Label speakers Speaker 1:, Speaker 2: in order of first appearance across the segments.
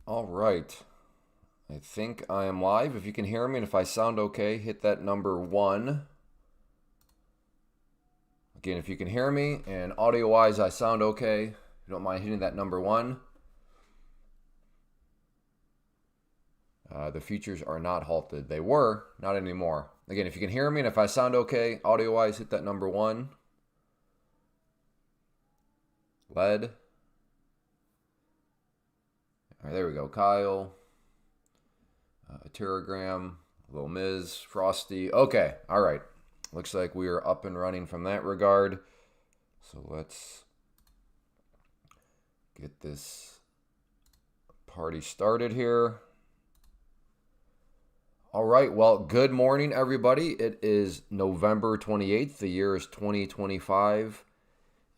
Speaker 1: All right. I think I am live. If you can hear me and if I sound okay, hit that number 1. Again, if you can hear me and audio-wise I sound okay, if you don't mind hitting that number 1. The futures are not halted. They were, not anymore. Again, if you can hear me and if I sound okay, audio-wise, hit that number 1. Lead. All right, there we go. Kyle. Teragram. Little Miz. Frosty. Okay, all right. Looks like we are up and running from that regard. So let's get this party started here. All right, well, good morning, everybody. It is November 28th. The year is 2025,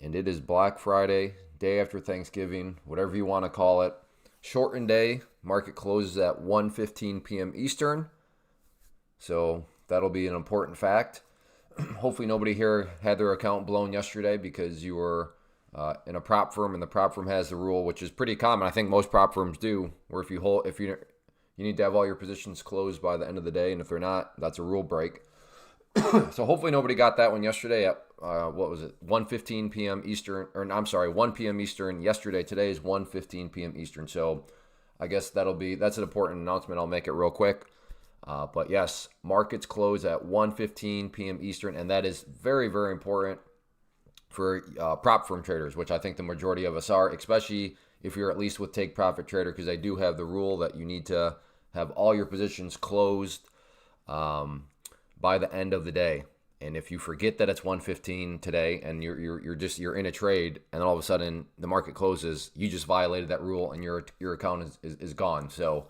Speaker 1: and it is Black Friday, day after Thanksgiving, whatever you want to call it. Shortened day. Market closes at 1:15 p.m. Eastern, so that'll be an important fact. Hopefully nobody here had their account blown yesterday because you were in a prop firm, and the prop firm has the rule, which is pretty common. I think most prop firms do, where if you need to have all your positions closed by the end of the day, and if they're not, that's a rule break. So hopefully nobody got that one yesterday at what was it, 1:15 p.m. Eastern, or I'm sorry, 1 p.m. Eastern yesterday. Today is 1:15 p.m. Eastern. So I guess that's an important announcement. I'll make it real quick. But yes, markets close at 1:15 p.m. Eastern, and that is very, very important for prop firm traders, which I think the majority of us are, especially if you're at least with Take Profit Trader, because they do have the rule that you need to have all your positions closed by the end of the day. And if you forget that it's 1:15 today and you're in a trade, and then all of a sudden the market closes, you just violated that rule and your account is gone. So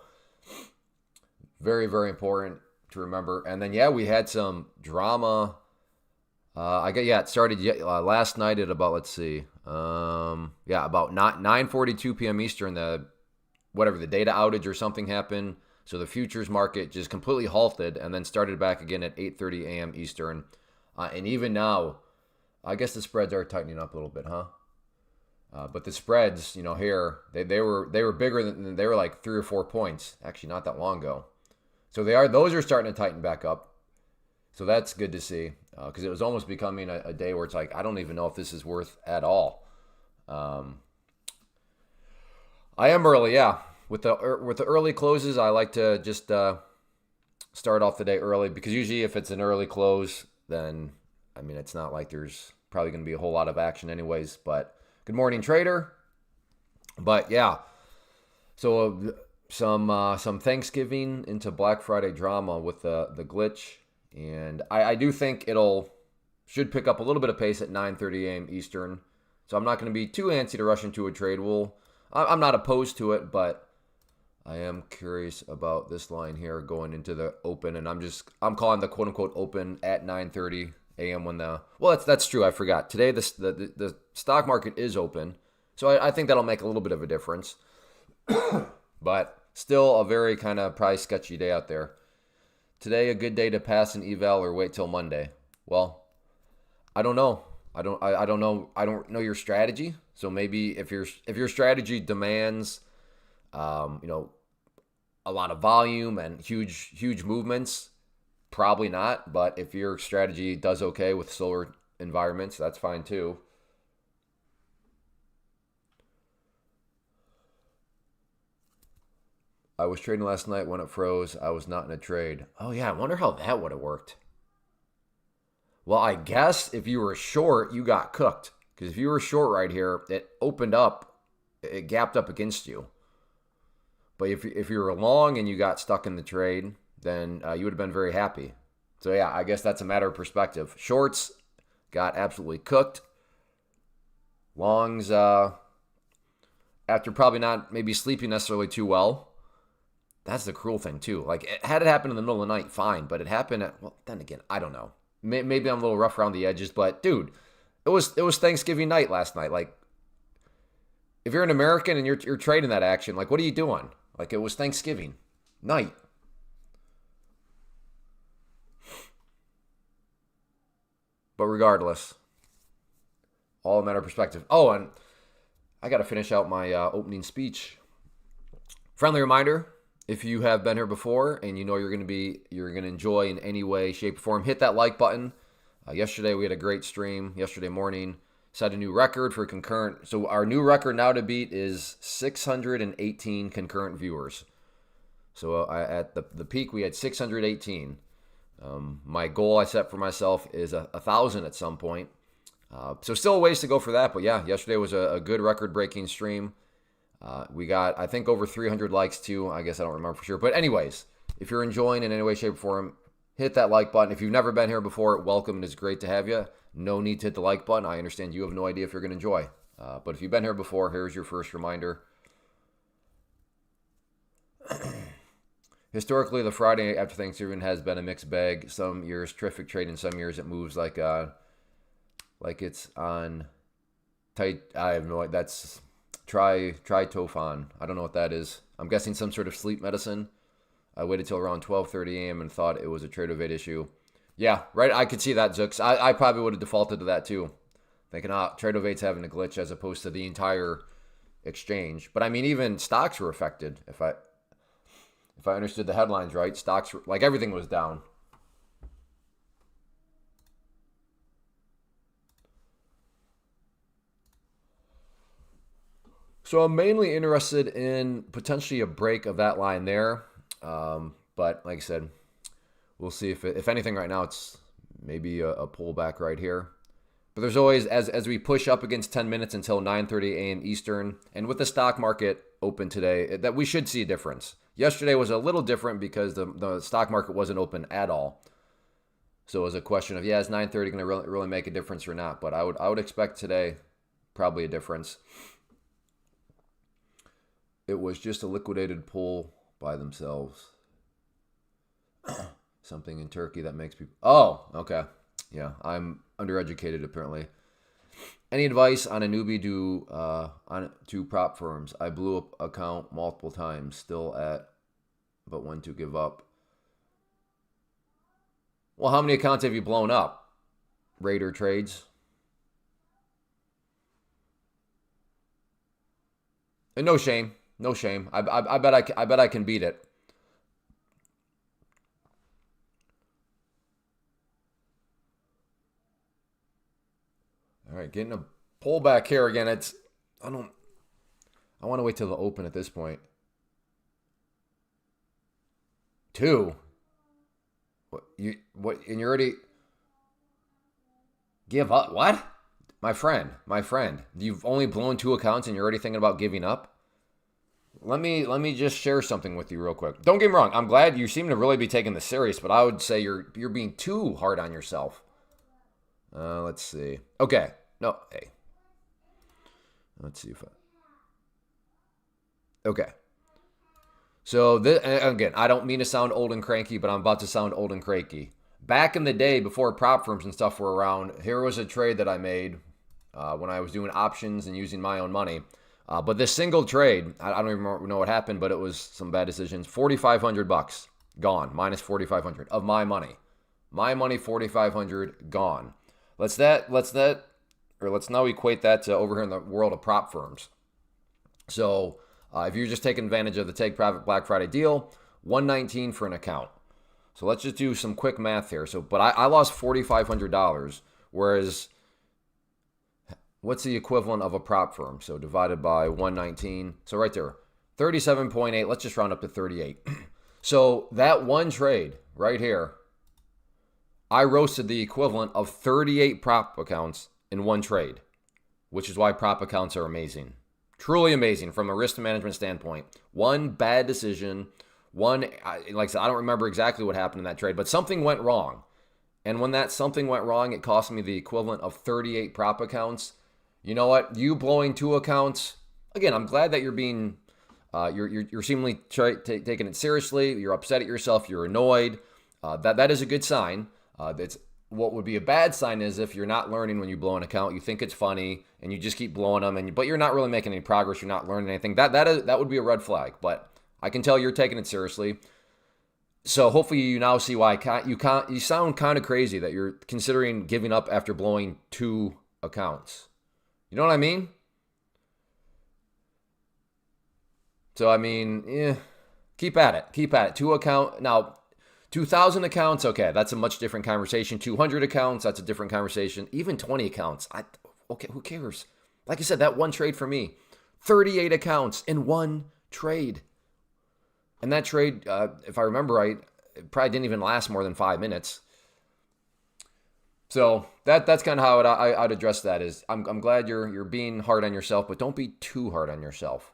Speaker 1: very, very important to remember. And then we had some drama. It started last night at about, let's see, about 9:42 p.m. Eastern. The data outage or something happened. So the futures market just completely halted and then started back again at 8:30 a.m. Eastern. And even now, I guess the spreads are tightening up a little bit, huh? But the spreads, here they were bigger than, they were like 3 or 4 points actually not that long ago. So those are starting to tighten back up. So that's good to see, because it was almost becoming a day where it's like, I don't even know if this is worth at all. I am early, yeah. With the early closes, I like to just start off the day early, because usually if it's an early close, then it's not like there's probably going to be a whole lot of action anyways. But good morning, trader. But yeah, so some Thanksgiving into Black Friday drama with the glitch, and I do think should pick up a little bit of pace at 9:30 a.m. Eastern. So I'm not going to be too antsy to rush into a trade. I'm not opposed to it, but I am curious about this line here going into the open, and I'm calling the quote unquote open at 9:30 a.m. that's true. I forgot today the stock market is open, so I think that'll make a little bit of a difference, but still a very kind of probably sketchy day out there. Today a good day to pass an eval or wait till Monday? Well, I don't know. I don't know. I don't know your strategy. So maybe if your strategy demands a lot of volume and huge movements, probably not. But if your strategy does okay with slower environments, that's fine too. I was trading last night when it froze. I was not in a trade. Oh yeah, I wonder how that would have worked. Well, I guess if you were short, you got cooked. Because if you were short right here, it opened up, it gapped up against you. But if you were long and you got stuck in the trade, then you would have been very happy. So yeah, I guess that's a matter of perspective. Shorts got absolutely cooked. Longs, after probably not maybe sleeping necessarily too well. That's the cruel thing too. Like, had it happened in the middle of the night, fine. But it happened then again, I don't know. Maybe I'm a little rough around the edges, but dude, it was Thanksgiving night last night. Like, if you're an American and you're trading that action, like, what are you doing? Like, it was Thanksgiving night. But regardless, all a matter of perspective. Oh, and I got to finish out my opening speech Friendly reminder, if you have been here before and you know you're going to enjoy in any way, shape, or form, hit that like button. Yesterday we had a great stream. Yesterday morning set a new record for concurrent. So our new record now to beat is 618 concurrent viewers. So at the peak we had 618. My goal I set for myself is 1,000 at some point. So still a ways to go for that. But yeah, yesterday was a good record-breaking stream. We got, I think, over 300 likes too. I guess I don't remember for sure. But anyways, if you're enjoying in any way, shape, or form, hit that like button. If you've never been here before, welcome. And it's great to have you. No need to hit the like button. I understand you have no idea if you're going to enjoy. But if you've been here before, here's your first reminder. Historically, the Friday after Thanksgiving has been a mixed bag. Some years, terrific trade, and some years it moves like it's on tight. I have no idea. That's tryptophan. I don't know what that is. I'm guessing some sort of sleep medicine. I waited till around 12:30 a.m. and thought it was a trade-of-eight issue. Yeah, right. I could see that, Zooks. I probably would have defaulted to that too, thinking, trade-of-eight's having a glitch as opposed to the entire exchange. But I mean, even stocks were affected. If I understood the headlines right, stocks were, like everything was down. So I'm mainly interested in potentially a break of that line there. But like I said, we'll see if anything right now, it's maybe a pullback right here. But there's always, as we push up against 10 minutes until 9:30 a.m. Eastern, and with the stock market open today, that we should see a difference. Yesterday was a little different because the stock market wasn't open at all. So it was a question of, is 9:30 going to really make a difference or not? But I would expect today probably a difference. It was just a liquidated pull by themselves. Something in Turkey that makes people... Oh, okay. Yeah, I'm undereducated apparently. Any advice on a newbie to prop firms? I blew up account multiple times, still at, but when to give up. Well, how many accounts have you blown up? Raider trades. And no shame. No shame. I bet I can beat it. All right, getting a pullback here again. I want to wait till the open at this point. 2. And you already give up? What? My friend. You've only blown 2 accounts and you're already thinking about giving up? Let me just share something with you real quick. Don't get me wrong. I'm glad you seem to really be taking this serious, but I would say you're being too hard on yourself. Let's see. Okay. No, hey. Let's see if okay. So again, I don't mean to sound old and cranky, but I'm about to sound old and cranky. Back in the day, before prop firms and stuff were around, here was a trade that I made when I was doing options and using my own money. But this single trade, I don't even know what happened, but it was some bad decisions. $4,500 gone, minus $4,500 of my money. My money, $4,500 gone. Let's now equate that to over here in the world of prop firms. So if you're just taking advantage of the Take Profit Black Friday deal, $119 for an account. So let's just do some quick math here. But I lost $4,500, whereas what's the equivalent of a prop firm? So divided by 119. So right there, 37.8. Let's just round up to 38. So that one trade right here, I roasted the equivalent of 38 prop accounts in one trade, which is why prop accounts are amazing. Truly amazing from a risk management standpoint. One bad decision, like I said, I don't remember exactly what happened in that trade, but something went wrong. And when that something went wrong, it cost me the equivalent of 38 prop accounts. You know what? You blowing 2 accounts, again, I'm glad that you're being, you're seemingly taking it seriously. You're upset at yourself. You're annoyed. That is a good sign. That's what would be a bad sign is if you're not learning when you blow an account, you think it's funny and you just keep blowing them, but you're not really making any progress. You're not learning anything. That would be a red flag. But I can tell you're taking it seriously. So hopefully you now see why you sound kind of crazy that you're considering giving up after blowing 2 accounts. You know what I mean? So I mean, keep at it. Keep at it. 2,000 accounts, okay, that's a much different conversation. 200 accounts, that's a different conversation. Even 20 accounts, okay, who cares? Like I said, that one trade for me, 38 accounts in one trade. And that trade, if I remember right, it probably didn't even last more than 5 minutes. So that's kind of how I'd address that. Is I'm glad you're being hard on yourself, but don't be too hard on yourself.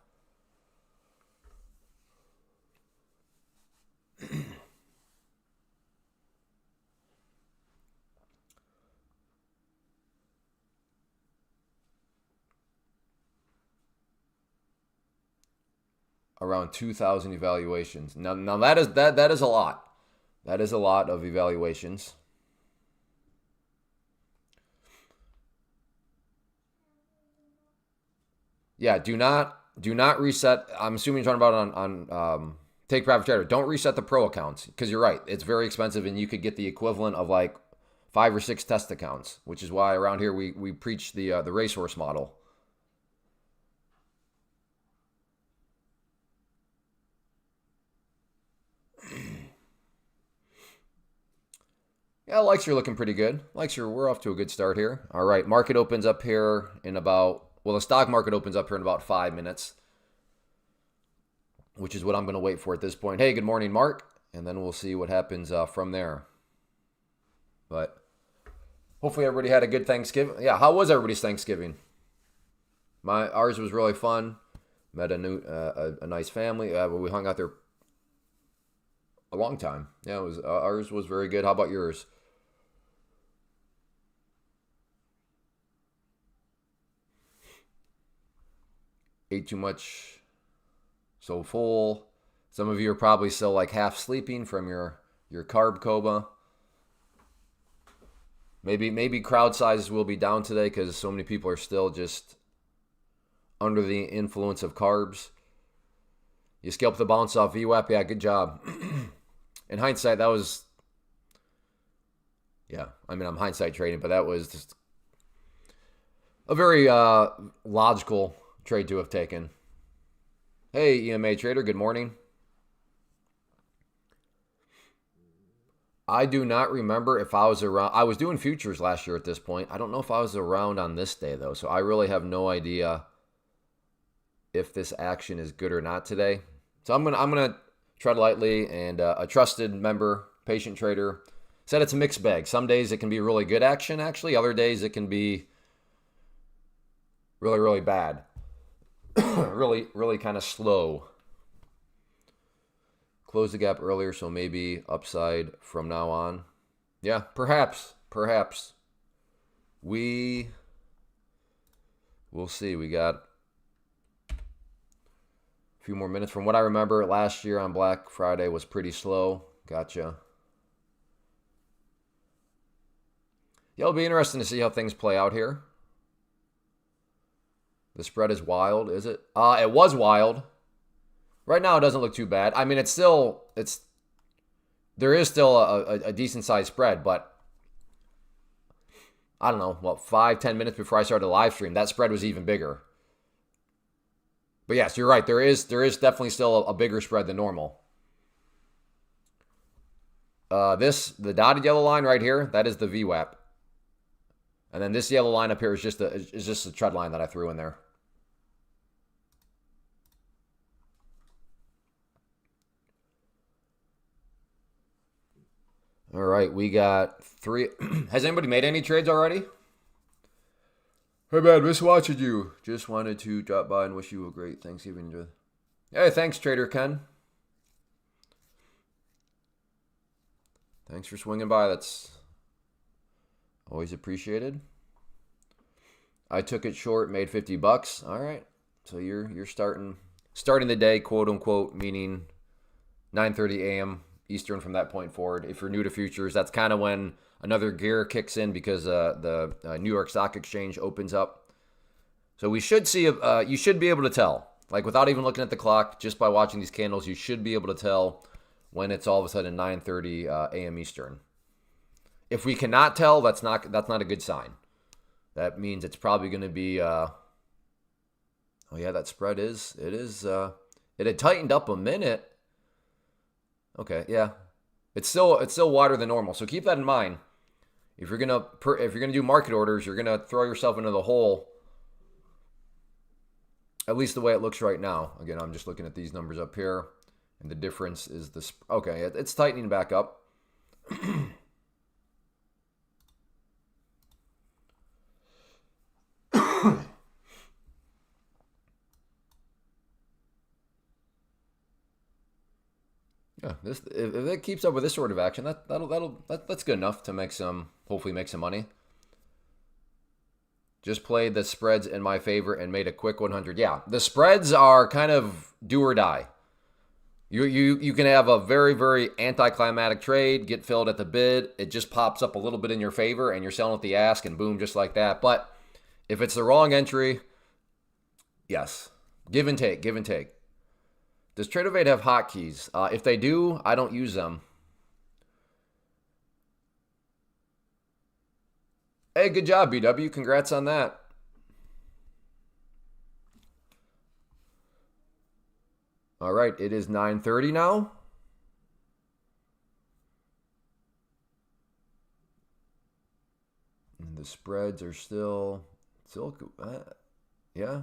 Speaker 1: Around 2,000 evaluations. Now that is a lot. That is a lot of evaluations. Yeah, do not reset. I'm assuming you're talking about on Take Profit Trader. Don't reset the pro accounts because you're right. It's very expensive, and you could get the equivalent of like 5 or 6 test accounts, which is why around here we preach the racehorse model. Yeah, likes are looking pretty good. We're off to a good start here. All right, market opens up here in about, well, the stock market opens up here in about 5 minutes, which is what I'm going to wait for at this point. Hey, good morning, Mark. And then we'll see what happens from there. But hopefully everybody had a good Thanksgiving. Yeah, how was everybody's Thanksgiving? Ours was really fun. Met a nice family. We hung out there a long time. Yeah, it was ours was very good. How about yours? Ate too much, so full. Some of you are probably still like half sleeping from your carb coma. Maybe crowd sizes will be down today because so many people are still just under the influence of carbs. You scalp the bounce off VWAP. Yeah, good job. In hindsight, that was, yeah, I mean, I'm hindsight trading, but that was just a very logical trade to have taken. Hey, EMA trader, good morning. I do not remember if I was around. I was doing futures last year at this point. I don't know if I was around on this day, though, so I really have no idea if this action is good or not today. So I'm gonna tread lightly, and a trusted member, patient trader, said it's a mixed bag. Some days it can be really good action, actually. Other days it can be really, really bad. really, really kind of slow. Close the gap earlier, so maybe upside from now on. Yeah, perhaps. We'll see. We got a few more minutes. From what I remember, last year on Black Friday was pretty slow. Gotcha. Yeah, it'll be interesting to see how things play out here. The spread is wild, is it? It was wild. Right now, it doesn't look too bad. I mean, there is still a decent sized spread, but I don't know, 5-10 minutes before I started the live stream, that spread was even bigger. But yes, you're right. There is definitely still a bigger spread than normal. The dotted yellow line right here, that is the VWAP. And then this yellow line up here is just a trend line that I threw in there. All right, we got 3. Has anybody made any trades already? Hey man, miss watching you. Just wanted to drop by and wish you a great Thanksgiving. Hey, thanks, Trader Ken. Thanks for swinging by. That's always appreciated. I took it short, made $50. All right, so you're starting the day, quote unquote, meaning 9:30 a.m. Eastern from that point forward. If you're new to futures, that's kind of when another gear kicks in because the New York Stock Exchange opens up. So we should see, you should be able to tell, like without even looking at the clock, just by watching these candles, you should be able to tell when it's all of a sudden 9:30 a.m. Eastern. If we cannot tell, that's not a good sign. That means it's probably going to be, oh yeah, that spread is It had tightened up a minute. Okay, yeah. It's still wider than normal. So keep that in mind. If you're gonna do market orders, you're gonna throw yourself into the hole. At least the way it looks right now. Again, I'm just looking at these numbers up here, and the difference is this. Okay, it's tightening back up. Yeah, if it keeps up with this sort of action, that's good enough to hopefully make some money. Just played the spreads in my favor and made a quick 100. Yeah, the spreads are kind of do or die. You can have a very, very anticlimactic trade, get filled at the bid. It just pops up a little bit in your favor, and you're selling at the ask, and boom, just like that. But if it's the wrong entry, yes, give and take, give and take. Does Tradeovate have hotkeys? If they do, I don't use them. Hey, good job, BW. Congrats on that. All right, it is 9:30 now. And the spreads are still yeah.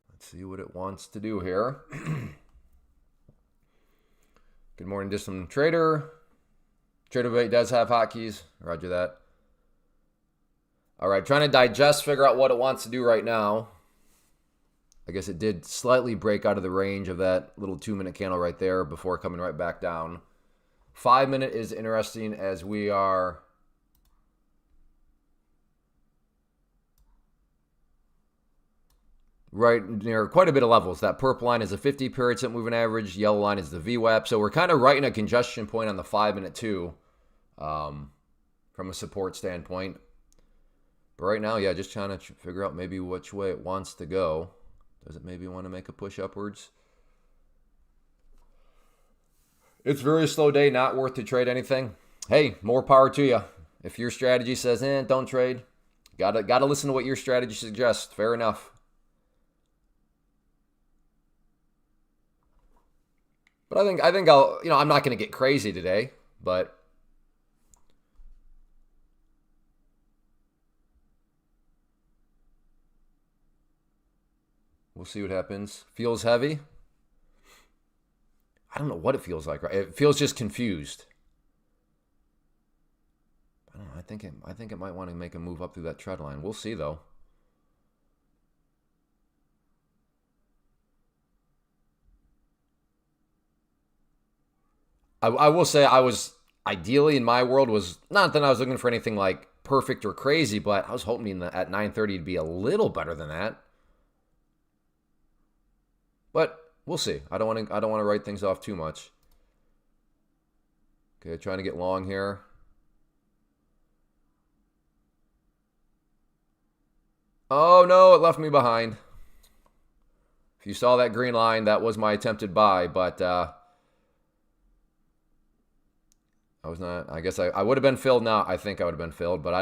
Speaker 1: Let's see what it wants to do here. Good morning, Disciplined Trader. Tradeovate does have hotkeys. Roger that. All right, trying to digest, figure out what it wants to do right now. I guess it did slightly break out of the range of that little 2-minute candle right there before coming right back down. 5-minute is interesting as we are right near quite a bit of levels. That purple line is a 50 period set moving average. Yellow line is the VWAP. So we're kind of right in a congestion point on the 5-minute too, from a support standpoint. But right now, yeah, just trying to figure out maybe which way it wants to go. Does it maybe want to make a push upwards? It's a very slow day, not worth to trade anything. Hey, more power to you. If your strategy says, don't trade, gotta listen to what your strategy suggests. Fair enough. But I think I'll, I'm not going to get crazy today, but we'll see what happens. Feels heavy. I don't know what it feels like. Right? It feels just confused. I don't know. I think it might want to make a move up through that trend line. We'll see though. I will say I was ideally in my world was not that I was looking for anything like perfect or crazy, but I was hoping that at 9:30 to be a little better than that. But we'll see. I don't want to write things off too much. Okay, trying to get long here. Oh no, it left me behind. If you saw that green line, that was my attempted buy, but I was not. I guess I would have been filled now. I think I would have been filled, but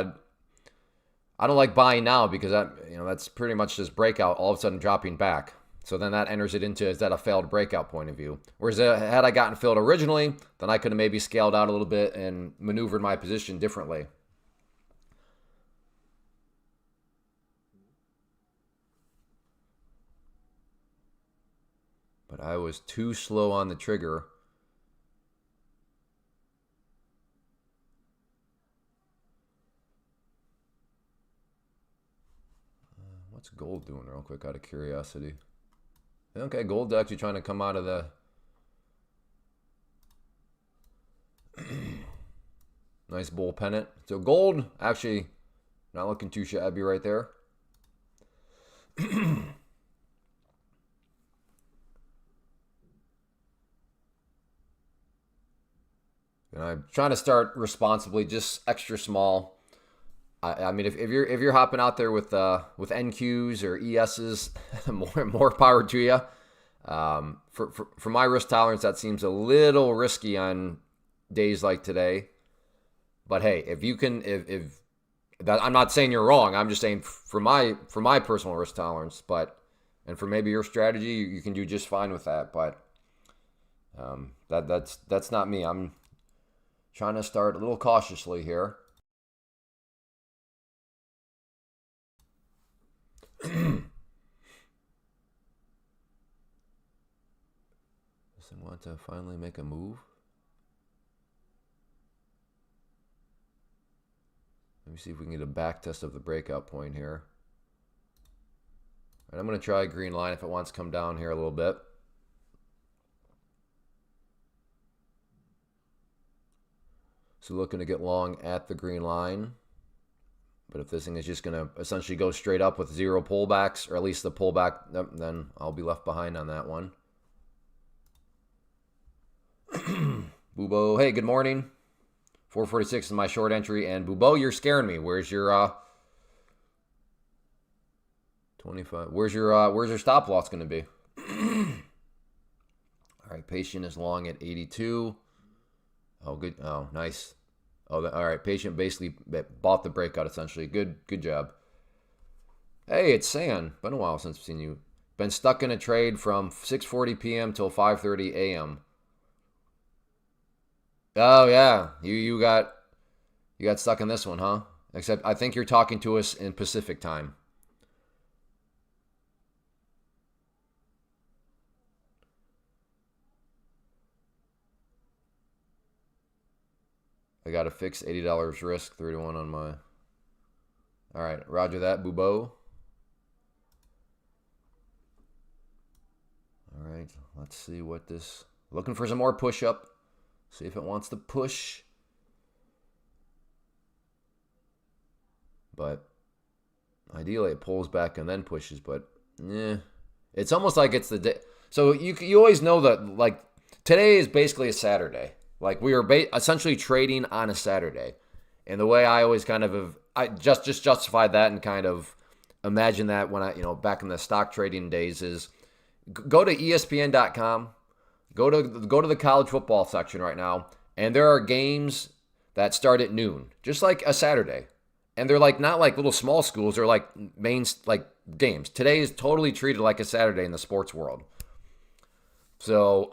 Speaker 1: I don't like buying now because that's pretty much just breakout all of a sudden dropping back. So then that enters it into, is that a failed breakout point of view? Whereas had I gotten filled originally, then I could have maybe scaled out a little bit and maneuvered my position differently. But I was too slow on the trigger. What's gold doing real quick out of curiosity? Okay, gold actually trying to come out of the nice bull pennant. So gold actually not looking too shabby right there. And I'm trying to start responsibly, just extra small. I mean, if you're hopping out there with NQs or ESs, more power to you. For my risk tolerance, that seems a little risky on days like today. But hey, if I'm not saying you're wrong. I'm just saying for my personal risk tolerance, and for maybe your strategy, you can do just fine with that. But that's not me. I'm trying to start a little cautiously here. Does it want to finally make a move? Let me see if we can get a back test of the breakout point here. And I'm going to try a green line if it wants to come down here a little bit. So looking to get long at the green line. But if this thing is just going to essentially go straight up with zero pullbacks, or at least the pullback, then I'll be left behind on that one. Bubo, hey, good morning. 446 is my short entry, and Bubo, you're scaring me. Where's your 25? Where's your stop loss going to be? All right, patient is long at 82. Oh, good. Oh, nice. Oh, all right. Patient basically bought the breakout essentially. Good job. Hey, it's San. Been a while since I've seen you. Been stuck in a trade from 6:40 p.m. till 5:30 a.m. Oh yeah, you got stuck in this one, huh? Except I think you're talking to us in Pacific time. I got a fixed $80 risk, 3-1 on my. All right, roger that, Bubo. All right, let's see what this. Looking for some more push up. See if it wants to push. But ideally it pulls back and then pushes, but it's almost like it's the day. So you always know that, like, today is basically a Saturday. Like, we are essentially trading on a Saturday. And the way I always kind of I just justified that and kind of imagine that when I, back in the stock trading days is go to ESPN.com, go to the college football section right now, and there are games that start at noon, just like a Saturday. And they're like not like little small schools, they're like main like games. Today is totally treated like a Saturday in the sports world. So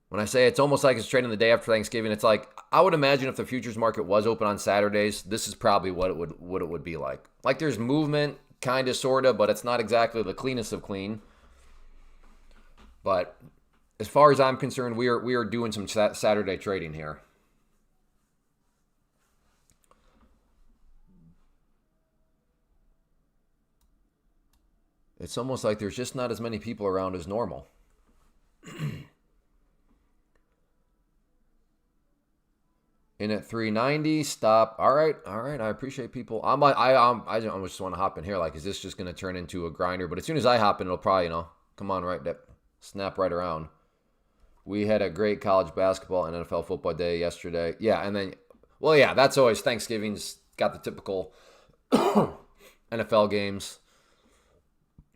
Speaker 1: when I say it's almost like it's trading the day after Thanksgiving, it's like I would imagine if the futures market was open on Saturdays, this is probably what it would be like. Like, there's movement, kind of, sort of, but it's not exactly the cleanest of clean. But as far as I'm concerned, we are doing some Saturday trading here. It's almost like there's just not as many people around as normal. In at 390, stop. All right. I appreciate people. I just want to hop in here. Like, is this just going to turn into a grinder? But as soon as I hop in, it'll probably, come on, right, snap right around. We had a great college basketball and NFL football day yesterday. Yeah, and then, well, yeah, that's always Thanksgiving's got the typical NFL games.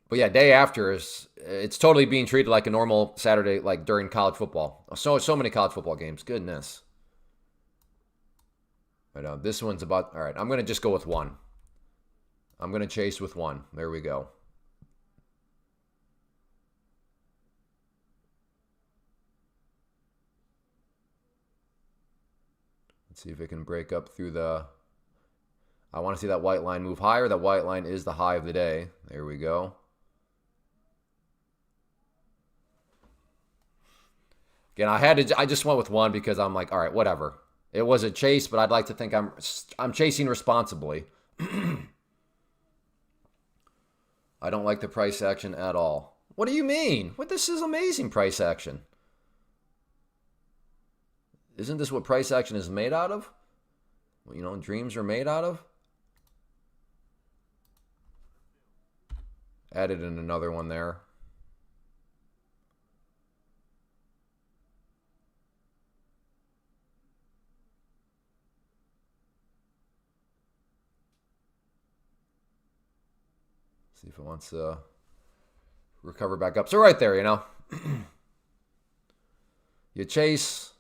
Speaker 1: But yeah, day after it's totally being treated like a normal Saturday, like during college football. So many college football games. Goodness. But this one's about, all right, I'm going to just go with one. I'm going to chase with one. There we go. Let's see if it can break up through the, I want to see that white line move higher. That white line is the high of the day. There we go. Again, I just went with one because I'm like, all right, whatever. It was a chase, but I'd like to think I'm chasing responsibly. I don't like the price action at all. What do you mean? This is amazing price action. Isn't this what price action is made out of? Dreams are made out of? Added in another one there. See if it wants to recover back up. So right there, you chase.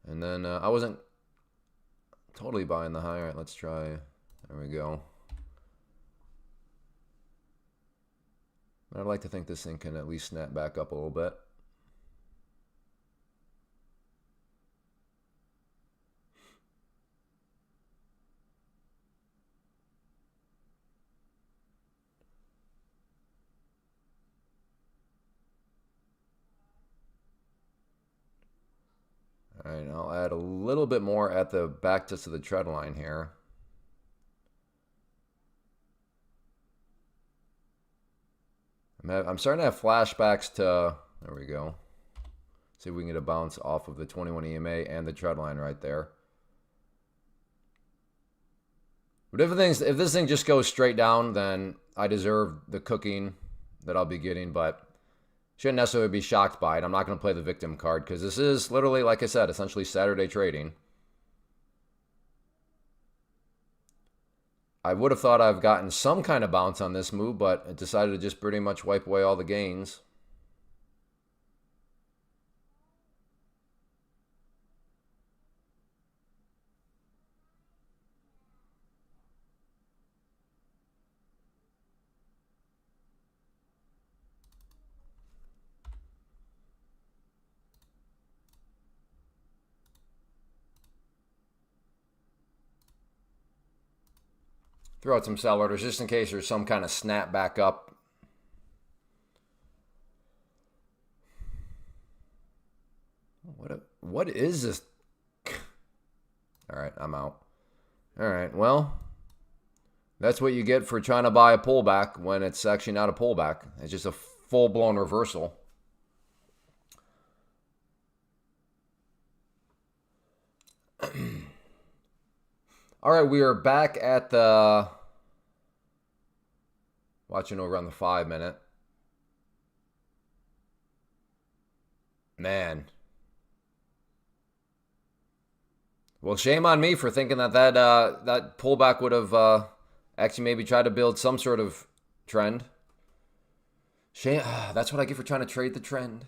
Speaker 1: And then I wasn't Totally buying the high. All right, let's try. There we go. I'd like to think this thing can at least snap back up a little bit. All right, I'll add a little bit more at the back just to the trend line here. I'm starting to have flashbacks to, there we go. See if we can get a bounce off of the 21 EMA and the trend line right there. But if this thing just goes straight down, then I deserve the cooking that I'll be getting, but shouldn't necessarily be shocked by it. I'm not going to play the victim card because this is literally, like I said, essentially Saturday trading. I would have thought I've gotten some kind of bounce on this move, but it decided to just pretty much wipe away all the gains. Throw out some sell orders just in case there's some kind of snap back up. What is this? All right, I'm out. All right, well, that's what you get for trying to buy a pullback when it's actually not a pullback. It's just a full-blown reversal. All right, we are back at the, watching over on the 5 minute. Man. Well, shame on me for thinking that that pullback would have actually maybe tried to build some sort of trend. Shame. That's what I get for trying to trade the trend.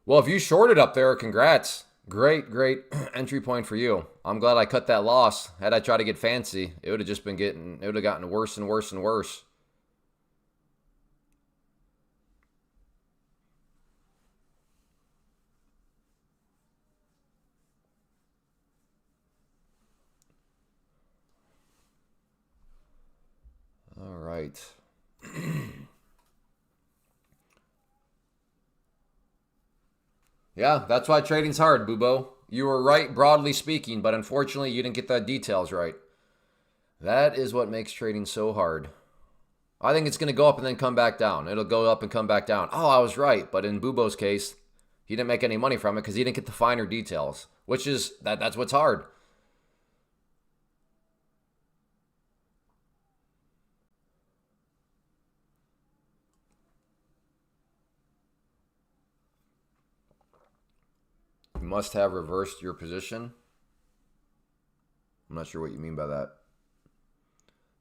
Speaker 1: Well, if you shorted up there, congrats. Great entry point for you. I'm glad I cut that loss. Had I tried to get fancy, it would have just been it would have gotten worse and worse and worse. All right. Yeah, that's why trading's hard, Bubo. You were right, broadly speaking, but unfortunately, you didn't get the details right. That is what makes trading so hard. I think it's going to go up and then come back down. It'll go up and come back down. Oh, I was right. But in Bubo's case, he didn't make any money from it because he didn't get the finer details, which is, that's what's hard. You must have reversed your position. I'm not sure what you mean by that.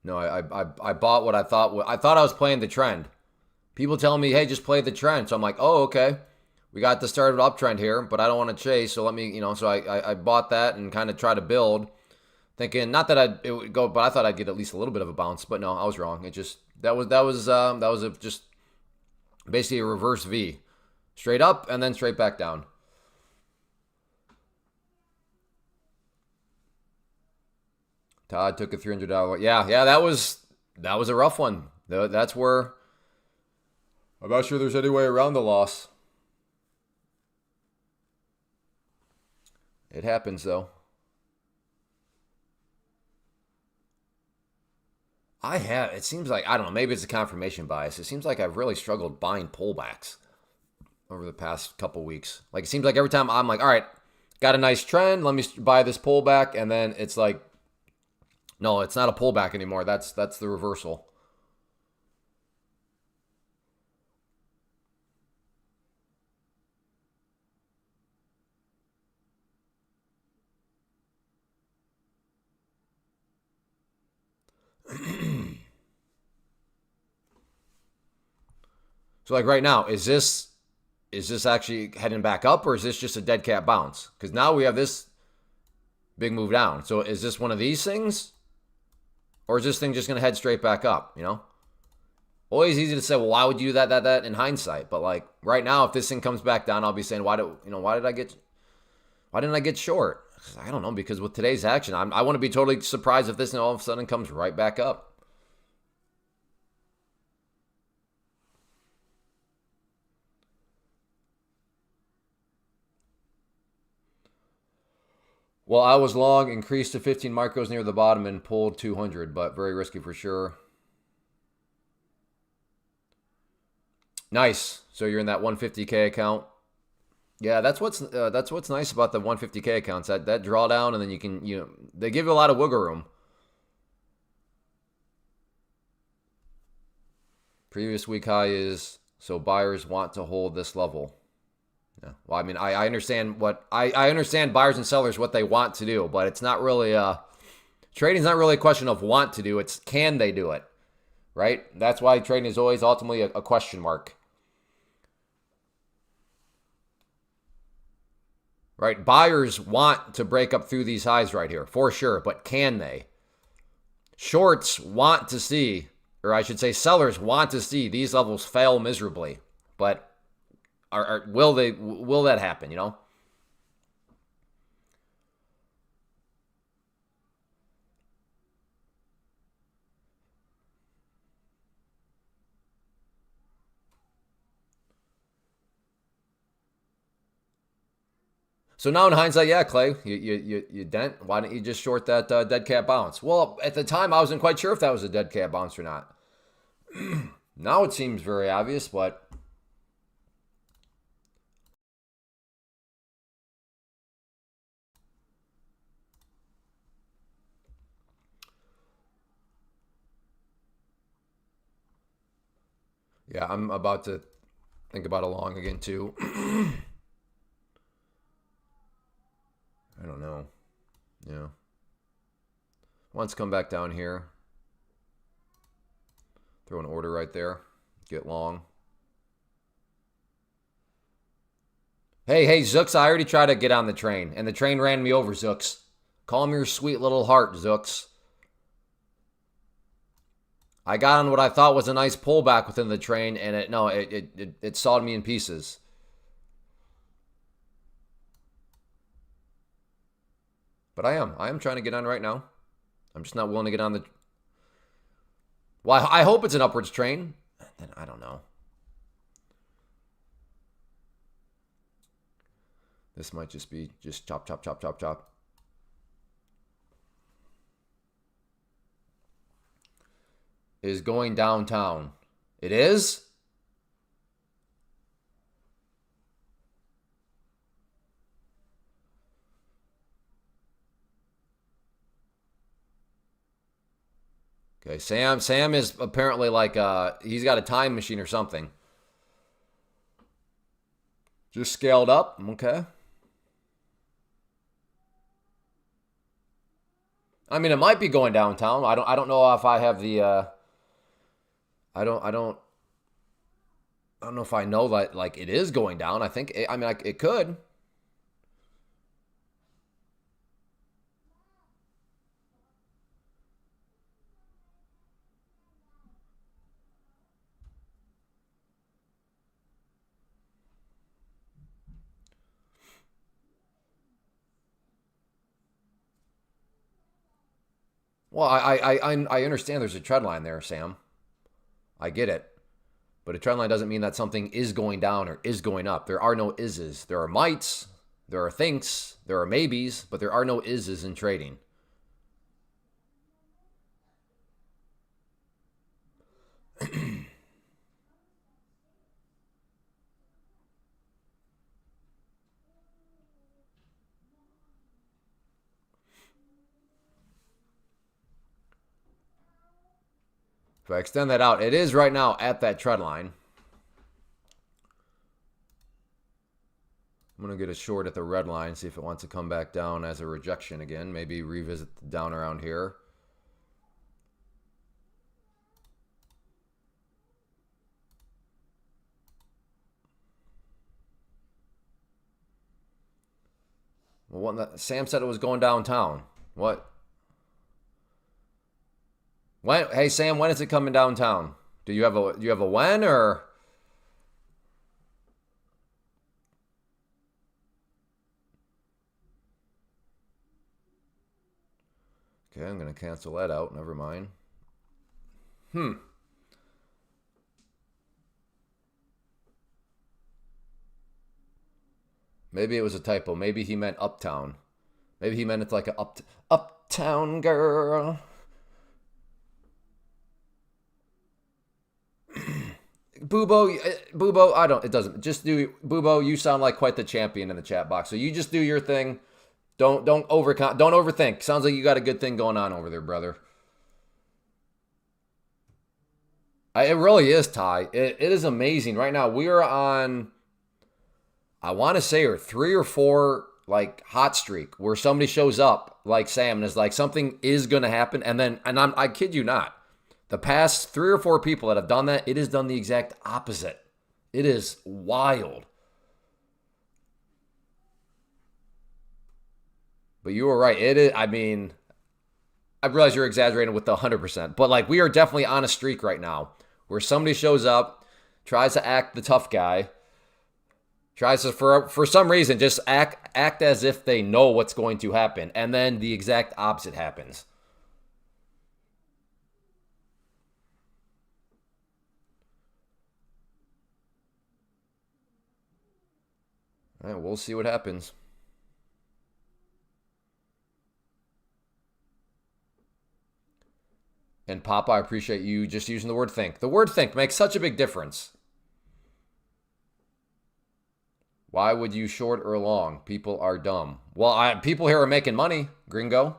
Speaker 1: No, I bought what I thought. I thought I was playing the trend. People telling me, hey, just play the trend. So I'm like, oh, okay. We got the start of an uptrend here, but I don't want to chase. So let me, so I bought that and kind of try to build, thinking not that it would go, but I thought I'd get at least a little bit of a bounce. But no, I was wrong. It just that was just basically a reverse V, straight up and then straight back down. Todd took a $300. Yeah, that was a rough one. That's where I'm not sure there's any way around the loss. It happens though. It seems like, I don't know, maybe it's a confirmation bias. It seems like I've really struggled buying pullbacks over the past couple weeks. Like, it seems like every time I'm like, all right, got a nice trend, let me buy this pullback, and then it's like, no, it's not a pullback anymore. That's the reversal. So like right now, is this is this actually heading back up, or is this just a dead cat bounce? Because now we have this big move down. So is this one of these things? Or is this thing just going to head straight back up, you know? Always easy to say, well, why would you do that in hindsight? But like right now, if this thing comes back down, I'll be saying, why didn't I get short? I don't know, because with today's action, I want to be totally surprised if this all of a sudden comes right back up. Well, I was long, increased to 15 micros near the bottom and pulled 200, but very risky for sure. Nice. So you're in that 150K account. Yeah, that's what's nice about the 150K accounts. That drawdown, and then you can, they give you a lot of wiggle room. Previous week high is, so buyers want to hold this level. Yeah. Well, I mean, I understand I understand buyers and sellers what they want to do, but it's not really trading's not really a question of want to do. It's can they do it, right? That's why trading is always ultimately a question mark. Right? Buyers want to break up through these highs right here, for sure, but can they? Shorts want to see, or I should say sellers want to see these levels fail miserably, but will that happen, you know? So now in hindsight, yeah, Clay, you dent. Why didn't you just short that dead cat bounce? Well, at the time, I wasn't quite sure if that was a dead cat bounce or not. Now it seems very obvious, but yeah, I'm about to think about a long again too. I don't know. Yeah. Once come back down here. Throw an order right there. Get long. Hey, Zooks, I already tried to get on the train, and the train ran me over, Zooks. Calm your sweet little heart, Zooks. I got on what I thought was a nice pullback within the train, and it sawed me in pieces. But I am trying to get on right now. I'm just not willing to get on the... Well, I hope it's an upwards train. Then I don't know. This might just be just chop, chop, chop, chop, chop. Is going downtown. It is? Okay, Sam is apparently like he's got a time machine or something. Just scaled up. Okay. I mean, it might be going downtown. I don't know if I have the I don't know if I know that like it is going down. I think it could. Well, I understand there's a trend line there, Sam. I get it. But a trend line doesn't mean that something is going down or is going up. There are no ises. There are mights, there are thinks, there are maybes, but there are no ises in trading. If I extend that out, it is right now at that trend line. I'm going to get a short at the red line, see if it wants to come back down as a rejection again. Maybe revisit down around here. Well, Sam said it was going downtown. What? When? Hey Sam, when is it coming downtown? Do you have a when or? Okay, I'm gonna cancel that out. Never mind. Hmm. Maybe it was a typo. Maybe he meant uptown. Maybe he meant it's like a uptown girl. Boobo, I don't. It doesn't. Just do Boobo. You sound like quite the champion in the chat box. So you just do your thing. Don't overthink. Sounds like you got a good thing going on over there, brother. It really is, Ty. It is amazing. Right now, we are on, I want to say, or 3 or 4 like hot streak where somebody shows up like Sam and is like, something is going to happen. And then, I kid you not, the past 3 or 4 people that have done that, it has done the exact opposite. It is wild. But you were right. It is, I mean, I realize you're exaggerating with the 100%, but like we are definitely on a streak right now where somebody shows up, tries to act the tough guy, tries to for some reason just act as if they know what's going to happen, and then the exact opposite happens. All right, we'll see what happens. And Papa, I appreciate you just using the word think. The word think makes such a big difference. Why would you short or long? People are dumb. Well, people here are making money, gringo.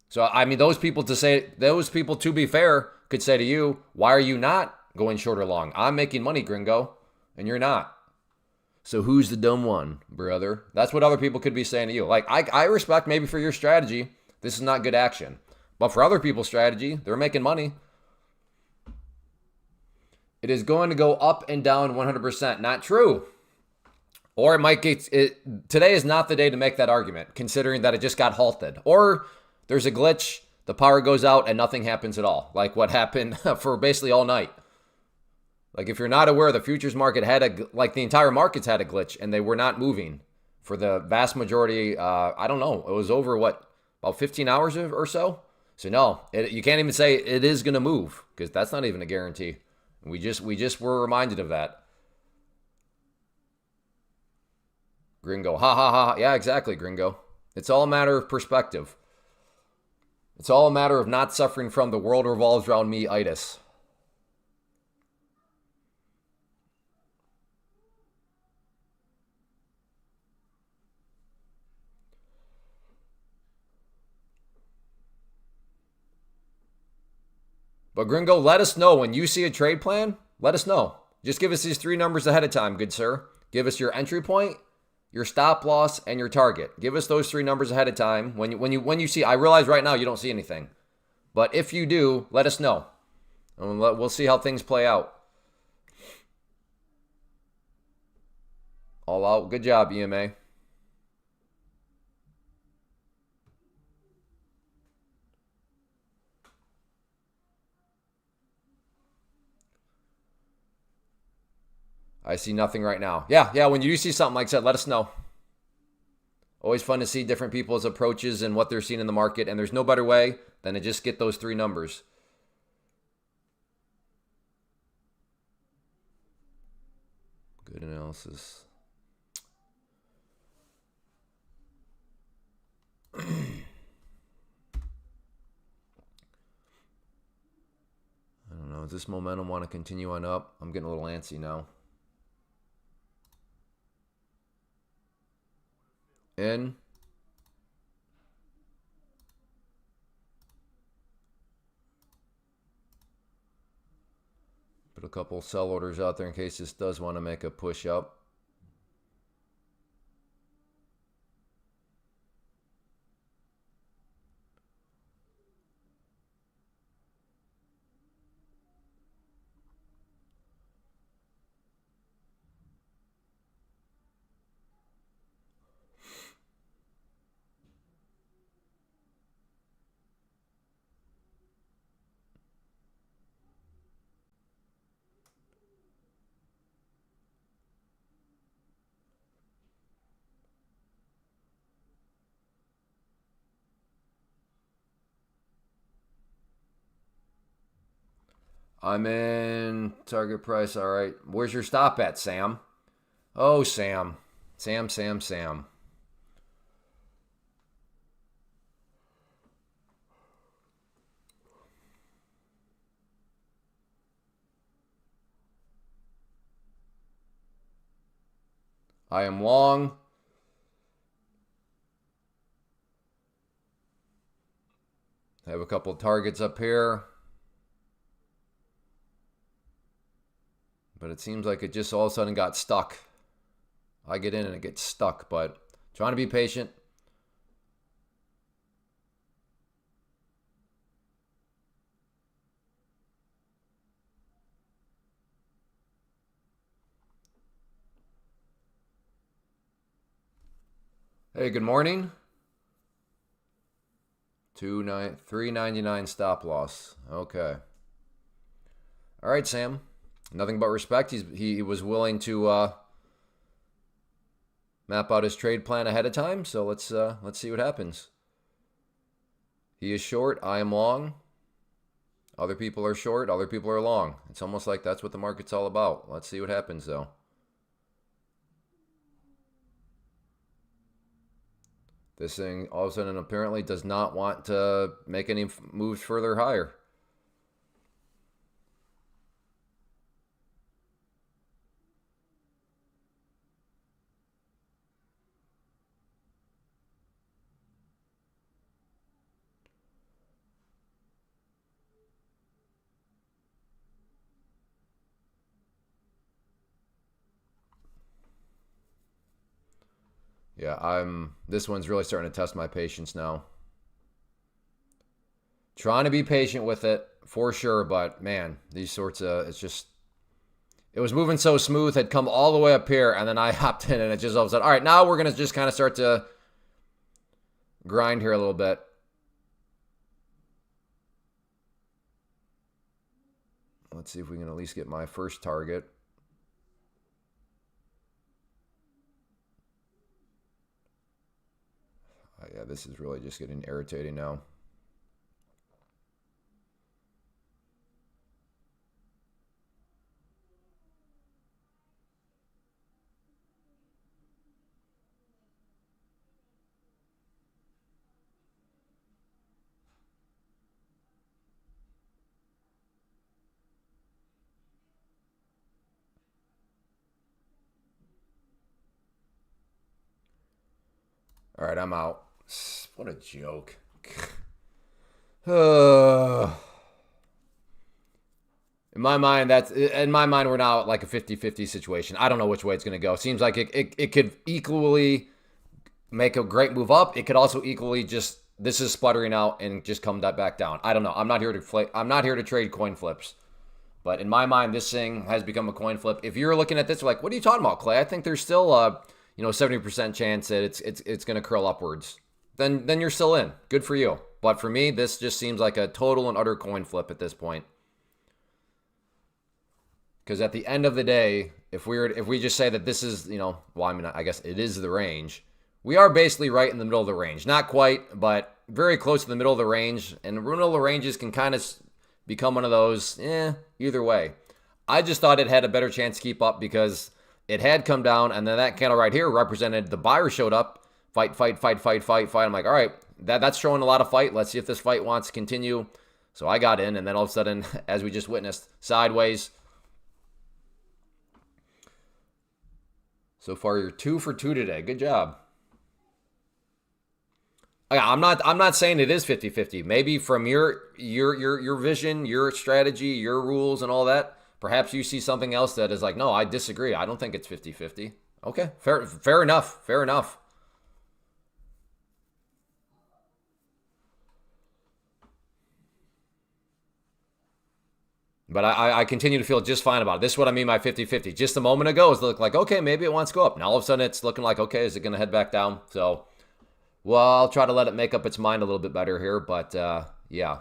Speaker 1: So I mean, those people to be fair, could say to you, why are you not going short or long? I'm making money, gringo, and you're not. So who's the dumb one, brother? That's what other people could be saying to you. Like I respect maybe for your strategy, this is not good action. But for other people's strategy, they're making money. It is going to go up and down 100%. Not true. Or it might get today is not the day to make that argument, considering that it just got halted. Or there's a glitch, the power goes out, and nothing happens at all, like what happened for basically all night. Like if you're not aware, the futures market like the entire markets had a glitch, and they were not moving for the vast majority. I don't know. It was over about 15 hours or so. So no, you can't even say it is going to move because that's not even a guarantee. We just were reminded of that. Gringo, ha ha ha. Yeah, exactly, Gringo. It's all a matter of perspective. It's all a matter of not suffering from the world revolves around me-itis. But Gringo, let us know when you see a trade plan. Let us know. Just give us these 3 numbers ahead of time, good sir. Give us your entry point, your stop loss, and your target. Give us those 3 numbers ahead of time. When you see, I realize right now you don't see anything, but if you do, let us know, and we'll see how things play out. All out. Good job, EMA. I see nothing right now. Yeah. When you do see something like that, let us know. Always fun to see different people's approaches and what they're seeing in the market. And there's no better way than to just get those 3 numbers. Good analysis. I don't know. Does this momentum want to continue on up? I'm getting a little antsy now. In. Put a couple sell orders out there in case this does want to make a push up. I'm in target price. All right. Where's your stop at, Sam? Oh, Sam. Sam. I am long. I have a couple of targets up here. But it seems like it just all of a sudden got stuck. I get in and it gets stuck, but trying to be patient. Hey, good morning. 399 stop loss. Okay. All right, Sam. Nothing but respect. He was willing to map out his trade plan ahead of time. So let's see what happens. He is short. I am long. Other people are short. Other people are long. It's almost like that's what the market's all about. Let's see what happens though. This thing all of a sudden apparently does not want to make any moves further higher. Yeah, this one's really starting to test my patience now. Trying to be patient with it for sure, but man, these sorts of it was moving so smooth, had come all the way up here, and then I hopped in and it just all of a sudden, all right, now we're gonna just kind of start to grind here a little bit. Let's see if we can at least get my first target. Yeah, this is really just getting irritating now. All right, I'm out. What a joke. In my mind, we're now at like a 50-50 situation. I don't know which way it's going to go. It seems like it could equally make a great move up. It could also equally just, this is sputtering out and just come back down. I don't know. I'm not here to trade coin flips. But in my mind, this thing has become a coin flip. If you're looking at this, like, what are you talking about, Clay? I think there's still a 70% chance that it's going to curl upwards. Then you're still in. Good for you. But for me, this just seems like a total and utter coin flip at this point. Because at the end of the day, if we just say that this is, I guess it is the range. We are basically right in the middle of the range. Not quite, but very close to the middle of the range. And the middle of the ranges can kind of become one of those, either way. I just thought it had a better chance to keep up because it had come down, and then that candle right here represented the buyer showed up, fight. I'm like, all right, that's showing a lot of fight. Let's see if this fight wants to continue. So I got in, and then all of a sudden, as we just witnessed, sideways. So far, you're 2 for 2 today. Good job. I'm not saying it is 50-50. Maybe from your vision, your strategy, your rules and all that, perhaps you see something else that is like, no, I disagree. I don't think it's 50-50. Okay, fair enough. But I continue to feel just fine about it. This is what I mean by 50-50. Just a moment ago, it looked like, okay, maybe it wants to go up. Now all of a sudden it's looking like, okay, is it going to head back down? So, well, I'll try to let it make up its mind a little bit better here. But, yeah.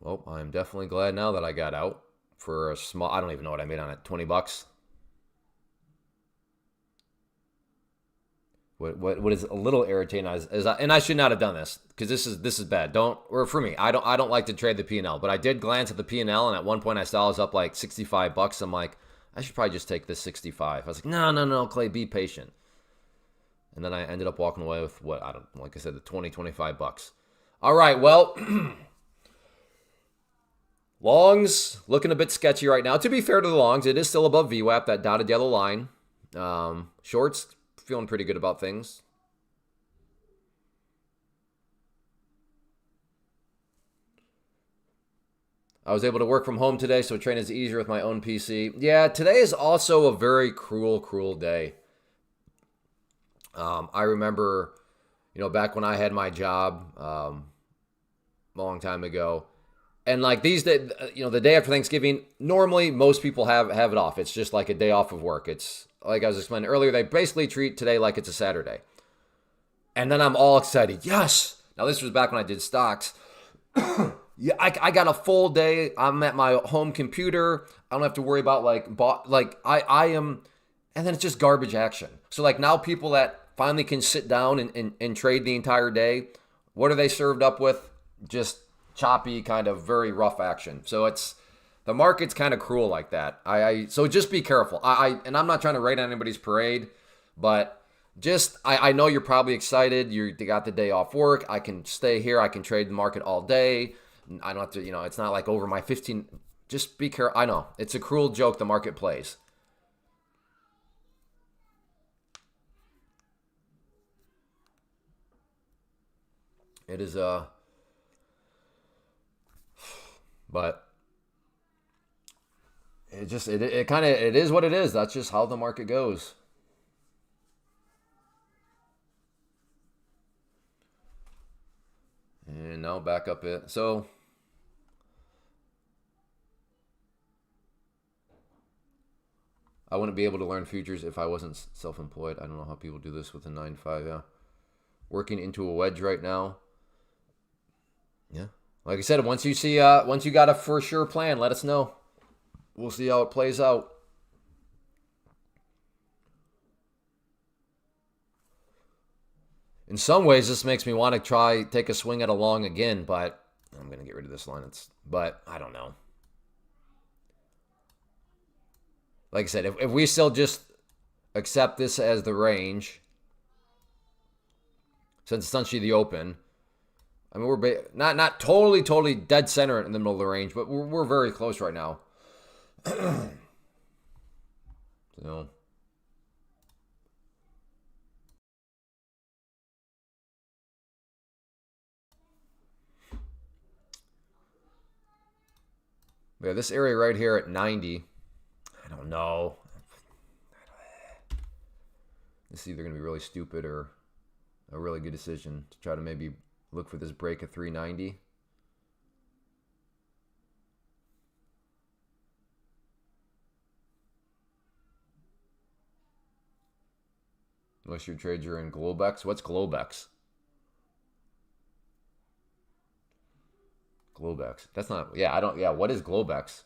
Speaker 1: Well, I'm definitely glad now that I got out. for a small, I don't even know what I made on it, 20 bucks. What is a little irritating is and I should not have done this because this is bad. Or for me, I don't like to trade the P&L, but I did glance at the P&L, and at one point I saw I was up like 65 bucks. I'm like, I should probably just take this 65. I was like, no, Clay, be patient. And then I ended up walking away with what, I don't, like I said, the 25 bucks. All right, well, longs looking a bit sketchy right now. To be fair to the longs, it is still above VWAP, that dotted yellow line. Shorts, feeling pretty good about things. I was able to work from home today, so trading is easier with my own PC. Yeah, today is also a very cruel day. I remember, back when I had my job a long time ago, and like these days, the day after Thanksgiving, normally most people have it off. It's just like a day off of work. It's like I was explaining earlier, they basically treat today like it's a Saturday. And then I'm all excited. Yes! Now, this was back when I did stocks. Yeah, I got a full day. I'm at my home computer. I don't have to worry about I am, and then it's just garbage action. So like now people that finally can sit down and trade the entire day, what are they served up with? Just choppy, kind of very rough action. So the market's kind of cruel like that. So just be careful. And I'm not trying to raid on anybody's parade, but I know you're probably excited. You got the day off work. I can stay here. I can trade the market all day. I don't have to, it's not like over my 15. Just be careful. I know it's a cruel joke the market plays. It is but it is what it is. That's just how the market goes. And now back up it. So I wouldn't be able to learn futures if I wasn't self-employed. I don't know how people do this with a 9-5. Yeah, working into a wedge right now. Yeah, like I said, once you got a for sure plan, let us know. We'll see how it plays out. In some ways, this makes me want to take a swing at a long again, but I'm going to get rid of this line. But I don't know. Like I said, if we still just accept this as the range, since it's essentially the open, I mean, we're not totally dead center in the middle of the range, but we're very close right now. So. Yeah, this area right here at 90, I don't know. This is either going to be really stupid or a really good decision to try to maybe look for this break at 390. Unless your trades are in Globex. What's Globex? Globex. That's not, yeah, I don't, yeah, what is Globex?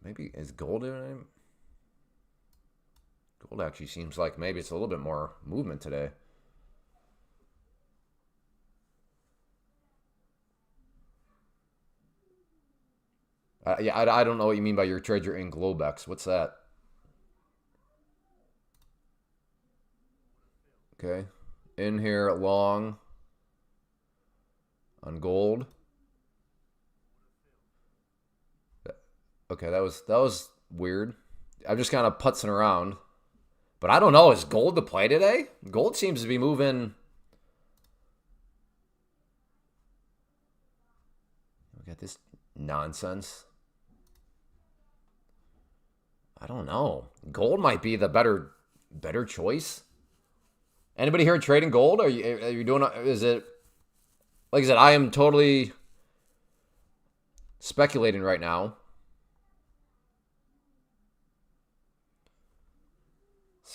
Speaker 1: Maybe, is gold in it? Gold actually seems like maybe it's a little bit more movement today. Yeah, I don't know what you mean by your trades are in Globex. What's that? Okay. In here long on gold. Okay, that was weird. I'm just kind of putzing around. But I don't know. Is gold the play today? Gold seems to be moving. Look at this nonsense. I don't know. Gold might be the better choice. Anybody here trading gold? Are you doing? Is it like I said? I am totally speculating right now.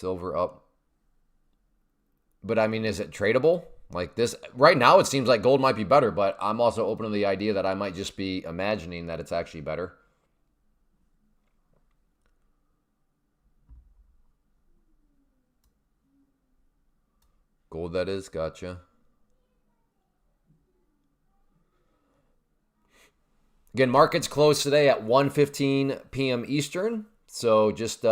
Speaker 1: Silver up. But I mean, is it tradable? Like this right now, it seems like gold might be better, but I'm also open to the idea that I might just be imagining that it's actually better. Gold, that is. Gotcha. Again, markets closed today at 1:15 p.m. Eastern, so just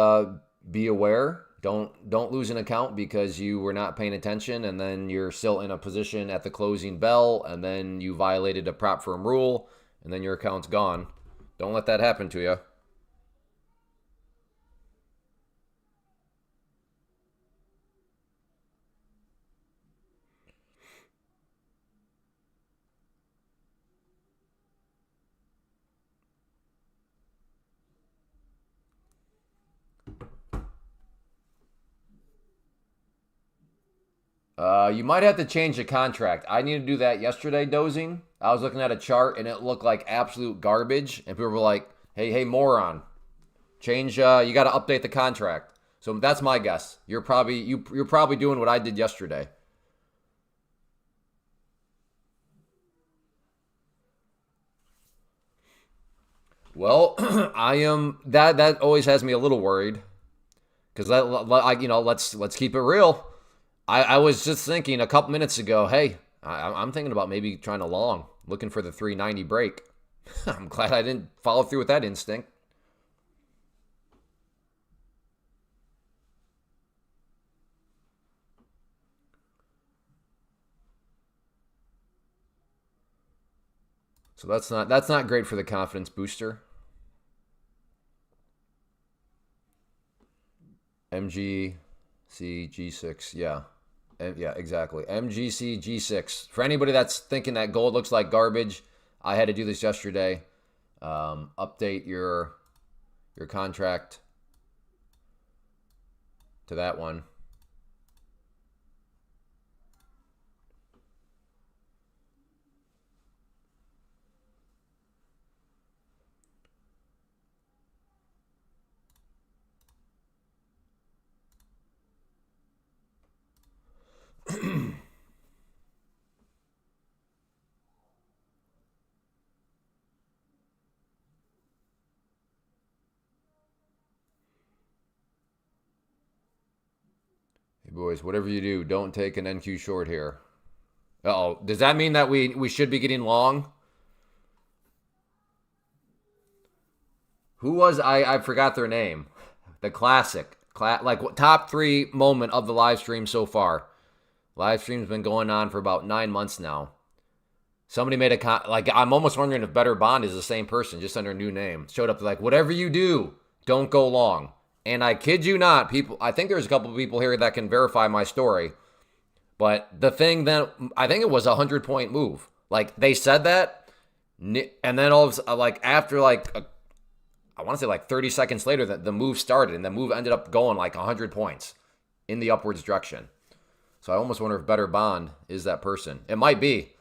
Speaker 1: be aware. Don't lose an account because you were not paying attention, and then you're still in a position at the closing bell, and then you violated a prop firm rule, and then your account's gone. Don't let that happen to you. You might have to change the contract. I needed to do that yesterday, dozing. I was looking at a chart and it looked like absolute garbage, and people were like, "Hey, moron, change. You got to update the contract." So that's my guess. You're probably doing what I did yesterday. Well, I am that always has me a little worried because let's keep it real. I was just thinking a couple minutes ago, hey, I'm thinking about maybe trying to long, looking for the 390 break. I'm glad I didn't follow through with that instinct. So that's not great for the confidence booster. MGC G6, yeah. Yeah, exactly. MGC G6. For anybody that's thinking that gold looks like garbage, I had to do this yesterday. Update your contract to that one. Hey boys, whatever you do, don't take an NQ short here. Uh-oh. Does that mean that we should be getting long? Who was I forgot their name. The classic. Like top 3 moment of the live stream so far. Live stream's been going on for about 9 months now. Somebody made I'm almost wondering if Better Bond is the same person, just under a new name. Showed up like, whatever you do, don't go long. And I kid you not, people. I think there's a couple of people here that can verify my story. But the thing then, I think it was a 100-point move. Like they said that, and then all of after I want to say like 30 seconds later, that the move started, and the move ended up going like 100 points in the upwards direction. So I almost wonder if Better Bond is that person. It might be.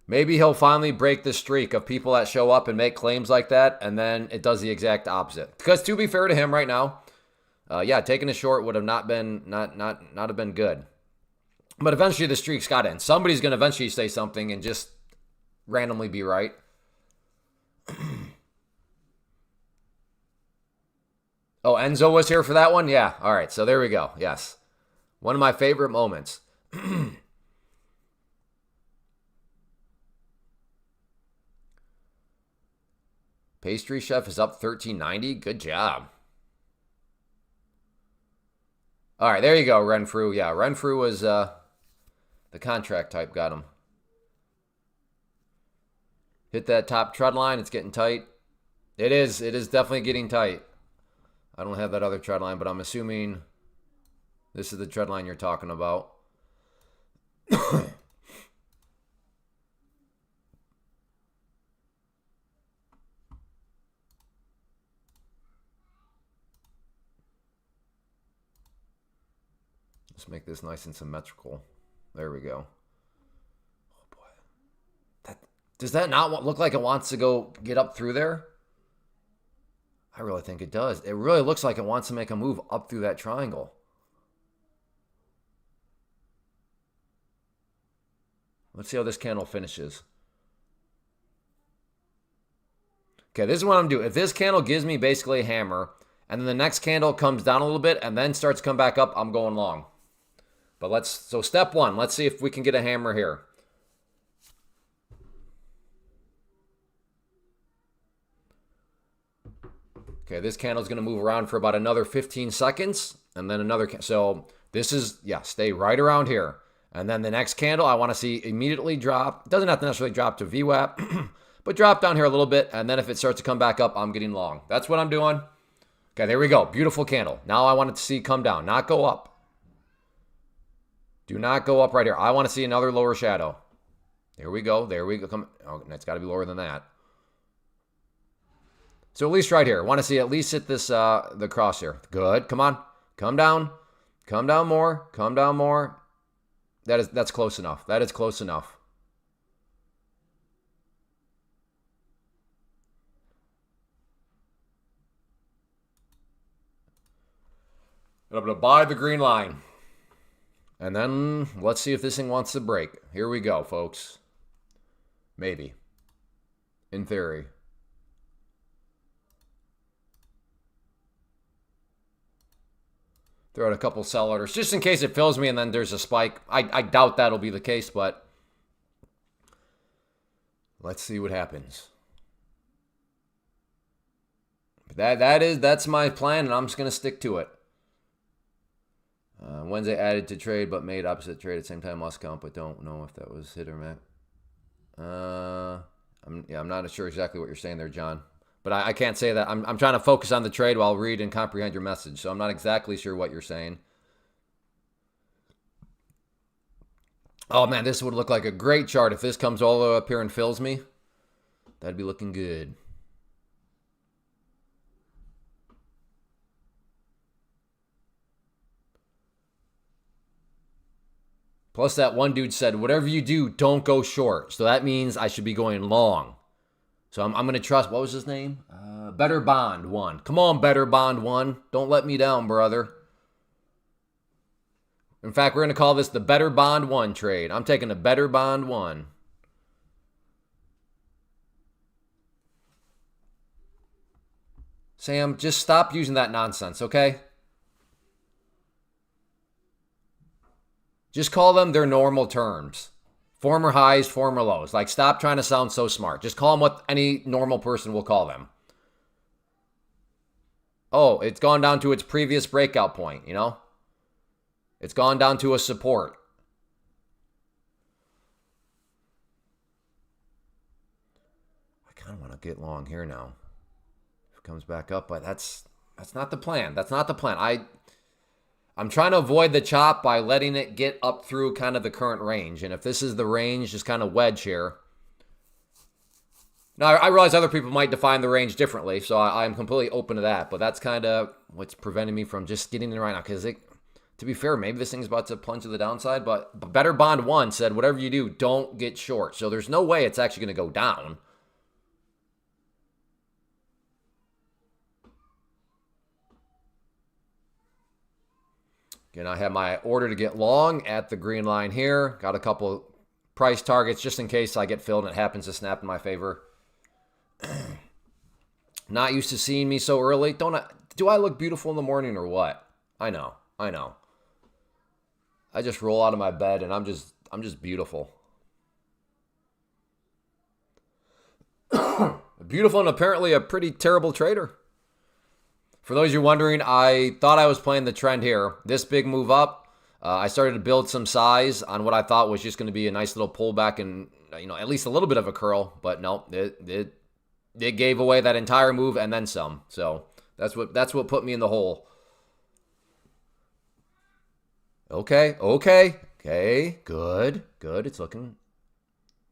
Speaker 1: Maybe he'll finally break the streak of people that show up and make claims like that, and then it does the exact opposite. Because to be fair to him right now, taking a short would have not have been good. But eventually the streak's got in. Somebody's going to eventually say something and just randomly be right. Oh, Enzo was here for that one? Yeah. All right. So there we go. Yes. One of my favorite moments. Pastry Chef is up 1390. Good job. All right, there you go, Renfrew. Yeah, Renfrew was the contract type, got him. Hit that top tread line. It's getting tight. It is definitely getting tight. I don't have that other tread line, but I'm assuming this is the tread line you're talking about. Let's make this nice and symmetrical. There we go. Does that not look like it wants to go get up through there? I really think it does. It really looks like it wants to make a move up through that triangle. Let's see how this candle finishes. Okay, this is what I'm doing. If this candle gives me basically a hammer, and then the next candle comes down a little bit and then starts to come back up, I'm going long. But so step one, let's see if we can get a hammer here. Okay, this candle's going to move around for about another 15 seconds, and then another. So this is, yeah, stay right around here. And then the next candle, I want to see immediately drop. It doesn't have to necessarily drop to VWAP, but drop down here a little bit, and then if it starts to come back up, I'm getting long. That's what I'm doing. Okay, there we go. Beautiful candle. Now I want it to see come down, not go up. Do not go up right here. I want to see another lower shadow. There we go. There we go. Come. Oh, it's got to be lower than that. So at least right here. I want to see at least hit this the crosshair. Good. Come on. Come down. Come down more. Come down more. That's close enough. That is close enough. And I'm going to buy the green line. And then let's see if this thing wants to break. Here we go, folks. Maybe. In theory. Throw out a couple sell orders just in case it fills me and then there's a spike. I doubt that'll be the case, but let's see what happens. That's my plan, and I'm just gonna stick to it. Wednesday added to trade but made opposite trade at the same time. Must count, but don't know if that was hit or met. I'm not sure exactly what you're saying there, John. But I can't say that. I'm trying to focus on the trade while read and comprehend your message. So I'm not exactly sure what you're saying. Oh, man, this would look like a great chart if this comes all the way up here and fills me. That'd be looking good. Plus, that one dude said, whatever you do, don't go short. So that means I should be going long. So I'm going to trust, what was his name? Better Bond 1. Come on, Better Bond 1. Don't let me down, brother. In fact, we're going to call this the Better Bond 1 trade. I'm taking the Better Bond 1. Sam, just stop using that nonsense, okay? Just call them their normal terms. Former highs, former lows. Like, stop trying to sound so smart. Just call them what any normal person will call them. Oh, it's gone down to its previous breakout point, you know? It's gone down to a support. I kind of want to get long here now. If it comes back up, but that's not the plan. That's not the plan. I'm trying to avoid the chop by letting it get up through kind of the current range. And if this is the range, just kind of wedge here. Now, I realize other people might define the range differently, so I'm completely open to that. But that's kind of what's preventing me from just getting in right now. Because, to be fair, maybe this thing's about to plunge to the downside. But Better Bond 1 said, whatever you do, don't get short. So there's no way it's actually going to go down. Again, I have my order to get long at the green line here. Got a couple price targets just in case I get filled and it happens to snap in my favor. Not used to seeing me so early. Do I look beautiful in the morning or what? I know. I just roll out of my bed and I'm just beautiful. Beautiful and apparently a pretty terrible trader. For those of you wondering, I thought I was playing the trend here. This big move up, I started to build some size on what I thought was just going to be a nice little pullback and, at least a little bit of a curl. But no, it gave away that entire move and then some. So that's what put me in the hole. Okay, good. It's looking,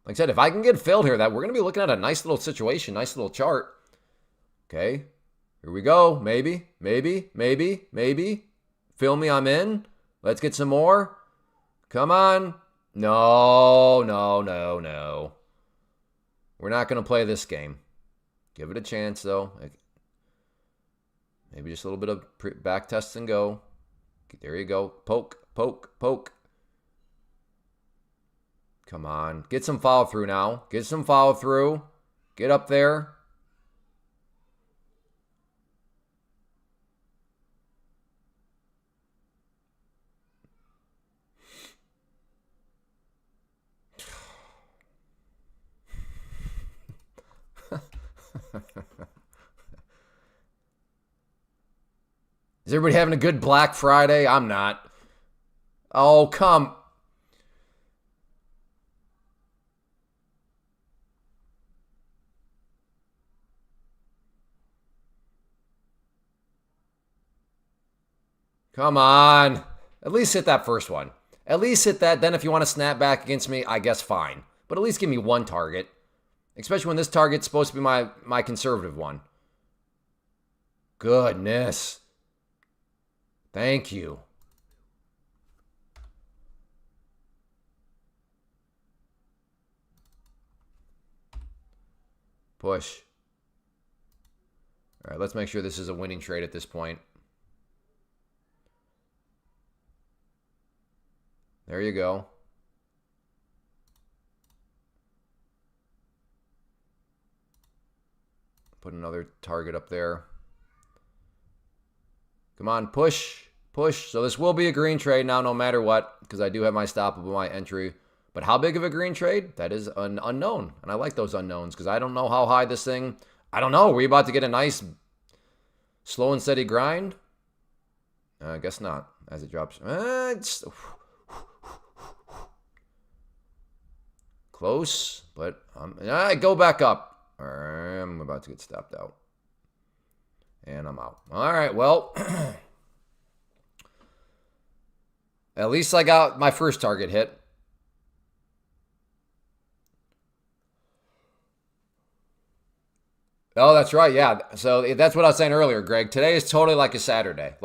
Speaker 1: like I said, if I can get filled here, that we're going to be looking at a nice little situation, nice little chart. Okay. Here we go. Maybe. Fill me, I'm in. Let's get some more. Come on. No. We're not going to play this game. Give it a chance, though. Maybe just a little bit of back test and go. There you go. Poke, poke, poke. Come on. Get some follow through now. Get some follow through. Get up there. Is everybody having a good Black Friday? I'm not. Oh, come. Come on. At least hit that first one. At least hit that. Then if you want to snap back against me, I guess fine. But at least give me one target. Especially when this target's supposed to be my conservative one. Goodness. Thank you. Push. All right, let's make sure this is a winning trade at this point. There you go. Put another target up there. Come on, push, push. So this will be a green trade now no matter what, because I do have my stop above my entry. But how big of a green trade? That is an unknown. And I like those unknowns because I don't know how high this thing... I don't know. Are we about to get a nice slow and steady grind? I guess not, as it drops. It's close, but go back up. I'm about to get stopped out. And I'm out. All right, well, at least I got my first target hit. Oh, that's right. Yeah. So that's what I was saying earlier, Greg. Today is totally like a Saturday.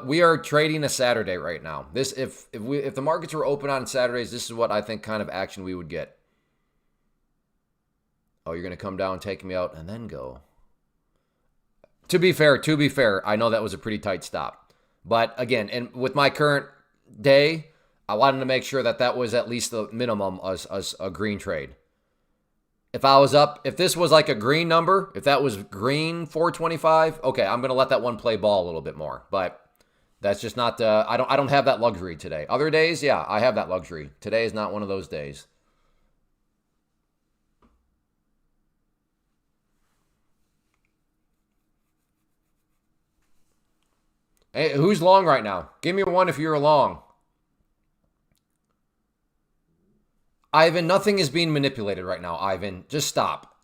Speaker 1: We are trading a Saturday right now. This if the markets were open on Saturdays, this is what I think kind of action we would get. Oh, you're going to come down, take me out, and then go. To be fair, I know that was a pretty tight stop. But again, and with my current day, I wanted to make sure that that was at least the minimum as a green trade. If I was up, if this was like a green number, if that was green 425, okay, I'm going to let that one play ball a little bit more. But that's just not, I don't have that luxury today. Other days, yeah, I have that luxury. Today is not one of those days. Hey, who's long right now? Give me one if you're long. Ivan, nothing is being manipulated right now, Ivan. Just stop.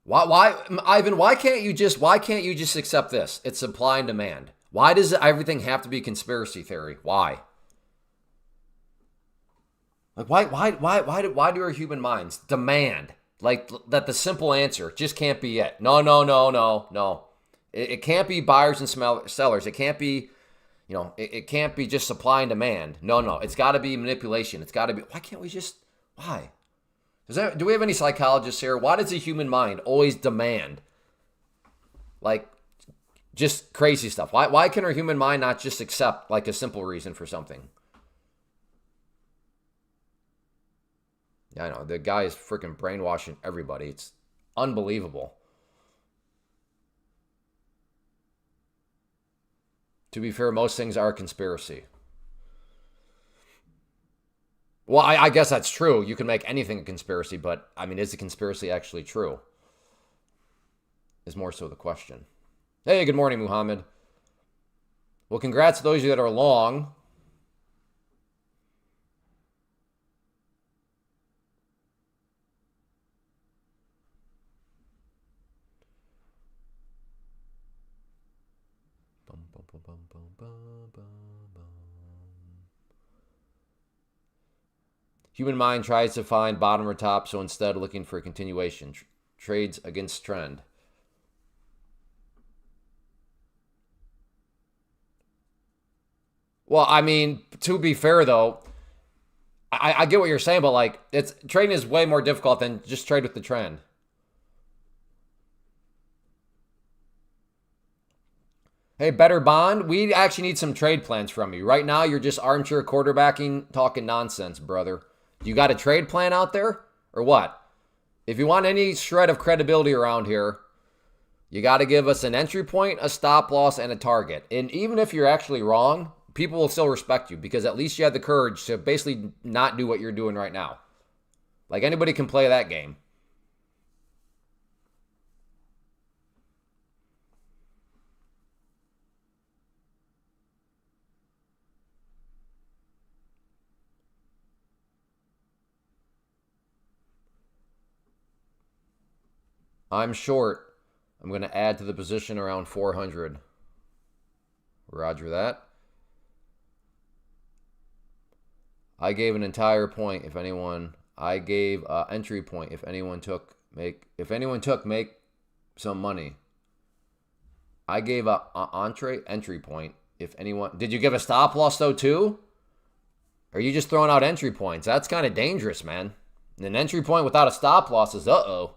Speaker 1: Ivan, why can't you just accept this? It's supply and demand. Why does everything have to be conspiracy theory? Why? Like why do our human minds demand like that the simple answer just can't be it? No. It can't be buyers and sellers. It can't be it can't be just supply and demand. No. It's got to be manipulation. It's got to be. Why can't we just? Why? Do we have any psychologists here? Why does the human mind always demand, like, just crazy stuff? Why can our human mind not just accept, like, a simple reason for something? Yeah, I know. The guy is freaking brainwashing everybody. It's unbelievable. To be fair, most things are a conspiracy. Well, I guess that's true. You can make anything a conspiracy, but, I mean, is the conspiracy actually true? Is more so the question. Hey, good morning, Muhammad. Well, congrats to those of you that are long. Human mind tries to find bottom or top, so instead looking for a continuation. Trades against trend. Well, I mean, to be fair, though, I get what you're saying, but like it's trading is way more difficult than just trade with the trend. Hey, better bond. We actually need some trade plans from you. Right now, you're just armchair quarterbacking, talking nonsense, brother. You got a trade plan out there or what? If you want any shred of credibility around here, you got to give us an entry point, a stop loss, and a target. And even if you're actually wrong, people will still respect you because at least you had the courage to basically not do what you're doing right now. Like anybody can play that game. I'm short. I'm going to add to the position around 400. Roger that. I gave an entire point if anyone. I gave entry point if anyone took make some money. I gave a entree entry point if anyone. Did you give a stop loss though too? Or are you just throwing out entry points? That's kind of dangerous, man. An entry point without a stop loss is uh-oh.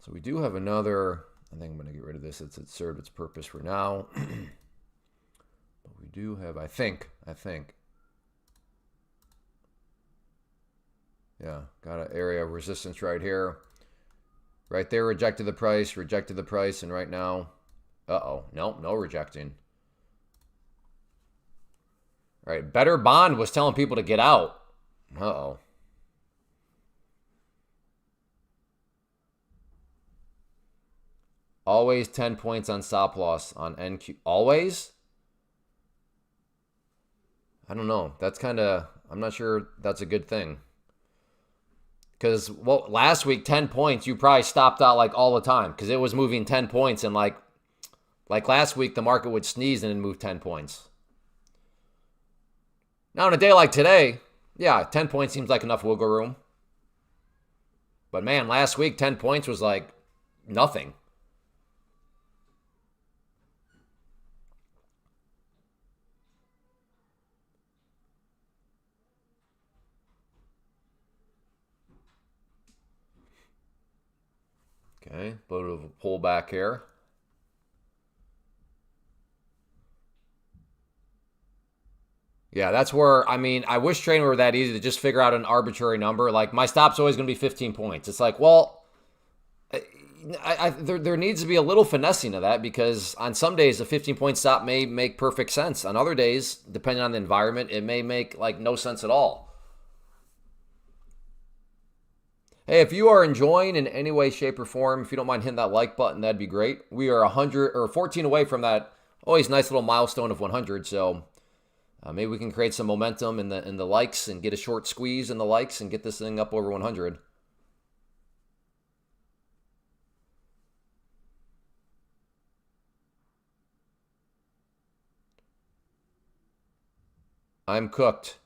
Speaker 1: So we do have another. I think I'm going to get rid of this. It's served its purpose for now. But we do have, I think. Yeah, got an area of resistance right here. Right there, rejected the price, and right now, uh-oh, no rejecting. All right, better bond was telling people to get out. Uh-oh. Always 10 points on stop loss on NQ. Always? I don't know. That's kind of, I'm not sure that's a good thing. Because, well, last week, 10 points, you probably stopped out like all the time because it was moving 10 points. And like last week, the market would sneeze and then move 10 points. Now, on a day like today, yeah, 10 points seems like enough wiggle room. But man, last week, 10 points was like nothing. Okay, a little bit of a pullback here. Yeah, that's where, I mean, I wish trading were that easy to just figure out an arbitrary number. Like, my stop's always going to be 15 points. It's like, well, there needs to be a little finessing to that because on some days, a 15-point stop may make perfect sense. On other days, depending on the environment, it may make, like, no sense at all. Hey, if you are enjoying in any way, shape, or form, if you don't mind hitting that like button, that'd be great. We are 100 or 14 away from that always nice little milestone of 100. So maybe we can create some momentum in the likes and get a short squeeze in the likes and get this thing up over 100. I'm cooked.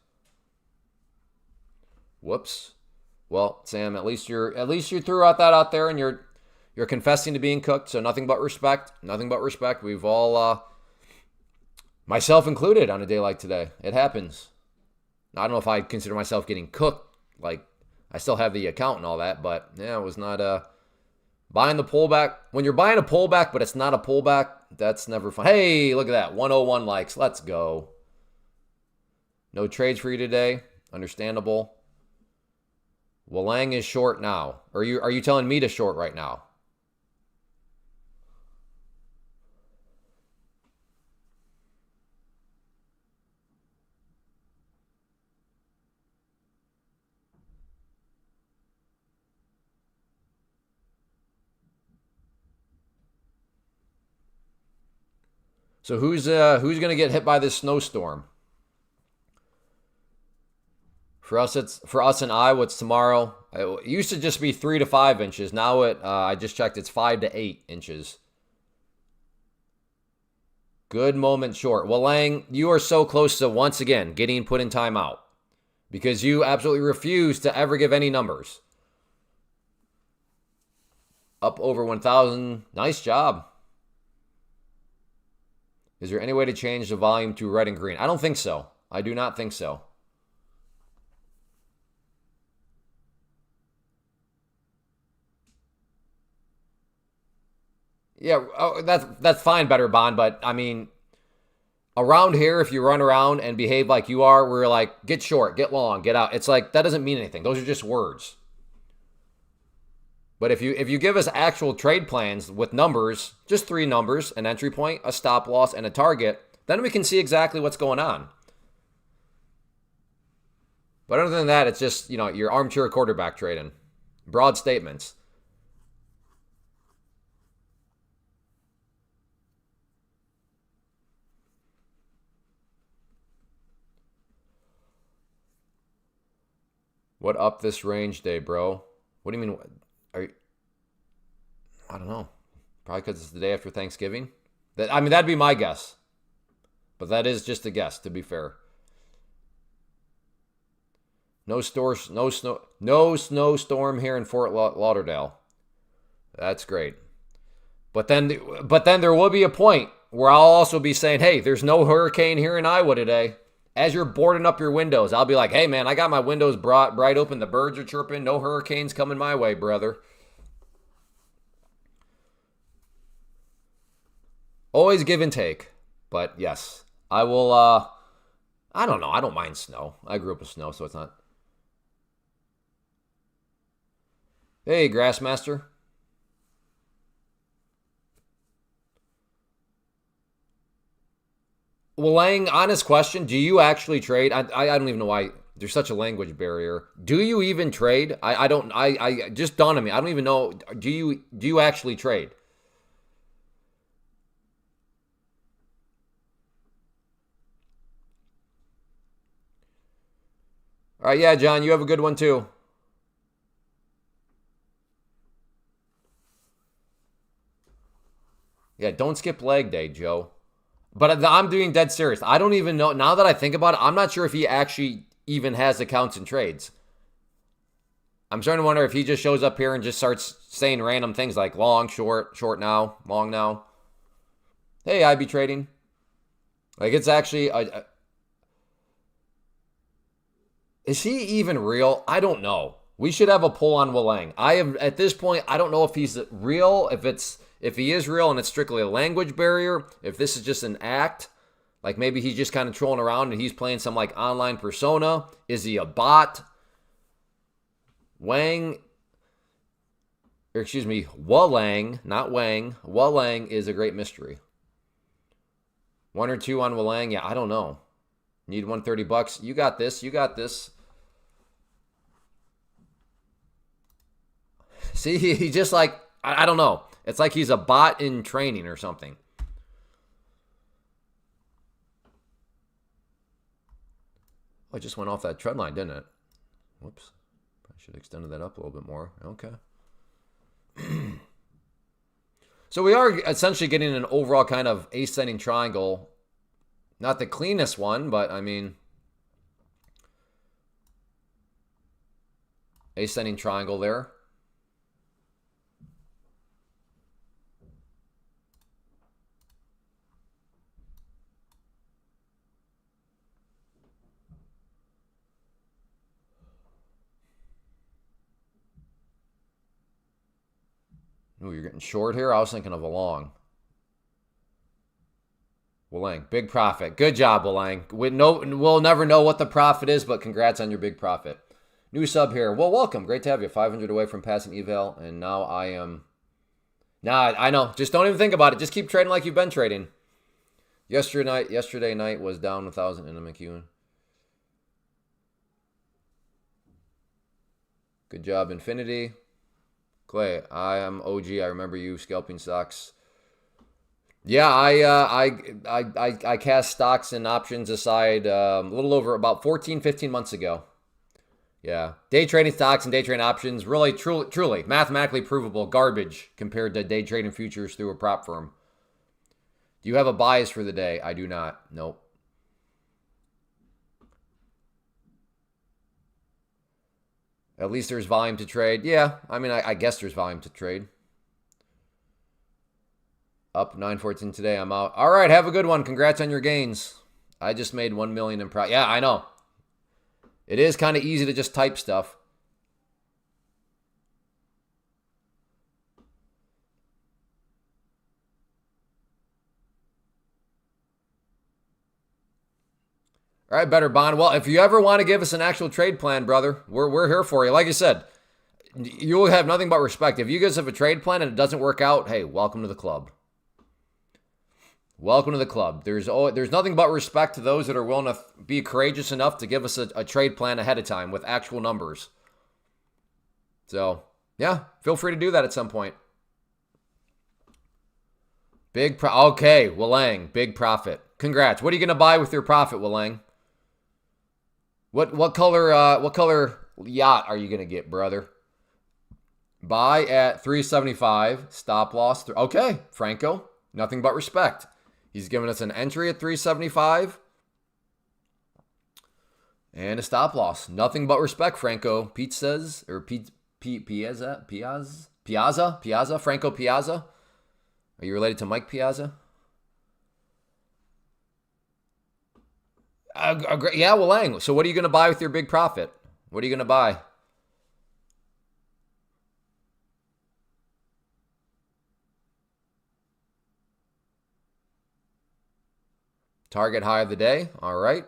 Speaker 1: Whoops. Well, Sam, at least you threw out that out there and you're confessing to being cooked. So nothing but respect. Nothing but respect. We've all, myself included, on a day like today. It happens. I don't know if I consider myself getting cooked. Like I still have the account and all that, but yeah, it was not buying the pullback. When you're buying a pullback, but it's not a pullback, that's never fun. Hey, look at that. 101 likes. Let's go. No trades for you today. Understandable. Walang is short now. Are you telling me to short right now? So who's gonna get hit by this snowstorm? For us in Iowa, it's tomorrow. It used to just be 3 to 5 inches. Now I just checked, it's 5 to 8 inches. Good moment short. Well, Lang, you are so close to once again getting put in timeout because you absolutely refuse to ever give any numbers. Up over 1,000. Nice job. Is there any way to change the volume to red and green? I don't think so. I do not think so. Yeah, that's fine, Better Bond, but I mean, around here, if you run around and behave like you are, we're like, get short, get long, get out. It's like, that doesn't mean anything. Those are just words. But if you give us actual trade plans with numbers, just 3 numbers, an entry point, a stop loss, and a target, then we can see exactly what's going on. But other than that, it's just, your armchair quarterback trading. Broad statements. What up this range day, bro? What do you mean? I don't know. Probably because it's the day after Thanksgiving. That'd be my guess. But that is just a guess, to be fair. No snowstorm here in Fort Lauderdale. That's great. But then there will be a point where I'll also be saying, hey, there's no hurricane here in Iowa today. As you're boarding up your windows, I'll be like, hey, man, I got my windows bright open. The birds are chirping. No hurricanes coming my way, brother. Always give and take. But, yes, I will, I don't know. I don't mind snow. I grew up with snow, so it's not. Hey, Grassmaster. Well, Lang, honest question. Do you actually trade? I don't even know why there's such a language barrier. Do you even trade? I don't. I just dawned on me. I don't even know. Do you actually trade? All right, yeah, John, you have a good one too. Yeah, don't skip leg day, Joe. But I'm doing dead serious. I don't even know. Now that I think about it, I'm not sure if he actually even has accounts and trades. I'm starting to wonder if he just shows up here and just starts saying random things like long, short, short now, long now. Hey, IB trading. Like, it's actually is he even real? I don't know. We should have a poll on Willang. At this point, I don't know if he's real, if he is real and it's strictly a language barrier, if this is just an act, like maybe he's just kind of trolling around and he's playing some like online persona. Is he a bot? Willang, not Wang. Willang is a great mystery. 1 or 2 on Willang? Yeah, I don't know. Need $130. You got this. See, he just like, I don't know. It's like he's a bot in training or something. Oh, it just went off that trend line, didn't it? Whoops. I should have extended that up a little bit more. Okay. So we are essentially getting an overall kind of ascending triangle. Not the cleanest one, but I mean, ascending triangle there. Ooh, you're getting short here? I was thinking of a long. Willang, big profit. Good job, Willang. We'll never know what the profit is, but congrats on your big profit. New sub here. Well, welcome. Great to have you. 500 away from passing eval, and now I am... Nah, I know. Just don't even think about it. Just keep trading like you've been trading. Yesterday night was down 1,000 in a McEwen. Good job, Infinity. Clay, I am OG. I remember you scalping stocks. Yeah, I cast stocks and options aside a little over about 14, 15 months ago. Yeah. Day trading stocks and day trading options, really, truly, mathematically provable garbage compared to day trading futures through a prop firm. Do you have a bias for the day? I do not. Nope. At least there's volume to trade. Yeah, I mean, I guess there's volume to trade. Up 914 today. I'm out. All right, have a good one. Congrats on your gains. I just made 1 million in profit. Yeah, I know. It is kind of easy to just type stuff. All right, Better Bond. Well, if you ever want to give us an actual trade plan, brother, we're here for you. Like I said, you will have nothing but respect. If you guys have a trade plan and it doesn't work out, hey, welcome to the club. Welcome to the club. There's nothing but respect to those that are willing to be courageous enough to give us a trade plan ahead of time with actual numbers. So, yeah, feel free to do that at some point. Okay, Walang, big profit. Congrats. What are you going to buy with your profit, Walang? What color yacht are you going to get, brother? Buy at 375, stop loss. Okay, Franco, nothing but respect. He's giving us an entry at 375 and a stop loss. Nothing but respect, Franco. Pete says, or Piazza, Franco Piazza. Are you related to Mike Piazza? Yeah, well, Lang. So what are you going to buy with your big profit? What are you going to buy? Target high of the day. All right.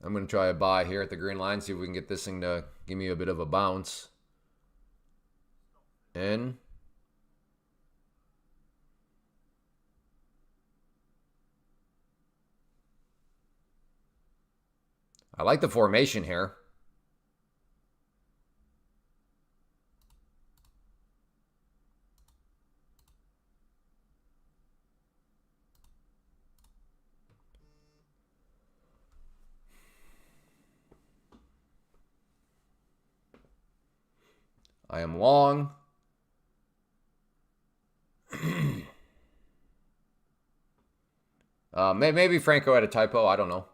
Speaker 1: I'm going to try a buy here at the green line, see if we can get this thing to give me a bit of a bounce. In. I like the formation here. I am long. Maybe Franco had a typo. I don't know.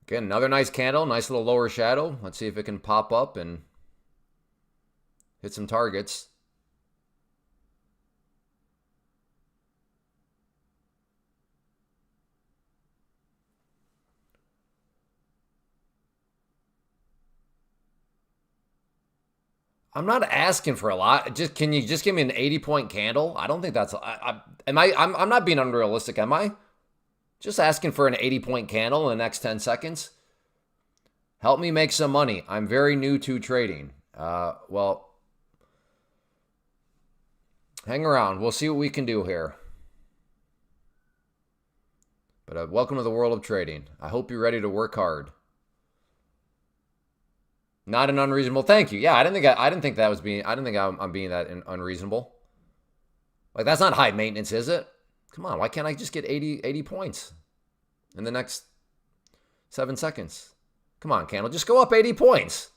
Speaker 1: Again, another nice candle, nice little lower shadow. Let's see if it can pop up and hit some targets. I'm not asking for a lot. Can you just give me an 80-point candle? I don't think that's. I'm not being unrealistic, am I? Just asking for an 80-point candle in the next 10 seconds. Help me make some money. I'm very new to trading. Well, hang around. We'll see what we can do here. But welcome to the world of trading. I hope you're ready to work hard. Not an unreasonable thank you. Yeah, I didn't think that was being. I didn't think I'm being that unreasonable. Like, that's not high maintenance, is it? Come on, why can't I just get 80 points in the next 7 seconds? Come on, candle, just go up 80 points.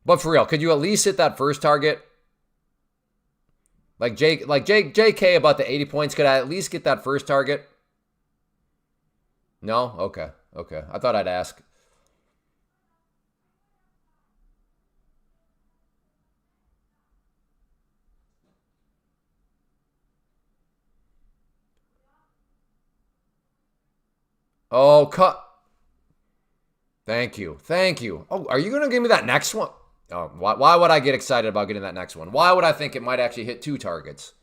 Speaker 1: But for real, could you at least hit that first target? Like JK about the 80 points, could I at least get that first target? No? Okay. I thought I'd ask. Oh, cut. Thank you. Oh, are you going to give me that next one? Oh, why would I get excited about getting that next one? Why would I think it might actually hit 2 targets?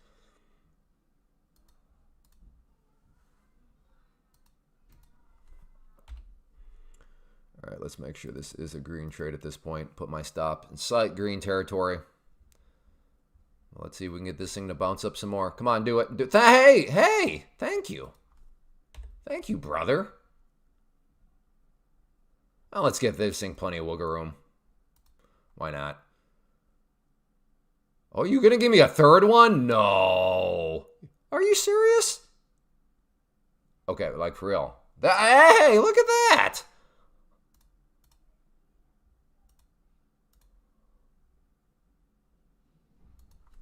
Speaker 1: All right, let's make sure this is a green trade at this point. Put my stop in sight, green territory. Let's see if we can get this thing to bounce up some more. Come on, do it. Hey, thank you. Thank you, brother. Well, let's give this thing plenty of wiggle room. Why not? Oh, you gonna give me a third one? No. Are you serious? Okay, like for real. Hey, look at that.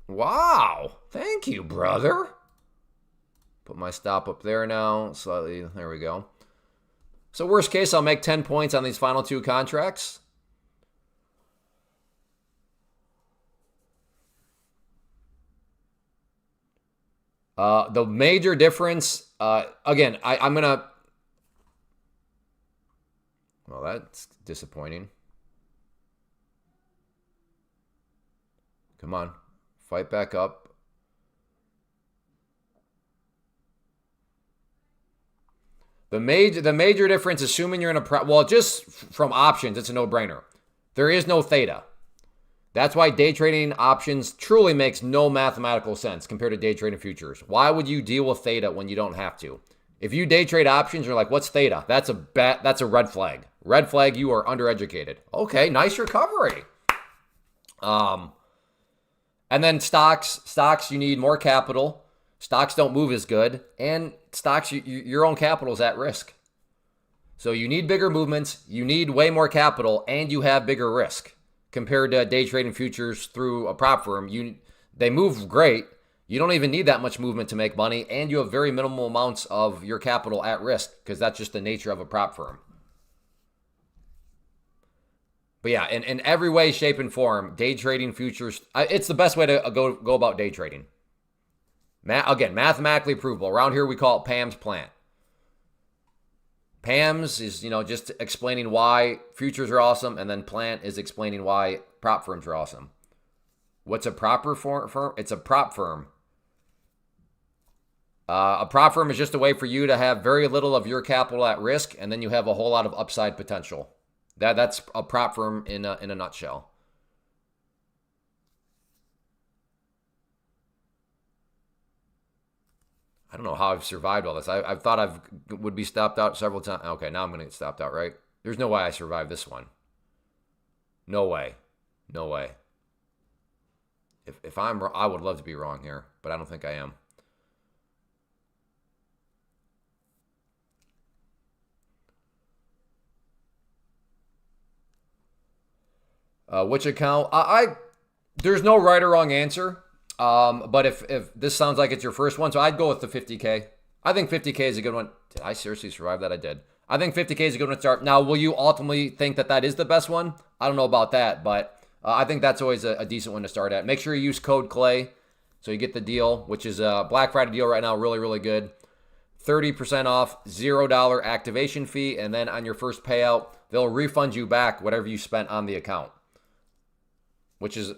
Speaker 1: Wow. Thank you, brother. Put my stop up there now. Slightly. There we go. So worst case, I'll make 10 points on these final two contracts. The major difference, again, I'm going to... Well, that's disappointing. Come on. Fight back up. The major difference, assuming you're in a... Well, just from options, it's a no-brainer. There is no theta. That's why day trading options truly makes no mathematical sense compared to day trading futures. Why would you deal with theta when you don't have to? If you day trade options, you're like, what's theta? That's a red flag. Red flag, you are undereducated. Okay, nice recovery. And then stocks, you need more capital. Stocks don't move as good. And stocks, your own capital is at risk. So you need bigger movements, you need way more capital, and you have bigger risk. Compared to day trading futures through a prop firm, they move great. You don't even need that much movement to make money, and you have very minimal amounts of your capital at risk because that's just the nature of a prop firm. But yeah, in every way, shape, and form, day trading futures, it's the best way to go about day trading. Again, mathematically provable. Around here, we call it Pam's plant. Pam's is, just explaining why futures are awesome, and then plant is explaining why prop firms are awesome. What's a proper firm? It's a prop firm. A prop firm is just a way for you to have very little of your capital at risk, and then you have a whole lot of upside potential. That's a prop firm in a nutshell. I don't know how I've survived all this. I thought I would be stopped out several times. Okay, now I'm going to get stopped out, right? There's no way I survived this one. No way. No way. If I'm wrong, I would love to be wrong here, but I don't think I am. Which account? There's no right or wrong answer. But if this sounds like it's your first one, so I'd go with the 50K. I think 50K is a good one. Did I seriously survive that? I did. I think 50K is a good one to start. Now, will you ultimately think that is the best one? I don't know about that, but I think that's always a decent one to start at. Make sure you use code CLAY so you get the deal, which is a Black Friday deal right now, really, really good. 30% off, $0 activation fee, and then on your first payout, they'll refund you back whatever you spent on the account. Which is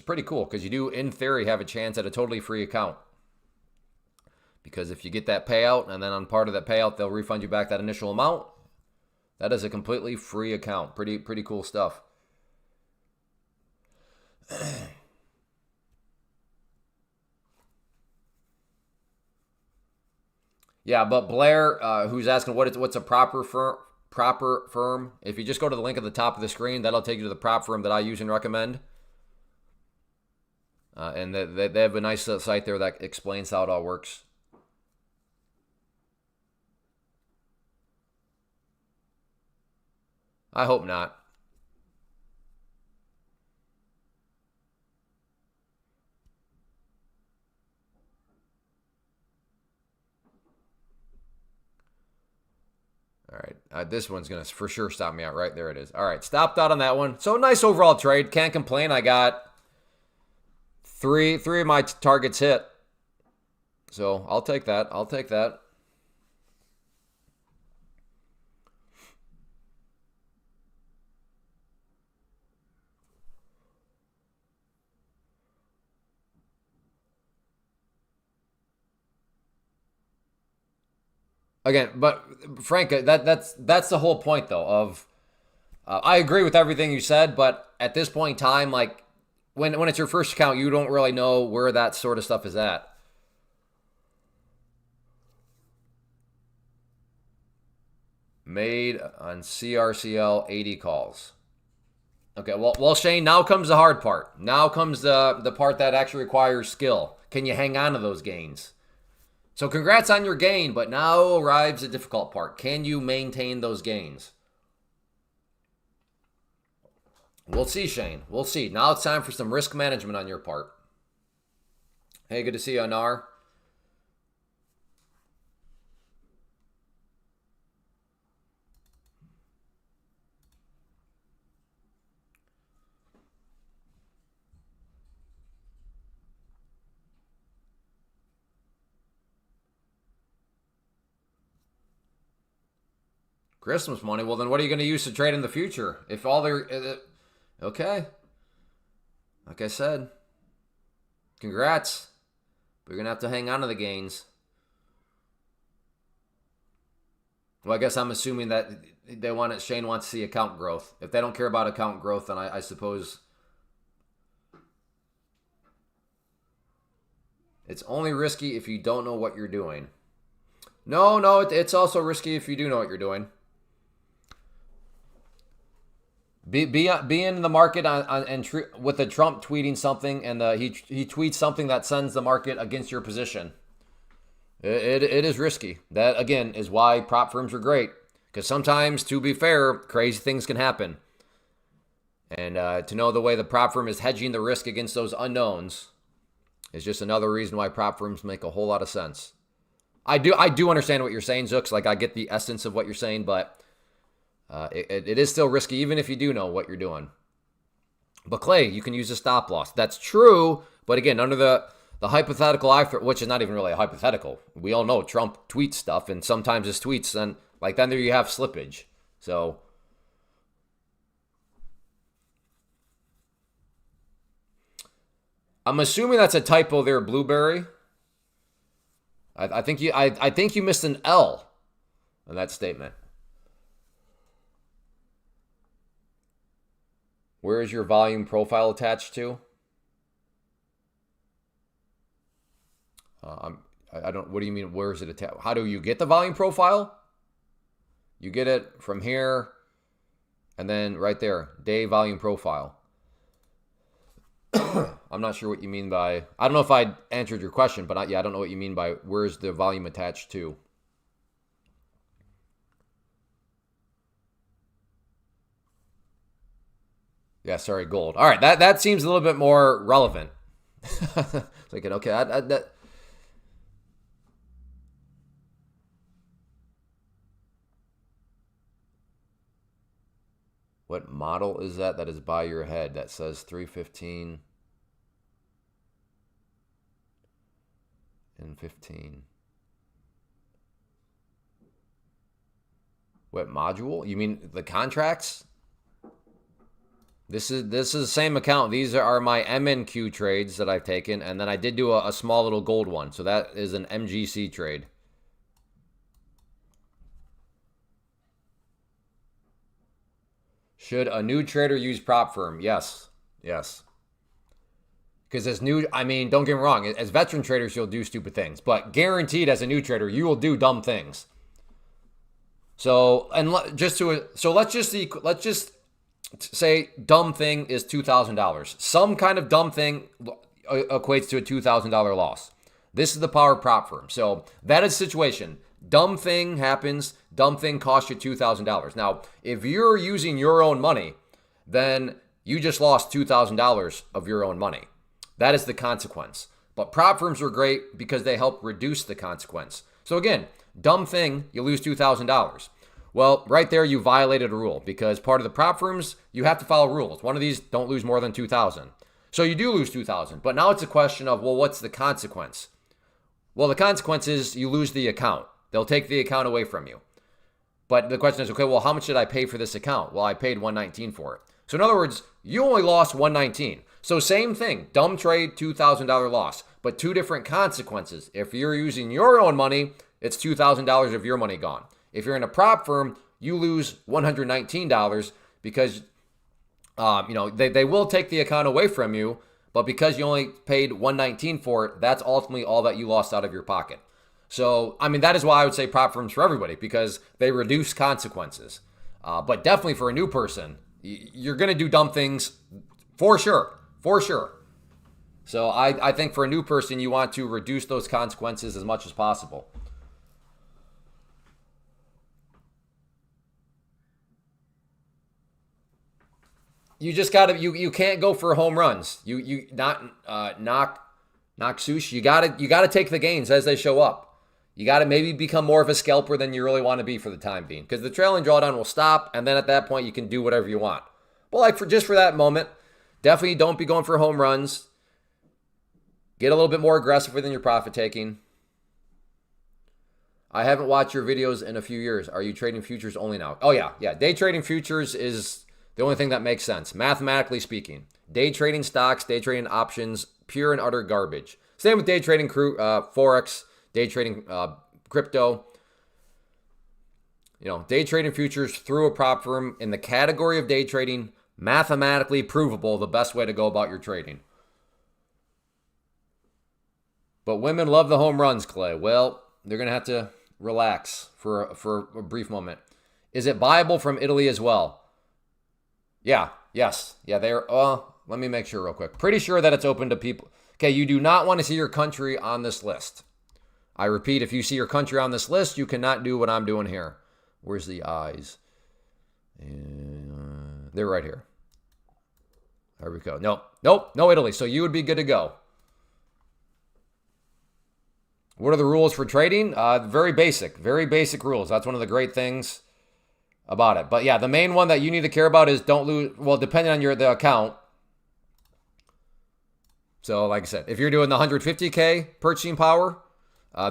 Speaker 1: pretty cool because you do, in theory, have a chance at a totally free account. Because if you get that payout and then on part of that payout, they'll refund you back that initial amount. That is a completely free account. Pretty cool stuff. Yeah, but Blair, who's asking what's a proper firm, if you just go to the link at the top of the screen, that'll take you to the prop firm that I use and recommend. And they have a nice site there that explains how it all works. I hope not. All right, this one's going to for sure stop me out. Right there it is. All right, stopped out on that one. So nice overall trade. Can't complain. I got three of my targets hit. So I'll take that. I'll take that. Again, but Frank, that's the whole point though. Of I agree with everything you said, but at this point in time, like when it's your first account, you don't really know where that sort of stuff is at. Made on CRCL 80 calls. Okay, well, Shane, now comes the hard part. Now comes the part that actually requires skill. Can you hang on to those gains? So congrats on your gain, but now arrives the difficult part. Can you maintain those gains? We'll see, Shane. We'll see. Now it's time for some risk management on your part. Hey, good to see you, Anar. Christmas money? Well, then what are you going to use to trade in the future? If all they're... okay. Like I said, congrats. But you're going to have to hang on to the gains. Well, I guess I'm assuming that Shane wants to see account growth. If they don't care about account growth, then I suppose it's only risky if you don't know what you're doing. No, it's also risky if you do know what you're doing. Be in the market with the Trump tweeting something, and he tweets something that sends the market against your position. It is risky. That, again, is why prop firms are great. Because sometimes, to be fair, crazy things can happen. And to know the way the prop firm is hedging the risk against those unknowns is just another reason why prop firms make a whole lot of sense. I do understand what you're saying, Zooks. Like, I get the essence of what you're saying, but it is still risky, even if you do know what you're doing. But Clay, you can use a stop loss. That's true, but again, under the hypothetical, which is not even really a hypothetical. We all know Trump tweets stuff, and sometimes his tweets, then there you have slippage. So I'm assuming that's a typo there, Blueberry. I think you missed an L in that statement. Where is your volume profile attached to? I don't. What do you mean? Where is it attached? How do you get the volume profile? You get it from here, and then right there, day volume profile. I'm not sure what you mean by. I don't know if I answered your question, but I don't know what you mean by where's the volume attached to. Yeah, sorry, gold. All right, that seems a little bit more relevant. Thinking, okay, that. What model is that? That is by your head. That says 315 and 15. What module? You mean the contracts? This is the same account. These are my MNQ trades that I've taken, and then I did do a small little gold one. So that is an MGC trade. Should a new trader use prop firm? Yes. Because as don't get me wrong, as veteran traders, you'll do stupid things. But guaranteed as a new trader, you will do dumb things. So, let's just say dumb thing is $2,000. Some kind of dumb thing equates to a $2,000 loss. This is the power of prop firm. So that is the situation. Dumb thing happens. Dumb thing costs you $2,000. Now, if you're using your own money, then you just lost $2,000 of your own money. That is the consequence. But prop firms are great because they help reduce the consequence. So again, dumb thing, you lose $2,000. Well, right there, you violated a rule because part of the prop firms, you have to follow rules. One of these, don't lose more than $2,000. So you do lose $2,000. But now it's a question of, well, what's the consequence? Well, the consequence is you lose the account. They'll take the account away from you. But the question is, okay, well, how much did I pay for this account? Well, I paid $119 for it. So in other words, you only lost $119. So same thing, dumb trade, $2,000 loss, but two different consequences. If you're using your own money, it's $2,000 of your money gone. If you're in a prop firm, you lose $119 because they will take the account away from you, but because you only paid $119 for it, that's ultimately all that you lost out of your pocket. So, that is why I would say prop firms for everybody, because they reduce consequences. But definitely for a new person, You're going to do dumb things for sure. For sure. So I think for a new person, you want to reduce those consequences as much as possible. You just gotta you can't go for home runs. You not knock sushi. You gotta take the gains as they show up. You gotta maybe become more of a scalper than you really want to be for the time being, because the trailing drawdown will stop, and then at that point you can do whatever you want. But like for that moment, definitely don't be going for home runs. Get a little bit more aggressive within your profit taking. I haven't watched your videos in a few years. Are you trading futures only now? Oh yeah. Day trading futures is the only thing that makes sense, mathematically speaking. Day trading stocks, day trading options, pure and utter garbage. Same with day trading Forex, day trading crypto. Day trading futures through a prop firm in the category of day trading, mathematically provable, the best way to go about your trading. But women love the home runs, Clay. Well, they're going to have to relax for a brief moment. Is it buyable from Italy as well? Yeah, yes. Yeah, they're, let me make sure real quick. Pretty sure that it's open to people. Okay, you do not want to see your country on this list. I repeat, if you see your country on this list, you cannot do what I'm doing here. Where's the eyes? They're right here. There we go. Nope, no Italy. So you would be good to go. What are the rules for trading? Very basic rules. That's one of the great things about it. But yeah, the main one that you need to care about is don't lose. Well, depending on the account. So like I said, if you're doing the 150K purchasing power,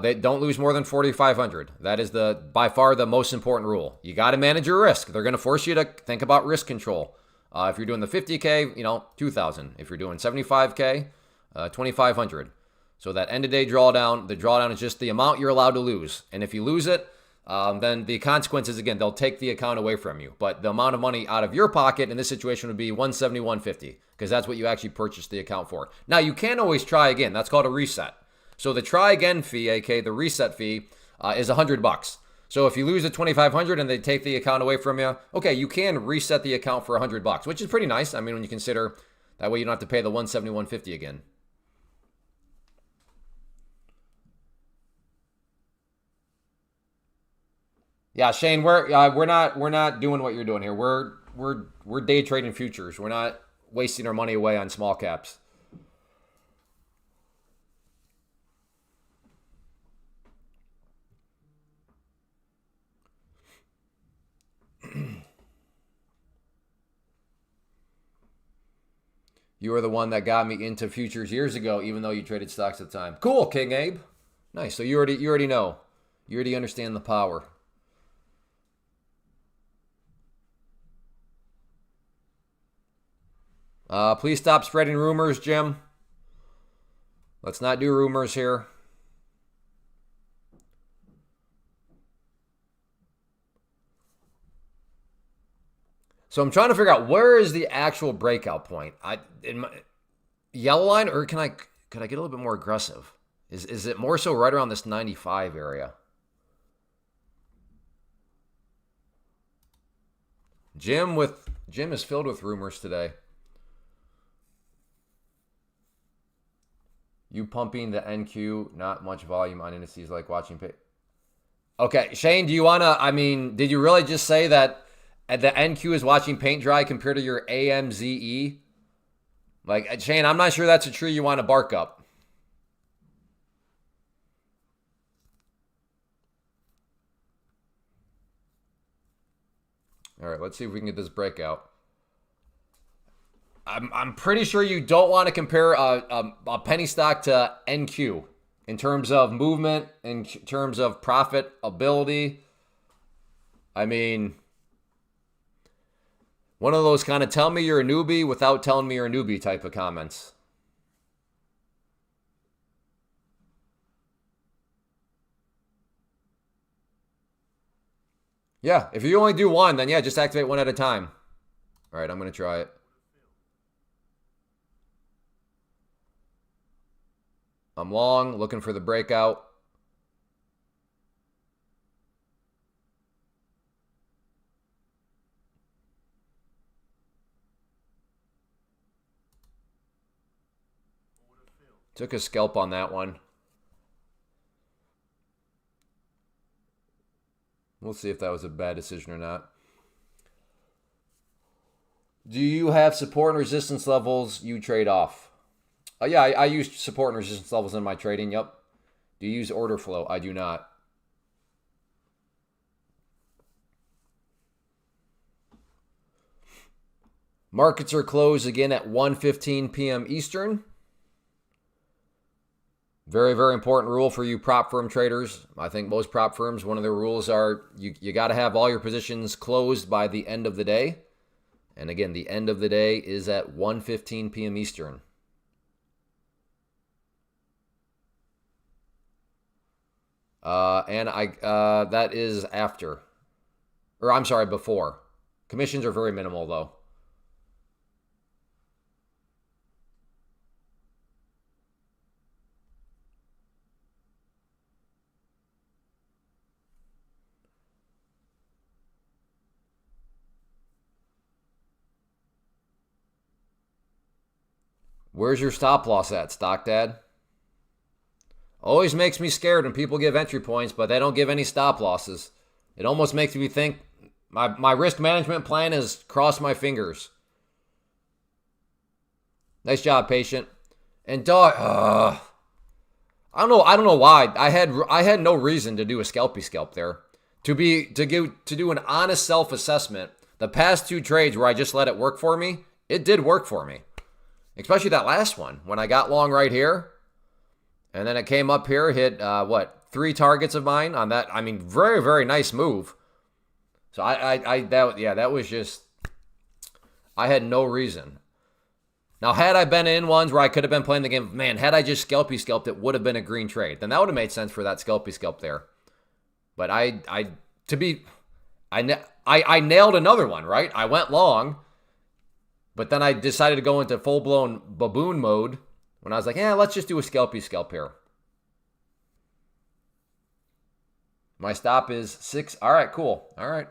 Speaker 1: they don't lose more than 4,500. That is by far the most important rule. You got to manage your risk. They're going to force you to think about risk control. If you're doing the 50K, 2,000. If you're doing 75K, 2,500. So that end of day drawdown, the drawdown is just the amount you're allowed to lose. And if you lose it, then the consequences, again, they'll take the account away from you. But the amount of money out of your pocket in this situation would be 170, 150, because that's what you actually purchased the account for. Now, you can always try again. That's called a reset. So the try again fee, aka the reset fee, is $100. So if you lose the 2,500 and they take the account away from you, okay, you can reset the account for $100, which is pretty nice. I mean, when you consider that way, you don't have to pay the 170, 150 again. Yeah, Shane, we're not doing what you're doing here. We're day trading futures. We're not wasting our money away on small caps. You were the one that got me into futures years ago, even though you traded stocks at the time. Cool, King Abe. Nice. So you already know. You already understand the power. Please stop spreading rumors, Jim. Let's not do rumors here. So I'm trying to figure out where is the actual breakout point. In my yellow line, or could I get a little bit more aggressive? Is it more so right around this 95 area? Jim is filled with rumors today. You pumping the NQ, not much volume on indices like watching pay. Okay, Shane, do you want to, did you really just say that the NQ is watching paint dry compared to your AMZE? Like, Shane, I'm not sure that's a tree you want to bark up. All right, let's see if we can get this breakout. I'm pretty sure you don't want to compare a penny stock to NQ in terms of movement, in terms of profitability. I mean, one of those kind of tell me you're a newbie without telling me you're a newbie type of comments. Yeah, if you only do one, then yeah, just activate one at a time. All right, I'm going to try it. I'm long, looking for the breakout. Took a scalp on that one. We'll see if that was a bad decision or not. Do you have support and resistance levels you trade off? Yeah, I use support and resistance levels in my trading. Yep. Do you use order flow? I do not. Markets are closed again at 1:15 p.m. Eastern. Very, very important rule for you prop firm traders. I think most prop firms, one of their rules are you got to have all your positions closed by the end of the day. And again, the end of the day is at 1:15 p.m. Eastern. And that is after. Or I'm sorry, before. Commissions are very minimal though. Where's your stop loss at, Stock Dad? Always makes me scared when people give entry points, but they don't give any stop losses. It almost makes me think my risk management plan is cross my fingers. Nice job, patient. And dog, I don't know why. I had no reason to do a scalpy scalp there. To do an honest self-assessment, the past two trades where I just let it work for me, it did work for me. Especially that last one, when I got long right here, and then it came up here, hit, 3 targets of mine on that. I mean, very, very nice move. So that was just, I had no reason. Now, had I been in ones where I could have been playing the game, man, had I just scalpy scalped, it would have been a green trade. Then that would have made sense for that scalpy scalp there. But I nailed another one, right? I went long. But then I decided to go into full-blown baboon mode when I was like, yeah, let's just do a scalpy scalp here. My stop is 6. All right, cool. All right.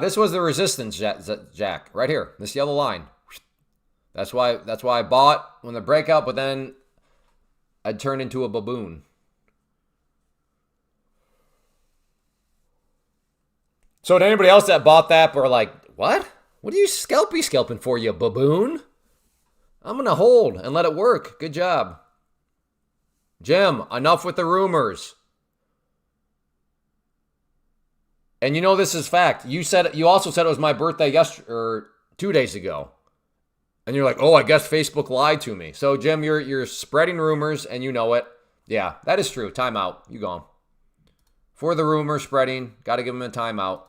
Speaker 1: This was the resistance, Jack, right here. This yellow line. That's why I bought when the breakout, but then I'd turn into a baboon. So to anybody else that bought that were like, what? What are you scalping for, you baboon? I'm going to hold and let it work. Good job. Jim, enough with the rumors. And you know this is fact. You also said it was my birthday 2 days ago. And you're like, oh, I guess Facebook lied to me. So Jim, you're spreading rumors and you know it. Yeah, that is true. Timeout. You gone. For the rumor spreading, got to give them a timeout.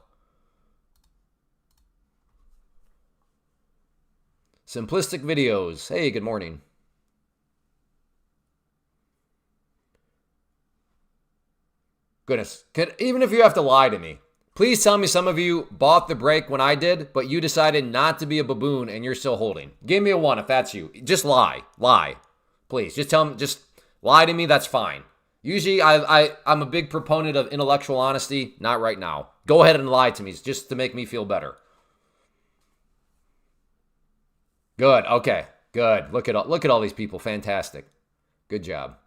Speaker 1: Simplistic videos. Hey, good morning. Goodness. Even if you have to lie to me, please tell me some of you bought the break when I did, but you decided not to be a baboon and you're still holding. Give me a 1 if that's you. Just lie. Lie. Please. Just tell me. Just lie to me. That's fine. Usually, I'm a big proponent of intellectual honesty. Not right now. Go ahead and lie to me just to make me feel better. Good. Okay. Good. Look at all these people. Fantastic. Good job.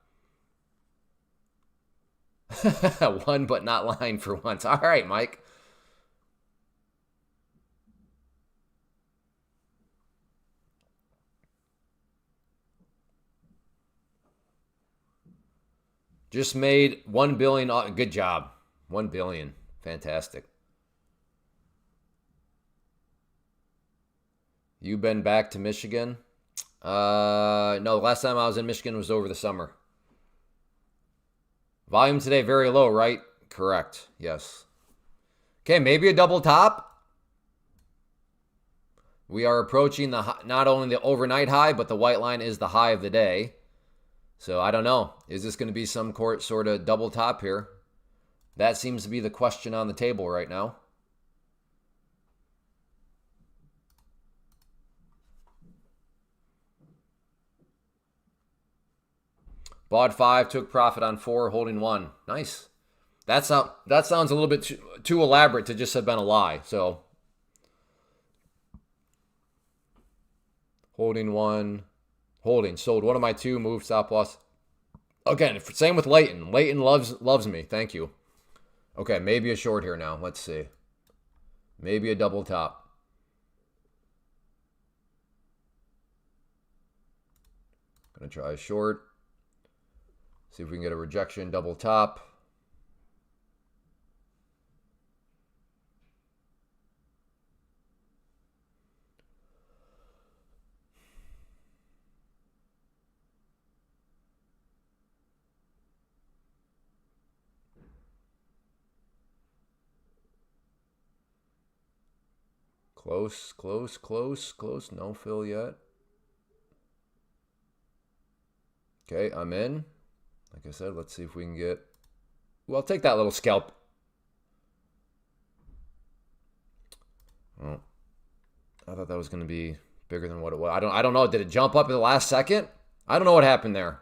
Speaker 1: 1 but not lying for once. All right, Mike. Just made $1 billion. Good job. $1 billion. Fantastic. You been back to Michigan? No, last time I was in Michigan was over the summer. Volume today very low, right? Correct. Yes. Okay, maybe a double top. We are approaching not only the overnight high, but the white line is the high of the day. So I don't know. Is this going to be some sort of double top here? That seems to be the question on the table right now. Bought 5, took profit on 4, holding 1. Nice. That sounds a little bit too elaborate to just have been a lie. So Holding one. Holding. Sold one of my two. Move stop loss. Again, same with Leighton. Leighton loves me. Thank you. Okay, maybe a short here now. Let's see. Maybe a double top. Gonna try a short. See if we can get a rejection. Double top. Close, close, close, close. No fill yet. Okay, I'm in. Like I said, let's see if we can get... Well, I'll take that little scalp. Oh, I thought that was going to be bigger than what it was. I don't know. Did it jump up at the last second? I don't know what happened there.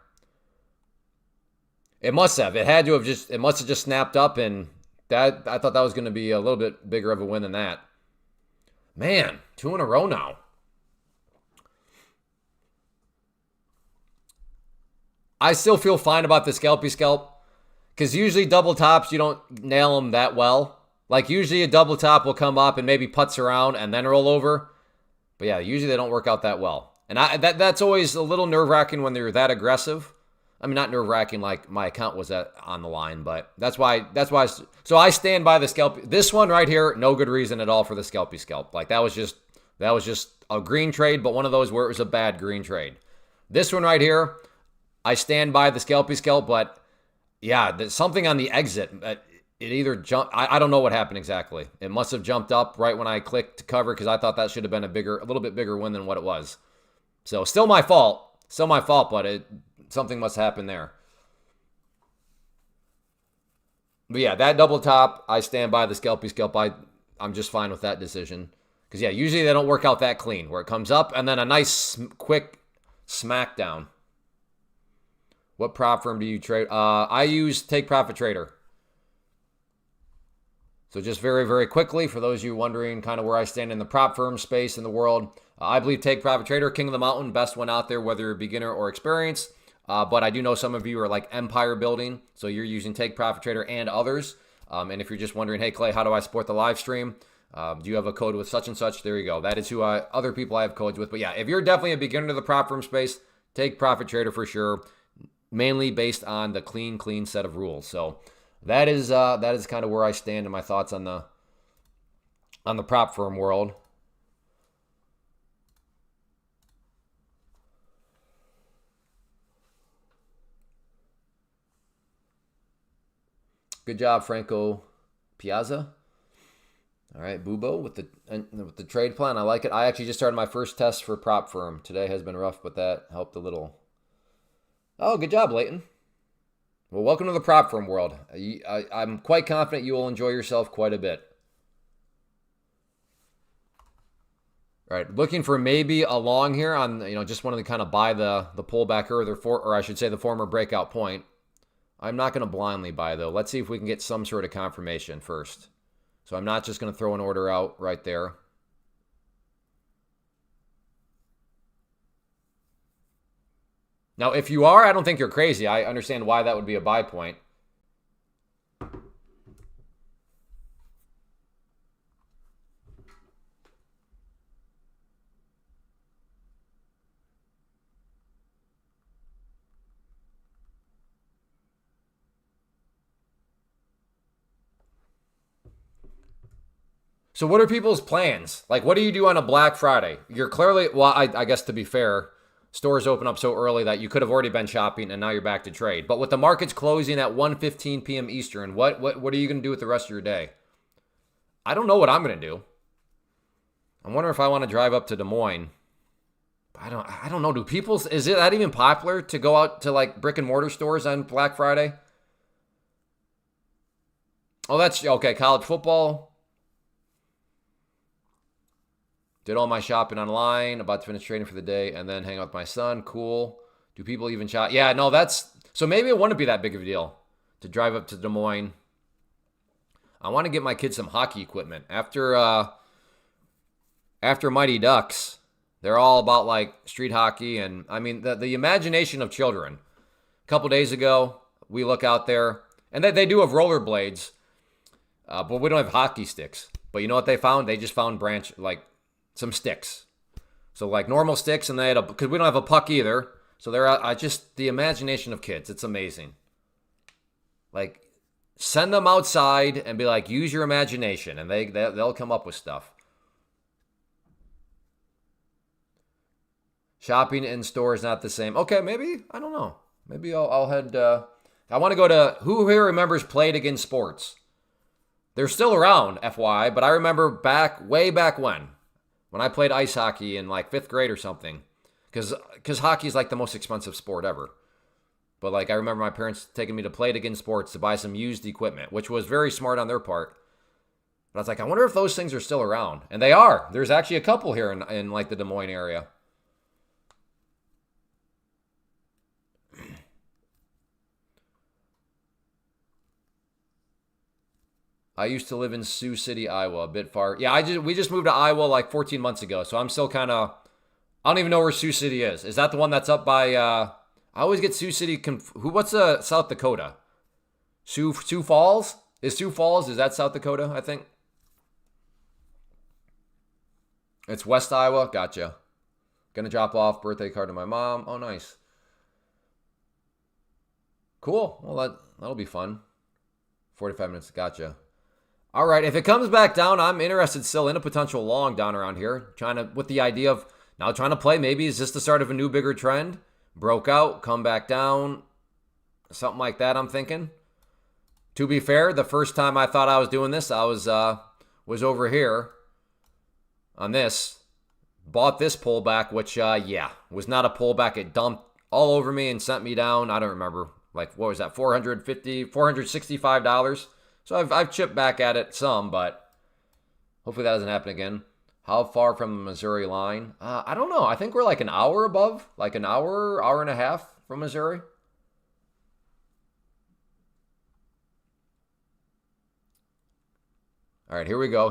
Speaker 1: It must have. It had to have just... It must have just snapped up, and that I thought that was going to be a little bit bigger of a win than that. Man, 2 in a row now. I still feel fine about the scalpy scalp because usually double tops, you don't nail them that well. Like usually a double top will come up and maybe putts around and then roll over. But yeah, usually they don't work out that well. And that's always a little nerve-wracking when they're that aggressive. I mean, not nerve-wracking like my account was on the line, but that's why. So I stand by the scalp. This one right here, no good reason at all for the scalpy scalp. Like that was just a green trade, but one of those where it was a bad green trade. This one right here, I stand by the scalpy scalp, but yeah, there's something on the exit. It either jumped. I don't know what happened exactly. It must have jumped up right when I clicked to cover because I thought that should have been a little bit bigger win than what it was. So still my fault. But something must happen there. But yeah, that double top, I stand by the scalpy scalp. I'm just fine with that decision. Because yeah, usually they don't work out that clean, where it comes up and then a nice quick smackdown. What prop firm do you trade? I use Take Profit Trader. So just very, very quickly, for those of you wondering kind of where I stand in the prop firm space in the world, I believe Take Profit Trader, King of the Mountain, best one out there, whether you're a beginner or experienced. But I do know some of you are like empire building, so you're using Take Profit Trader and others. And if you're just wondering, hey, Clay, how do I support the live stream? Do you have a code with such and such? There you go. That is who other people I have codes with. But yeah, if you're definitely a beginner to the prop firm space, Take Profit Trader for sure. Mainly based on the clean set of rules. So that is kind of where I stand in my thoughts on the prop firm world. Good job, Franco Piazza. All right, Bubo with the trade plan. I like it. I actually just started my first test for prop firm. Today has been rough, but that helped a little. Oh, good job, Leighton. Well, welcome to the prop firm world. I'm quite confident you will enjoy yourself quite a bit. All right, looking for maybe a long here on, just wanted to kind of buy the pullback or I should say the former breakout point. I'm not going to blindly buy, though. Let's see if we can get some sort of confirmation first. So I'm not just going to throw an order out right there. Now, if you are, I don't think you're crazy. I understand why that would be a buy point. So what are people's plans? Like, what do you do on a Black Friday? You're clearly, well, I guess to be fair, stores open up so early that you could have already been shopping and now you're back to trade. But with the markets closing at 1:15 p.m. Eastern, what are you going to do with the rest of your day? I don't know what I'm going to do. I'm wondering if I want to drive up to Des Moines. I don't know. Is it that even popular to go out to like brick and mortar stores on Black Friday? Oh, that's okay. College football. Did all my shopping online, about to finish trading for the day, and then hang out with my son. Cool. Do people even shop? Yeah, no, so maybe it wouldn't be that big of a deal to drive up to Des Moines. I want to get my kids some hockey equipment. After Mighty Ducks, They're all about like street hockey, and I mean the imagination of children. A couple days ago, we look out there, and they do have rollerblades, but we don't have hockey sticks. But you know what they found? They just found some sticks. So like normal sticks, and they had because we don't have a puck either. So they're just the imagination of kids. It's amazing. Like send them outside and be like, use your imagination, and they'll come up with stuff. Shopping in store is not the same. Okay, maybe I don't know. Maybe I'll head. I want to go to who here remembers Play It Again Sports. They're still around, FYI, but I remember way back when I played ice hockey in like 5th grade or something, because hockey is like the most expensive sport ever. But like I remember my parents taking me to Play It Again Sports to buy some used equipment, which was very smart on their part. But I was like, I wonder if those things are still around, and they are. There's actually a couple here in like the Des Moines area. I used to live in Sioux City, Iowa, a bit far. Yeah, we just moved to Iowa like 14 months ago, so I'm still kind of. I don't even know where Sioux City is. Is that the one that's up by? I always get Sioux City. What's South Dakota? Sioux Falls? Is Sioux Falls? Is that South Dakota? I think it's West Iowa. Gotcha. Gonna drop off birthday card to my mom. Oh, nice. Cool. Well, that'll be fun. 45 minutes. Gotcha. All right, if it comes back down, I'm interested still in a potential long down around here. With the idea of now trying to play, maybe is this the start of a new bigger trend? Broke out, come back down, something like that, I'm thinking. To be fair, the first time I thought I was doing this, I was over here on this. Bought this pullback, which, was not a pullback. It dumped all over me and sent me down. I don't remember. Like, what was that, $465? So I've chipped back at it some, but hopefully that doesn't happen again. How far from the Missouri line? I don't know. I think we're like an hour above, like an hour and a half from Missouri. All right, here we go.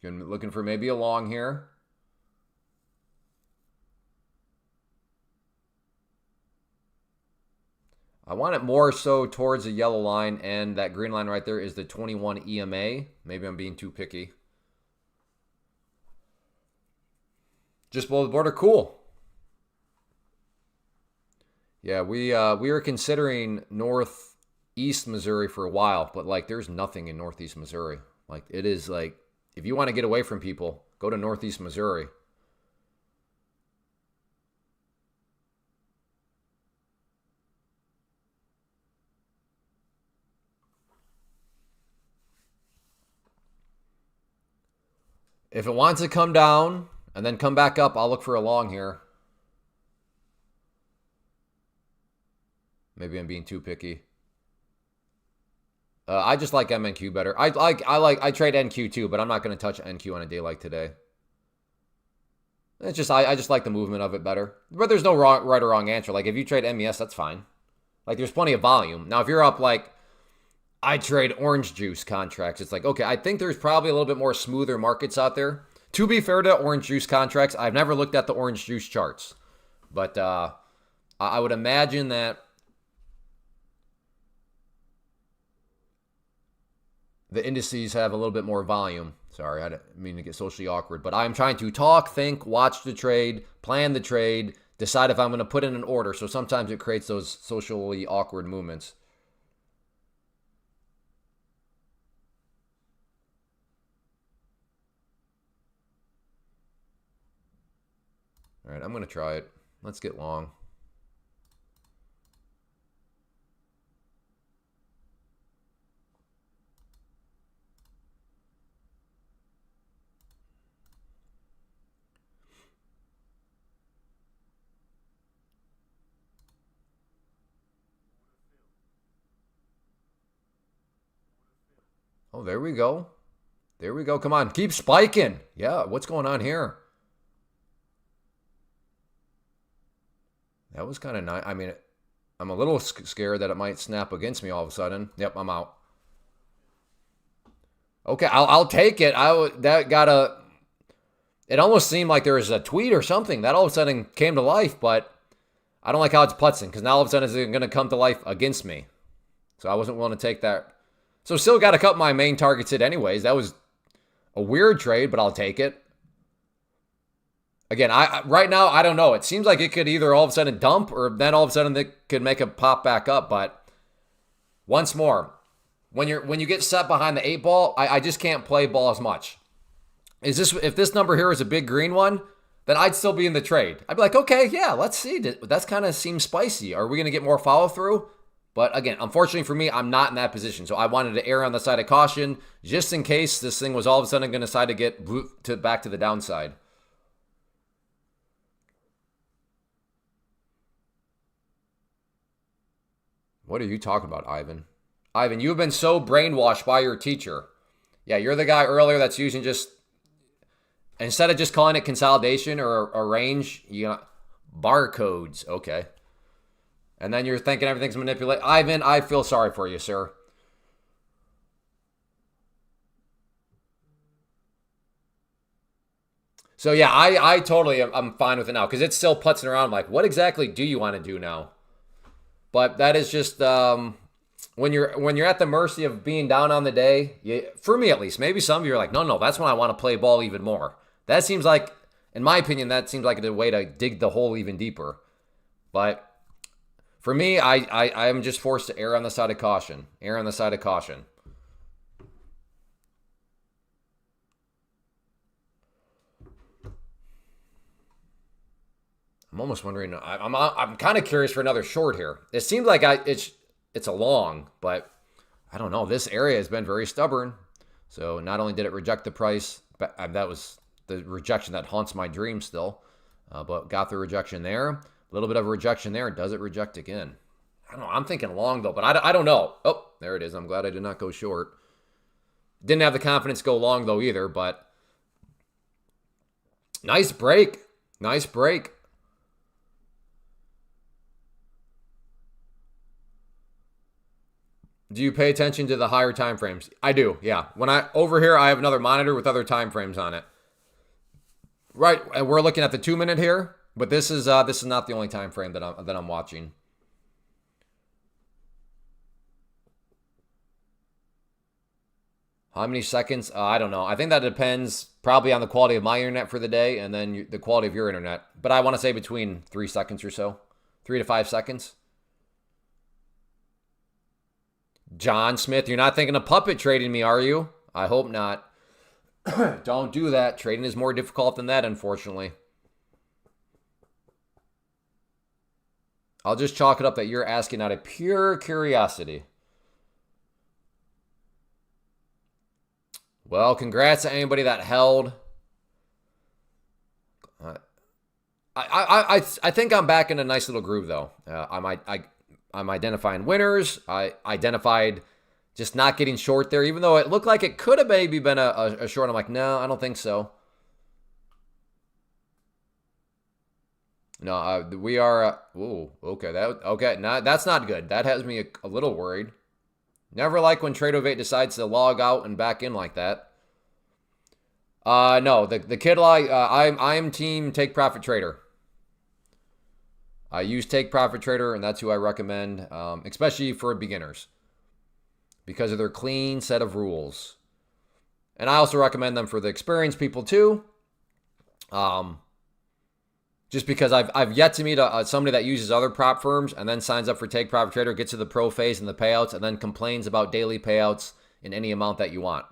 Speaker 1: You're looking for maybe a long here. I want it more so towards the yellow line, and that green line right there is the 21 EMA. Maybe I'm being too picky. Just below the border, cool. Yeah, we were considering northeast Missouri for a while, but like there's nothing in northeast Missouri. Like it is like if you want to get away from people, go to northeast Missouri. If it wants to come down and then come back up, I'll look for a long here. Maybe I'm being too picky. I just like MNQ better. I trade NQ too, but I'm not going to touch NQ on a day like today. It's just I just like the movement of it better. But there's no right or wrong answer. Like if you trade MES, that's fine. Like there's plenty of volume. Now if you're up like I trade orange juice contracts, it's like okay, I think there's probably a little bit more smoother markets out there. To be fair to orange juice contracts, I've never looked at the orange juice charts, but I would imagine that the indices have a little bit more volume. Sorry, I didn't mean to get socially awkward, but I'm trying to talk, think, watch the trade, plan the trade, decide if I'm going to put in an order. So sometimes it creates those socially awkward movements. All right, I'm going to try it. Let's get long. Oh, there we go. There we go. Come on. Keep spiking. Yeah, what's going on here? That was kind of nice. I mean, I'm a little scared that it might snap against me all of a sudden. Yep, I'm out. Okay, I'll take it. That got a. It almost seemed like there was a tweet or something that all of a sudden came to life, but I don't like how it's putzing because now all of a sudden it's going to come to life against me. So I wasn't willing to take that. So still got to cut my main targets hit anyways. That was a weird trade, but I'll take it. Again, right now, I don't know. It seems like it could either all of a sudden dump or then all of a sudden it could make it pop back up. But once more, when you get set behind the 8 ball, I just can't play ball as much. If this number here is a big green one, then I'd still be in the trade. I'd be like, okay, yeah, let's see. That's kind of seems spicy. Are we going to get more follow through? But again, unfortunately for me, I'm not in that position. So I wanted to err on the side of caution just in case this thing was all of a sudden going to decide to get back to the downside. What are you talking about, Ivan? Ivan, you've been so brainwashed by your teacher. Yeah, you're the guy earlier that's using just, instead of just calling it consolidation or a range, you know, barcodes. Okay. And then you're thinking everything's manipulated. Ivan, I feel sorry for you, sir. So yeah, I totally I'm fine with it now because it's still putzing around. I'm like, what exactly do you want to do now? But that is just when you're at the mercy of being down on the day. For me at least, maybe some of you are like, no, that's when I want to play ball even more. That seems like, in my opinion, that seems like a way to dig the hole even deeper. But for me, I'm just forced to err on the side of caution. Err on the side of caution. I'm almost wondering. I'm kind of curious for another short here. It seems like it's a long, but I don't know. This area has been very stubborn. So not only did it reject the price, but that was the rejection that haunts my dream still. But got the rejection there. A little bit of a rejection there. Does it reject again? I don't know. I'm thinking long though, but I don't know. Oh, there it is. I'm glad I did not go short. Didn't have the confidence to go long though either, but nice break. Nice break. Do you pay attention to the higher time frames? I do, yeah. When over here, I have another monitor with other time frames on it. Right, and we're looking at the 2-minute here, but this is not the only time frame that I'm watching. How many seconds? I don't know. I think that depends probably on the quality of my internet for the day and then the quality of your internet. But I want to say between 3 seconds or so, 3 to 5 seconds. John Smith, you're not thinking of puppet trading me, are you? I hope not. Don't do that. Trading is more difficult than that, unfortunately. I'll just chalk it up that you're asking out of pure curiosity. Well, congrats to anybody that held. I think I'm back in a nice little groove, though. I'm identifying winners. I identified just not getting short there, even though it looked like it could have maybe been a short. I'm like, no, I don't think so. No, we are. Okay. That's not good. That has me a little worried. Never like when Tradeovate decides to log out and back in like that. No, the kid I'm team Take Profit Trader. I use Take Profit Trader, and that's who I recommend, especially for beginners, because of their clean set of rules. And I also recommend them for the experienced people too. Just because I've yet to meet somebody that uses other prop firms and then signs up for Take Profit Trader, gets to the pro phase and the payouts, and then complains about daily payouts in any amount that you want.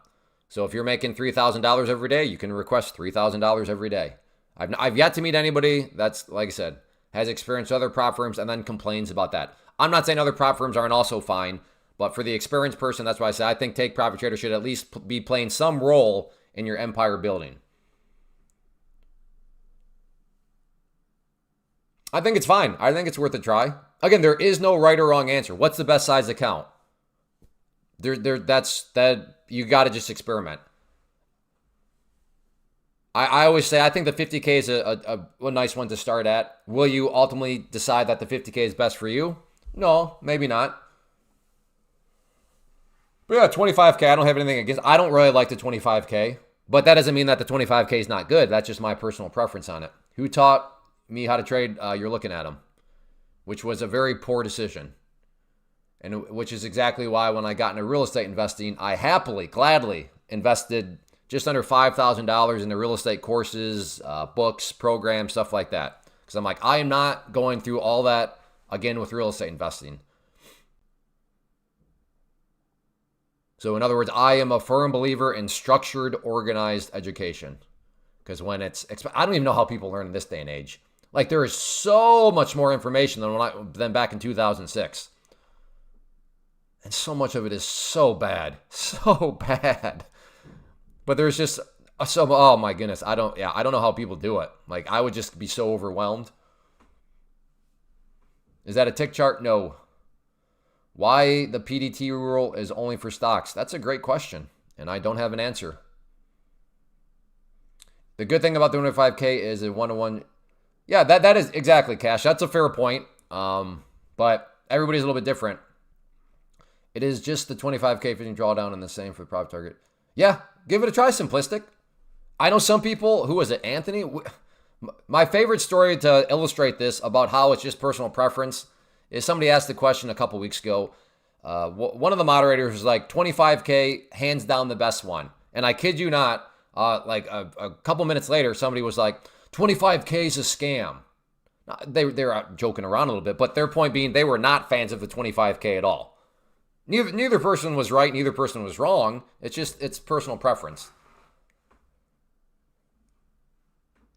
Speaker 1: So if you're making $3,000 every day, you can request $3,000 every day. I've yet to meet anybody that's, like I said, has experienced other prop firms and then complains about that. I'm not saying other prop firms aren't also fine, but for the experienced person, that's why I say I think Take Profit Trader should at least be playing some role in your empire building. I think it's fine. I think it's worth a try. Again, there is no right or wrong answer. What's the best size account? You got to just experiment. I always say I think the 50K is a nice one to start at. Will you ultimately decide that the 50K is best for you? No, maybe not. But yeah, 25K, I don't have anything against. I don't really like the 25K, but that doesn't mean that the 25K is not good. That's just my personal preference on it. Who taught me how to trade? You're looking at him, which was a very poor decision. And which is exactly why when I got into real estate investing, I happily, gladly invested just under $5,000 into real estate courses, books, programs, stuff like that. Because I'm like, I am not going through all that again with real estate investing. So in other words, I am a firm believer in structured, organized education. Because when I don't even know how people learn in this day and age. Like there is so much more information than back in 2006. And so much of it is so bad. So bad. But there's just oh my goodness. I don't know how people do it. Like I would just be so overwhelmed. Is that a tick chart? No. Why the PDT rule is only for stocks? That's a great question, and I don't have an answer. The good thing about the 25K is a one-to-one. Yeah, that is exactly, Cash. That's a fair point. But everybody's a little bit different. It is just the 25K fitting drawdown and the same for the profit target. Yeah, give it a try, simplistic. I know some people, who was it, Anthony? My favorite story to illustrate this about how it's just personal preference is somebody asked the question a couple weeks ago. One of the moderators was like, 25K, hands down the best one. And I kid you not, like a couple minutes later, somebody was like, 25K is a scam. They're joking around a little bit, but their point being they were not fans of the 25K at all. Neither person was right, neither person was wrong. It's personal preference.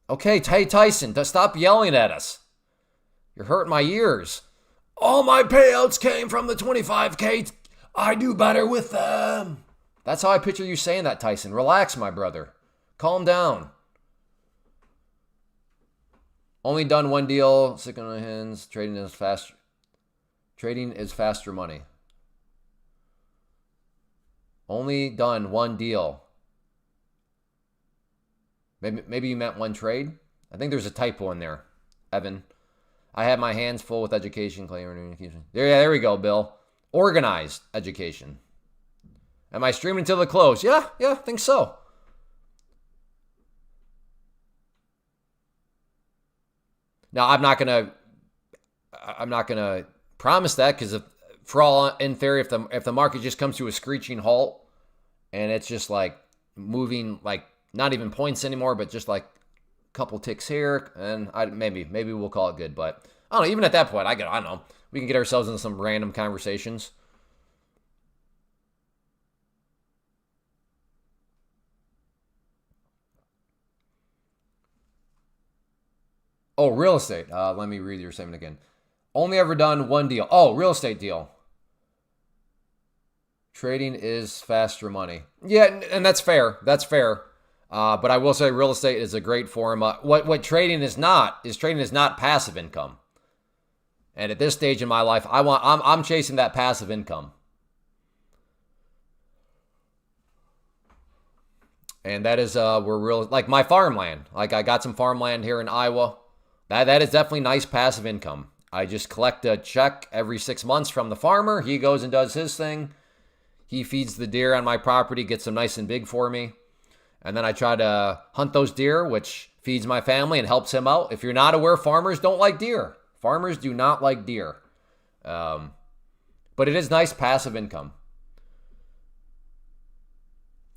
Speaker 1: Okay, Tyson, stop yelling at us. You're hurting my ears. All my payouts came from the 25K. I do better with them. That's how I picture you saying that, Tyson. Relax, my brother. Calm down. Only done one deal. Sick on my hands. Trading is faster money. Only done one deal. Maybe you meant one trade. I think there's a typo in there, Evan. I have my hands full with education, education. There we go, Bill. Organized education. Am I streaming until the close? Yeah, I think so. Now I'm not gonna promise that because for all in theory, if the market just comes to a screeching halt and it's just like moving like not even points anymore, but just like couple ticks here, and maybe we'll call it good. But I don't know. Even at that point, I don't know. We can get ourselves into some random conversations. Oh, real estate. Let me read your statement again. Only ever done one deal. Oh, real estate deal. Trading is faster money. Yeah, and that's fair. That's fair. But I will say real estate is a great form. What trading is not passive income. And at this stage in my life, I'm chasing that passive income. And that is like my farmland. Like I got some farmland here in Iowa. That is definitely nice passive income. I just collect a check every 6 months from the farmer. He goes and does his thing. He feeds the deer on my property, gets them nice and big for me. And then I try to hunt those deer, which feeds my family and helps him out. If you're not aware, farmers don't like deer. Farmers do not like deer. But it is nice passive income.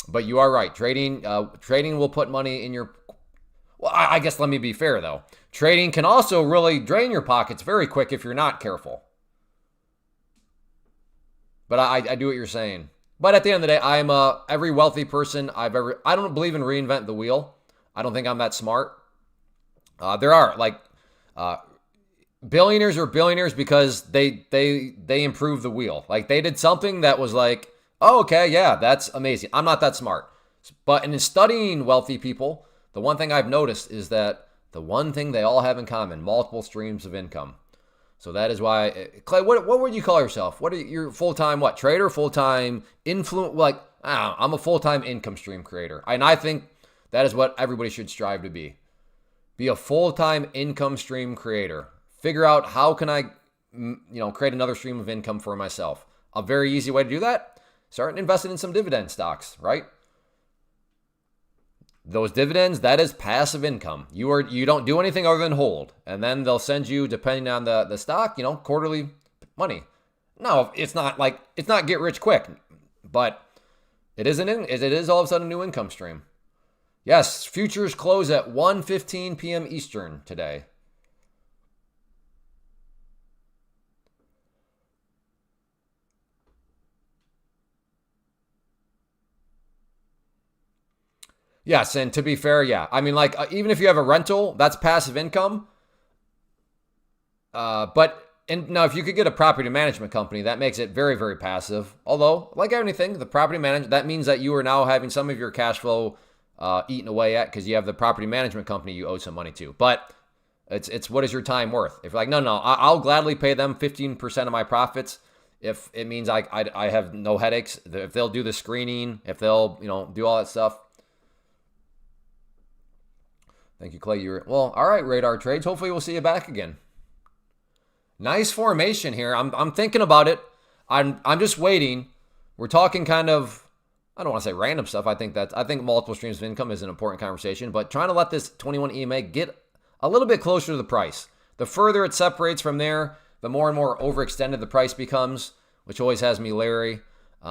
Speaker 1: But you are right. Trading will put money in your... Well, I guess let me be fair, though. Trading can also really drain your pockets very quick if you're not careful. But I do what you're saying. But at the end of the day, I'm every wealthy person I don't believe in reinvent the wheel. I don't think I'm that smart. There are like billionaires are billionaires because they improved the wheel. Like they did something that was like, oh, okay, yeah, that's amazing. I'm not that smart. But in studying wealthy people, the one thing I've noticed is that the one thing they all have in common, multiple streams of income. So that is why, Clay, what would you call yourself? What are you, full-time trader, full-time influence? Like, I don't know, I'm a full-time income stream creator. And I think that is what everybody should strive to be. Be a full-time income stream creator. Figure out how can I create another stream of income for myself. A very easy way to do that, start investing in some dividend stocks, right? Those dividends, that is passive income. You don't do anything other than hold. And then they'll send you, depending on the stock, quarterly money. No, it's not get rich quick, but it is all of a sudden a new income stream. Yes, futures close at 1:15 p.m. Eastern today. Yes, and to be fair, yeah. I mean, even if you have a rental, that's passive income. And now if you could get a property management company, that makes it very, very passive. Although, like anything, the property management, that means that you are now having some of your cash flow eaten away at because you have the property management company you owe some money to. But it's what is your time worth? If you're like, no, I'll gladly pay them 15% of my profits if it means I have no headaches, if they'll do the screening, if they'll do all that stuff. Thank you, Clay. Well, all right, Radar Trades. Hopefully we'll see you back again. Nice formation here. I'm thinking about it. I'm just waiting. We're talking kind of, I don't want to say random stuff. I think multiple streams of income is an important conversation, but trying to let this 21 EMA get a little bit closer to the price. The further it separates from there, the more and more overextended the price becomes, which always has me leery.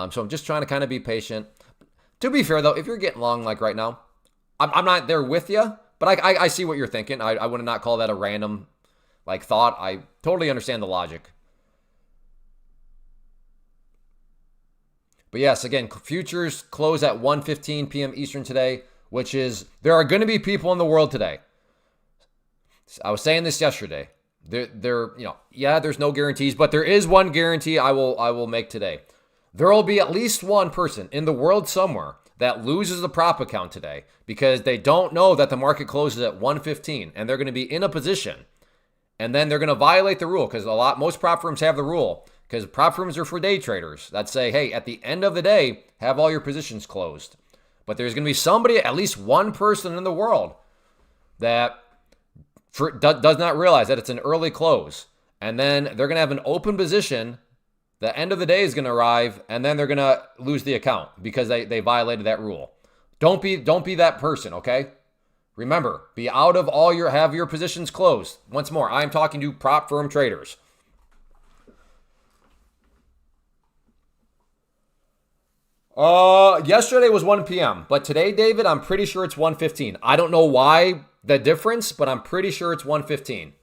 Speaker 1: So I'm just trying to kind of be patient. To be fair, though, if you're getting long like right now, I'm not there with you, but I see what you're thinking. I would not call that a random thought. I totally understand the logic. But yes, again, futures close at 1:15 p.m. Eastern today, which is, there are going to be people in the world today. I was saying this yesterday. There's no guarantees, but there is one guarantee I will make today. There will be at least one person in the world somewhere that loses a prop account today because they don't know that the market closes at 1:15 and they're going to be in a position. And then they're going to violate the rule because most prop firms have the rule, because prop firms are for day traders that say, hey, at the end of the day, have all your positions closed. But there's going to be somebody, at least one person in the world that does not realize that it's an early close. And then they're going to have an open position. The end of the day is going to arrive, and then they're going to lose the account because they violated that rule. Don't be that person, okay? Remember, be out of have your positions closed. Once more, I'm talking to prop firm traders. Yesterday was 1 p.m., but today, David, I'm pretty sure it's 1:15. I don't know why the difference, but I'm pretty sure it's 1:15.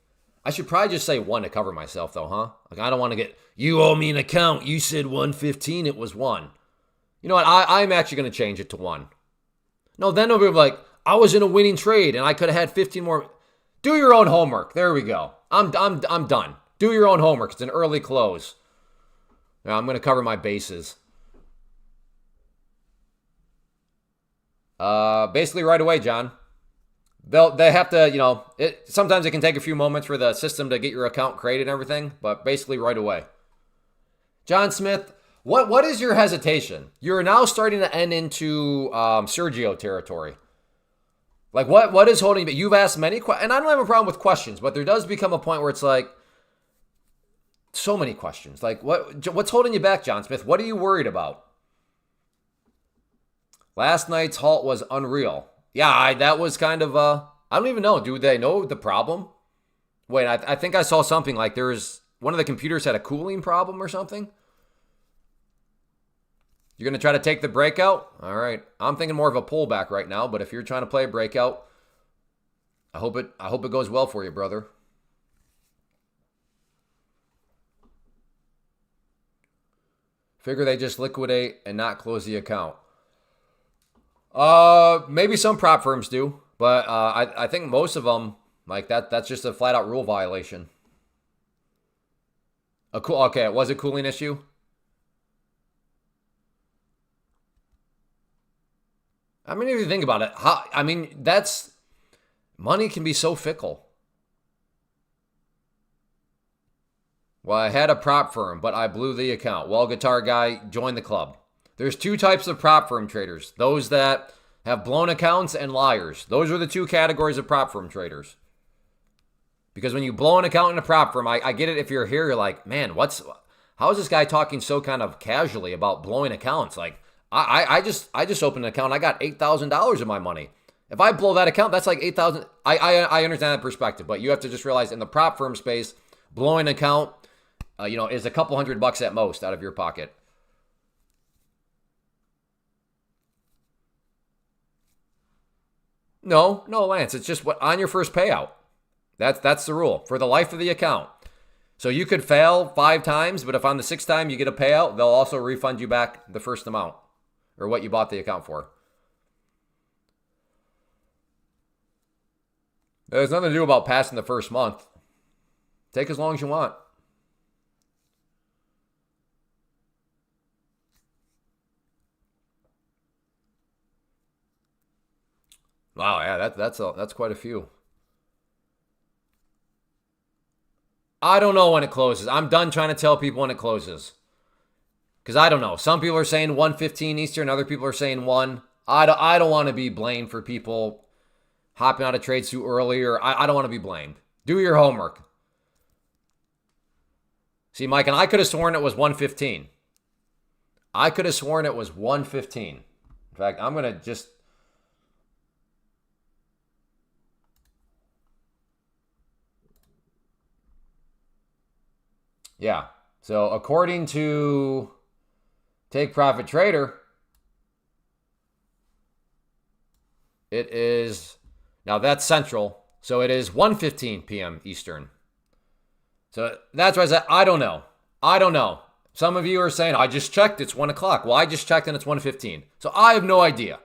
Speaker 1: I should probably just say 1 to cover myself, though, huh? I don't want to get, you owe me an account. You said 1:15. It was 1. You know what? I'm actually going to change it to 1. No, then they'll be like, I was in a winning trade and I could have had 15 more. Do your own homework. There we go. I'm done. Do your own homework. It's an early close. Now I'm going to cover my bases. Basically right away, John. They have to, sometimes it can take a few moments for the system to get your account created and everything, but basically right away. John Smith, what is your hesitation? You're now starting to end into Sergio territory. What is holding you? You've asked many questions, and I don't have a problem with questions, but there does become a point where it's so many questions. What's holding you back, John Smith? What are you worried about? Last night's halt was unreal. Yeah, that was kind of, I don't even know. Do they know the problem? Wait, I think I saw something one of the computers had a cooling problem or something. You're going to try to take the breakout? All right. I'm thinking more of a pullback right now, but if you're trying to play a breakout, I hope it goes well for you, brother. Figure they just liquidate and not close the account. Maybe some prop firms do, but I think most of them, that's just a flat out rule violation. Okay, it was a cooling issue. I mean, if you think about it, money can be so fickle. Well, I had a prop firm, but I blew the account. Well, guitar guy, join the club. There's two types of prop firm traders. Those that have blown accounts and liars. Those are the two categories of prop firm traders. Because when you blow an account in a prop firm, I get it. If you're here, you're like, man, how is this guy talking so kind of casually about blowing accounts? Like, I just opened an account. I got $8,000 of my money. If I blow that account, that's like 8,000. I understand that perspective, but you have to just realize in the prop firm space, blowing an account, is a couple $100 at most out of your pocket. No, Lance. It's just what on your first payout. That's the rule for the life of the account. So you could fail 5 times, but if on the 6th time you get a payout, they'll also refund you back the first amount or what you bought the account for. There's nothing to do about passing the first month. Take as long as you want. Wow, yeah, that's quite a few. I don't know when it closes. I'm done trying to tell people when it closes. Because I don't know. Some people are saying 1:15 Eastern. Other people are saying 1. I don't want to be blamed for people hopping out of trades too early. Or I don't want to be blamed. Do your homework. See, Mike, and I could have sworn it was 1:15. I could have sworn it was 1:15. In fact, I'm going to just... Yeah. So according to Take Profit Trader, it is, now that's Central, so it is 1:15 p.m. Eastern. So that's why I said, I don't know. Some of you are saying, I just checked, it's 1 o'clock. Well, I just checked and it's 1:15. So I have no idea.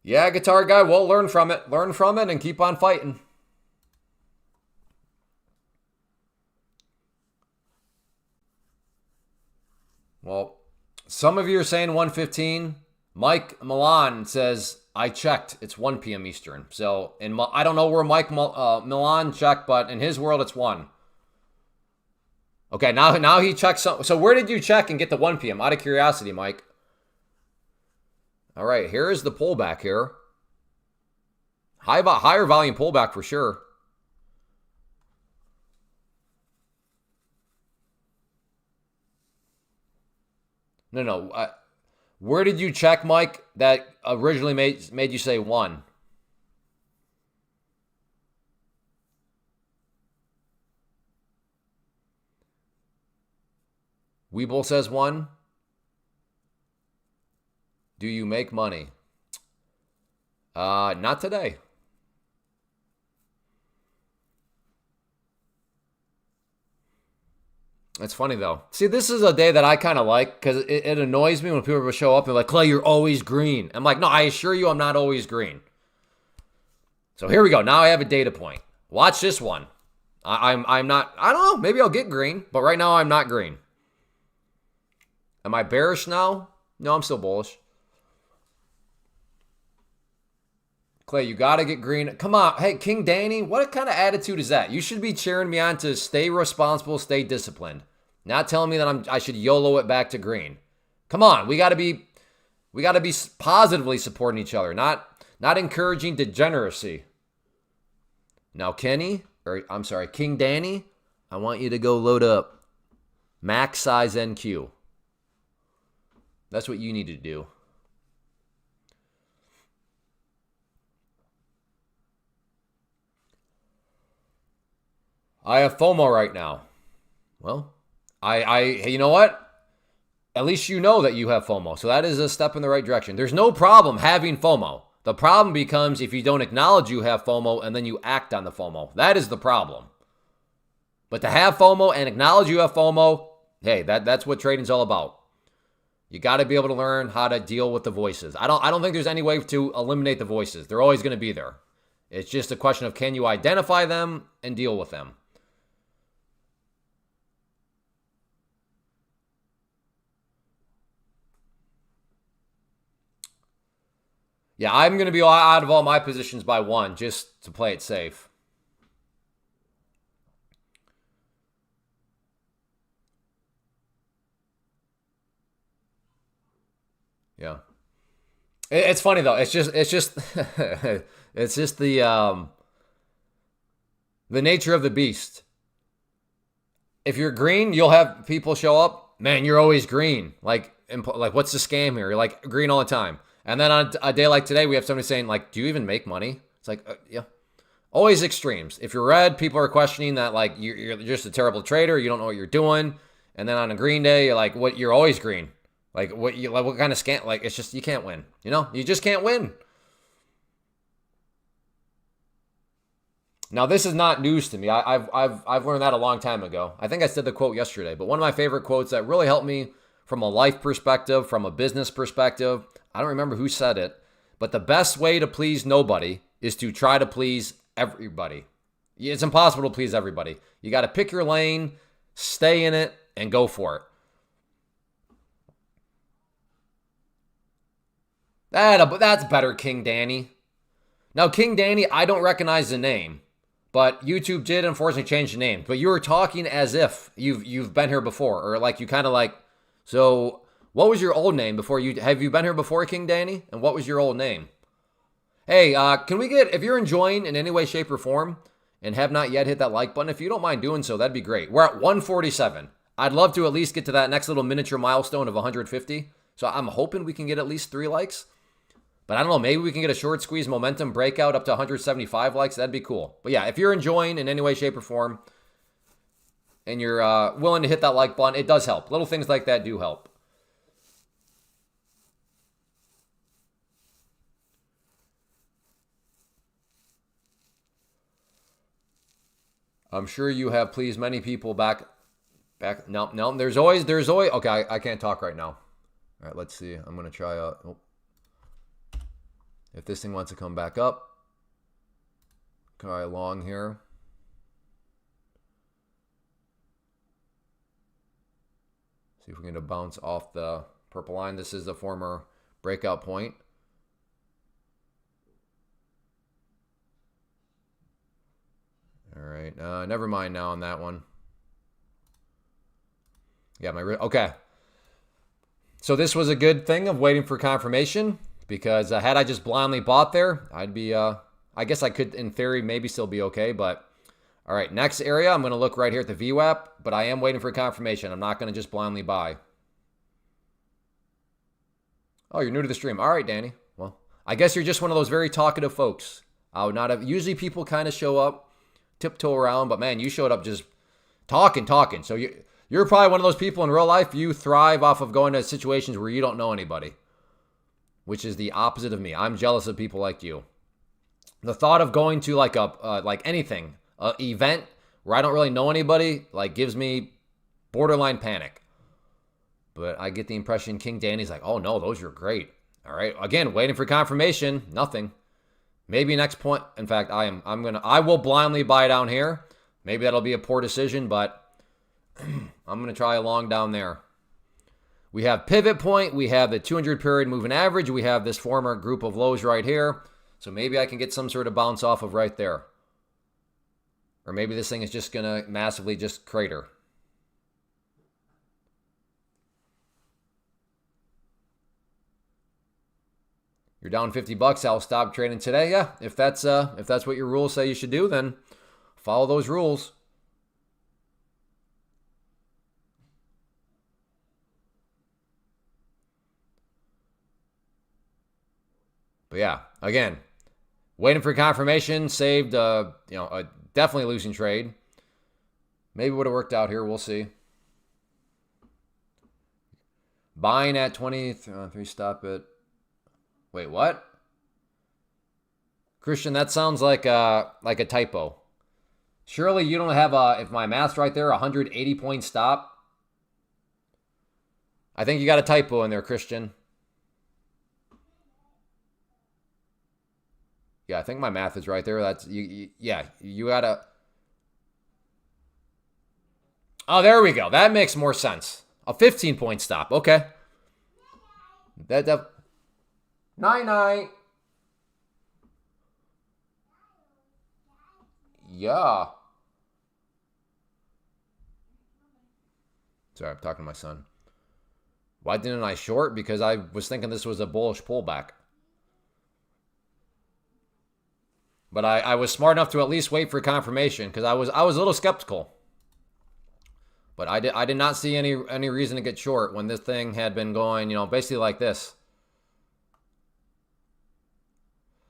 Speaker 1: Yeah, guitar guy, well, learn from it. And keep on fighting. Well, some of you are saying 1:15. Mike Milan says, I checked. It's 1 p.m. Eastern. So I don't know where Mike Milan checked, but in his world, it's 1. Okay, now he checked some. So where did you check and get the 1 p.m.? Out of curiosity, Mike. All right, here is the pullback here. Higher volume pullback for sure. No. Where did you check, Mike, that originally made you say 1? Weeble says 1. Do you make money? Not today. It's funny, though. See, this is a day that I kind of like because it annoys me when people show up and they're like, Clay, you're always green. I'm like, no, I assure you I'm not always green. So here we go. Now I have a data point. Watch this one. I'm not, I don't know, maybe I'll get green, but right now I'm not green. Am I bearish now? No, I'm still bullish. Clay, you got to get green. Come on. Hey, King Danny, what kind of attitude is that? You should be cheering me on to stay responsible, stay disciplined. Not telling me that I should YOLO it back to green. Come on. We got to be positively supporting each other, not encouraging degeneracy. Now, King Danny, I want you to go load up max size NQ. That's what you need to do. I have FOMO right now. Well, you know what? At least you know that you have FOMO. So that is a step in the right direction. There's no problem having FOMO. The problem becomes if you don't acknowledge you have FOMO and then you act on the FOMO. That is the problem. But to have FOMO and acknowledge you have FOMO, hey, that's what trading's all about. You got to be able to learn how to deal with the voices. I don't think there's any way to eliminate the voices. They're always going to be there. It's just a question of can you identify them and deal with them. Yeah, I'm going to be out of all my positions by 1 just to play it safe. It's funny though. It's just it's just the nature of the beast. If you're green, you'll have people show up. Man, you're always green. Like what's the scam here? You're like green all the time. And then on a day like today, we have somebody saying like, "Do you even make money?" It's like, yeah. Always extremes. If you're red, people are questioning that like you're just a terrible trader. You don't know what you're doing. And then on a green day, you're like, "What? You're always green." Like what kind of scam? Like it's just you can't win. You know, you just can't win. Now this is not news to me. I've learned that a long time ago. I think I said the quote yesterday, but one of my favorite quotes that really helped me from a life perspective, from a business perspective. I don't remember who said it, but the best way to please nobody is to try to please everybody. It's impossible to please everybody. You got to pick your lane, stay in it, and go for it. That's better, King Danny. Now, King Danny, I don't recognize the name, but YouTube did unfortunately change the name. But you were talking as if you've been here before, or like you kind of like. So, what was your old name before you? Have you been here before, King Danny? And what was your old name? Hey, can we get, if you're enjoying in any way, shape, or form and have not yet hit that like button, if you don't mind doing so, that'd be great. We're at 147. I'd love to at least get to that next little miniature milestone of 150. So I'm hoping we can get at least 3 likes. But I don't know, maybe we can get a short squeeze momentum breakout up to 175 likes. That'd be cool. But yeah, if you're enjoying in any way, shape, or form and you're willing to hit that like button, it does help. Little things like that do help. I'm sure you have pleased many people back. No. There's always. Okay, I can't talk right now. All right, let's see. I'm gonna try if this thing wants to come back up. Try along here. See if we're gonna bounce off the purple line. This is the former breakout point. All right, never mind now on that one. Yeah, okay. So this was a good thing of waiting for confirmation because had I just blindly bought there, I'd be, I guess I could, in theory, maybe still be okay. But all right, next area, I'm going to look right here at the VWAP, but I am waiting for confirmation. I'm not going to just blindly buy. Oh, you're new to the stream. All right, Danny. Well, I guess you're just one of those very talkative folks. I would not have. Usually people kind of show up, tiptoe around, but man, you showed up just talking. So you're probably one of those people in real life. You thrive off of going to situations where you don't know anybody, which is the opposite of me. I'm jealous of people like you. The thought of going to like anything, an event where I don't really know anybody, like gives me borderline panic. But I get the impression King Danny's like, oh no, those are great. All right, again, waiting for confirmation, nothing. Maybe next point. In fact, I will blindly buy down here. Maybe that'll be a poor decision, but I'm going to try along down there. We have pivot point. We have the 200 period moving average. We have this former group of lows right here. So maybe I can get some sort of bounce off of right there. Or maybe this thing is just going to massively just crater. You're down $50. I'll stop trading today. Yeah, if that's what your rules say you should do, then follow those rules. But yeah, again, waiting for confirmation. Saved, definitely losing trade. Maybe would have worked out here. We'll see. Buying at 23. Stop it. Wait, what? Christian, that sounds like a typo. Surely you don't have if my math's right there, 180 point stop. I think you got a typo in there, Christian. Yeah, I think my math is right there. That's yeah, you gotta. Oh, there we go. That makes more sense. A 15 point stop. Okay. That. Night. Yeah. Sorry, I'm talking to my son. Why didn't I short? Because I was thinking this was a bullish pullback. But I was smart enough to at least wait for confirmation because I was a little skeptical. But I did not see any reason to get short when this thing had been going, you know, basically like this.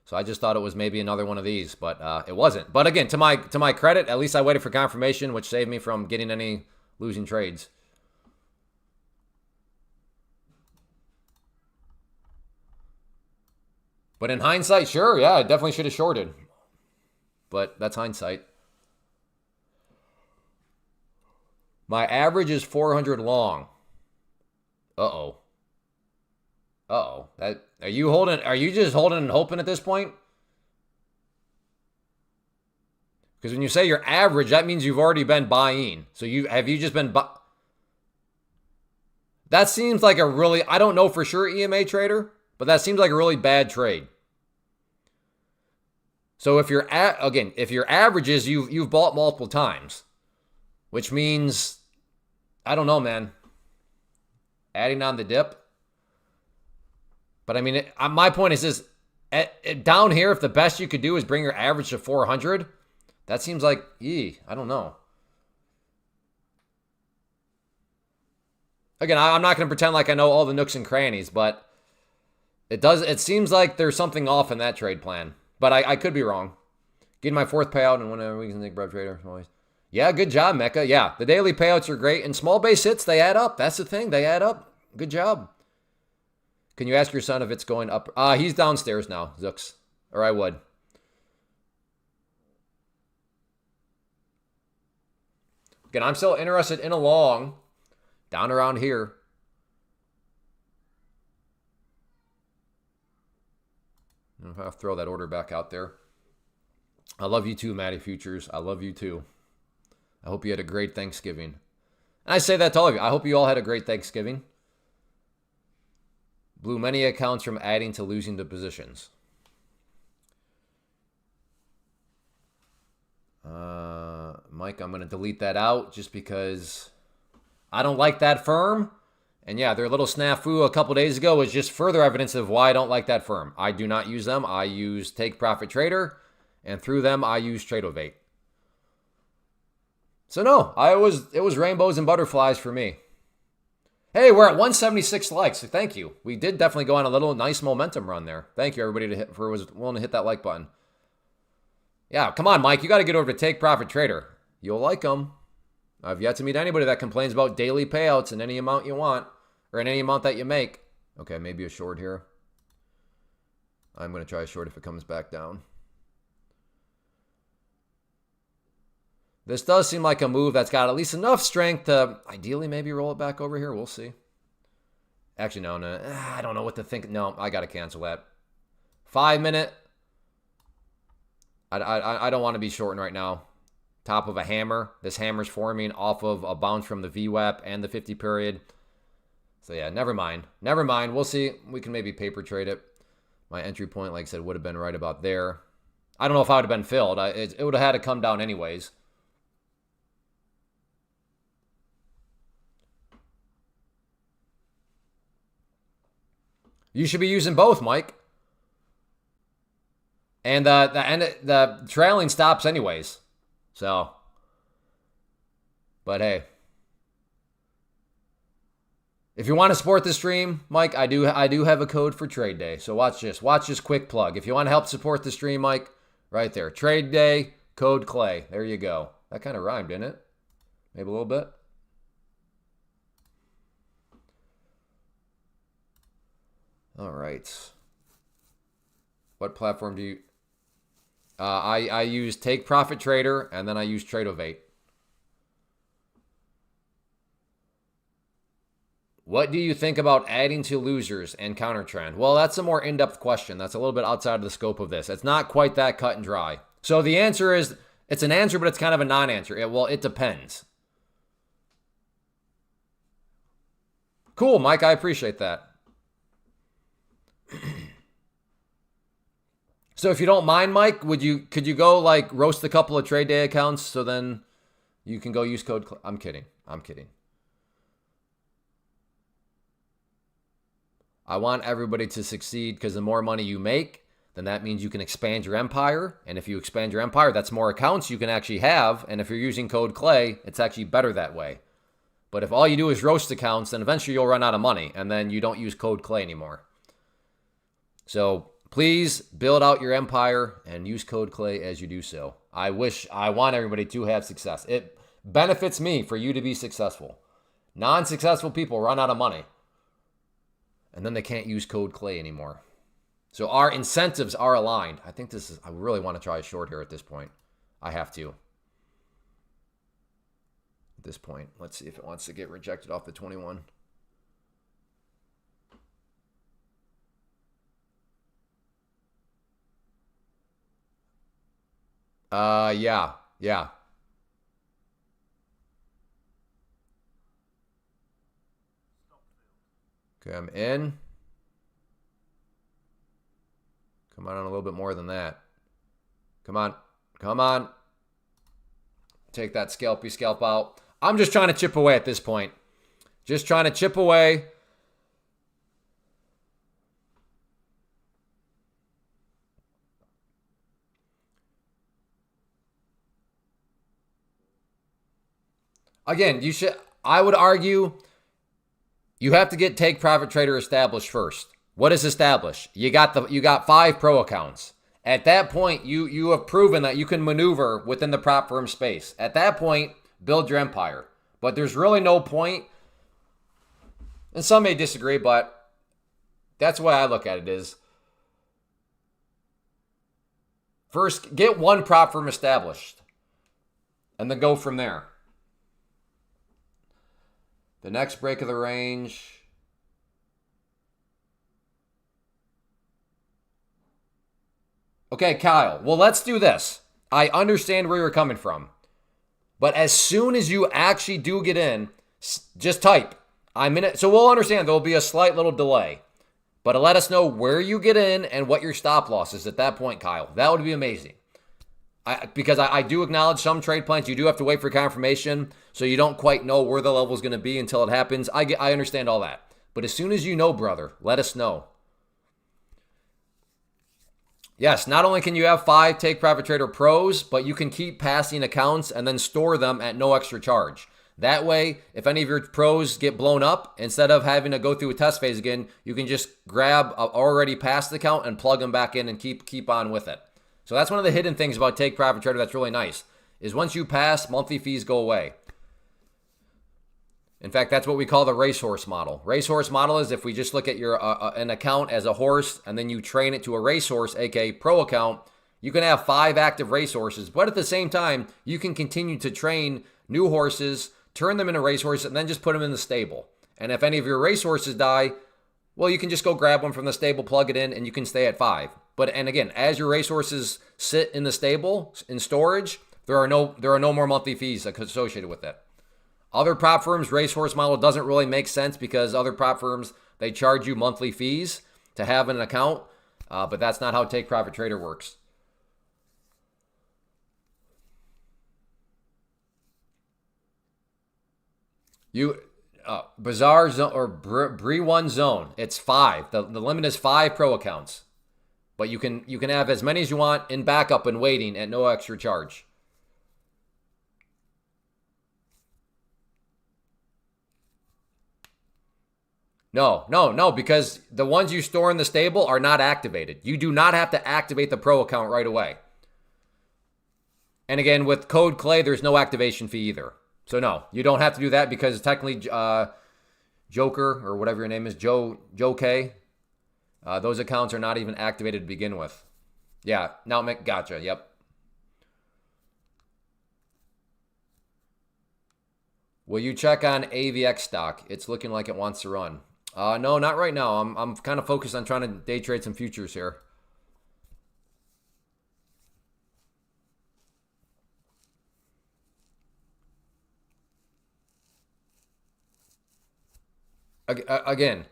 Speaker 1: So I just thought it was maybe another one of these, but it wasn't. But again, to my credit, at least I waited for confirmation, which saved me from getting any losing trades. But in hindsight, sure, yeah, I definitely should have shorted. But that's hindsight. My average is 400 long. Uh-oh. Uh-oh. Are you just holding and hoping at this point? Because when you say your average, that means you've already been buying. So have you just been That seems like a really, I don't know for sure, EMA trader, but that seems like a really bad trade. So if your average is you've bought multiple times, which means, I don't know, man, adding on the dip. But I mean, my point is this, down here, if the best you could do is bring your average to 400, that seems like, I don't know. Again, I'm not going to pretend like I know all the nooks and crannies, but it seems like there's something off in that trade plan. But I could be wrong. Getting my fourth payout and whenever we can think brev trader. Always. Yeah, good job, Mecca. Yeah, the daily payouts are great. And small base hits, they add up. That's the thing. They add up. Good job. Can you ask your son if it's going up? He's downstairs now, Zooks. Or I would. Again, I'm still interested in a long. Down around here. I'll throw that order back out there. I love you too, Matty Futures. I love you too. I hope you had a great Thanksgiving. And I say that to all of you. I hope you all had a great Thanksgiving. Blew many accounts from adding to losing the positions. Mike, I'm going to delete that out just because I don't like that firm. And yeah, their little snafu a couple days ago was just further evidence of why I don't like that firm. I do not use them. I use Take Profit Trader, and through them, I use Tradeovate. So no, it was rainbows and butterflies for me. Hey, we're at 176 likes, so thank you. We did definitely go on a little nice momentum run there. Thank you, everybody, for was willing to hit that like button. Yeah, come on, Mike. You got to get over to Take Profit Trader. You'll like them. I've yet to meet anybody that complains about daily payouts in any amount you want, or in any amount that you make. Okay, maybe a short here. I'm going to try a short if it comes back down. This does seem like a move that's got at least enough strength to ideally maybe roll it back over here. We'll see. Actually, no. I don't know what to think. No, I got to cancel that. 5 minute. I don't want to be shorting right now. Top of a hammer. This hammer's forming off of a bounce from the VWAP and the 50 period. So yeah, never mind. Never mind. We'll see. We can maybe paper trade it. My entry point, like I said, would have been right about there. I don't know if I would have been filled. It would have had to come down anyways. You should be using both, Mike. And the trailing stops anyways. So, but hey, if you want to support the stream, Mike, I do have a code for trade day. So watch this quick plug. If you want to help support the stream, Mike, right there, trade day, code Clay. There you go. That kind of rhymed, didn't it? Maybe a little bit. All right. What platform do you? I use Take Profit Trader, and then I use Tradeovate. What do you think about adding to losers and counter trend? Well, that's a more in-depth question. That's a little bit outside of the scope of this. It's not quite that cut and dry. So the answer is, it's an answer, but it's kind of a non-answer. It depends. Cool, Mike. I appreciate that. So if you don't mind, Mike, could you go like roast a couple of trade day accounts so then you can go use code? I'm kidding. I want everybody to succeed because the more money you make, then that means you can expand your empire. And if you expand your empire, that's more accounts you can actually have. And if you're using code Clay, it's actually better that way. But if all you do is roast accounts, then eventually you'll run out of money and then you don't use code Clay anymore. So please build out your empire and use code Clay as you do so. I want everybody to have success. It benefits me for you to be successful. Non-successful people run out of money and then they can't use code Clay anymore. So our incentives are aligned. I really want to try a short here at this point. I have to. At this point, let's see if it wants to get rejected off the 21. Yeah. Okay, I'm in. Come on a little bit more than that. Come on. Take that scalpy scalp out. I'm just trying to chip away at this point. Just trying to chip away. Again, I would argue you have to get Take Profit Trader established first. What is established? You got 5 pro accounts. At that point, you have proven that you can maneuver within the prop firm space. At that point, build your empire. But there's really no point, and some may disagree, but that's the way I look at it is, first, get one prop firm established, and then go from there. The next break of the range. Okay, Kyle. Well, let's do this. I understand where you're coming from. But as soon as you actually do get in, just type, I'm in it. So we'll understand there'll be a slight little delay. But let us know where you get in and what your stop loss is at that point, Kyle. That would be amazing. Because I do acknowledge some trade plans, you do have to wait for confirmation, so you don't quite know where the level is going to be until it happens. I understand all that. But as soon as you know, brother, let us know. Yes, not only can you have 5 Take Profit Trader Pros, but you can keep passing accounts and then store them at no extra charge. That way, if any of your pros get blown up, instead of having to go through a test phase again, you can just grab an already passed account and plug them back in and keep on with it. So that's one of the hidden things about Take Profit Trader that's really nice, is once you pass, monthly fees go away. In fact, that's what we call the racehorse model. Racehorse model is if we just look at your an account as a horse and then you train it to a racehorse, aka pro account, you can have 5 active racehorses, but at the same time, you can continue to train new horses, turn them into racehorses, and then just put them in the stable. And if any of your racehorses die, well, you can just go grab one from the stable, plug it in, and you can stay at 5. And again, as your racehorses sit in the stable, in storage, there are no more monthly fees associated with it. Other prop firms, racehorse model doesn't really make sense because other prop firms, they charge you monthly fees to have an account, but that's not how Take Profit Trader works. Bazaar zone or Bre1 zone, it's 5. The limit is 5 pro accounts, but you can have as many as you want in backup and waiting at no extra charge. No, because the ones you store in the stable are not activated. You do not have to activate the pro account right away. And again, with code Clay, there's no activation fee either. So no, you don't have to do that because technically Joker, or whatever your name is, Joe K, those accounts are not even activated to begin with. Yeah, now gotcha, yep. Will you check on AVX stock? It's looking like it wants to run. No, not right now. I'm kind of focused on trying to day trade some futures here. Again,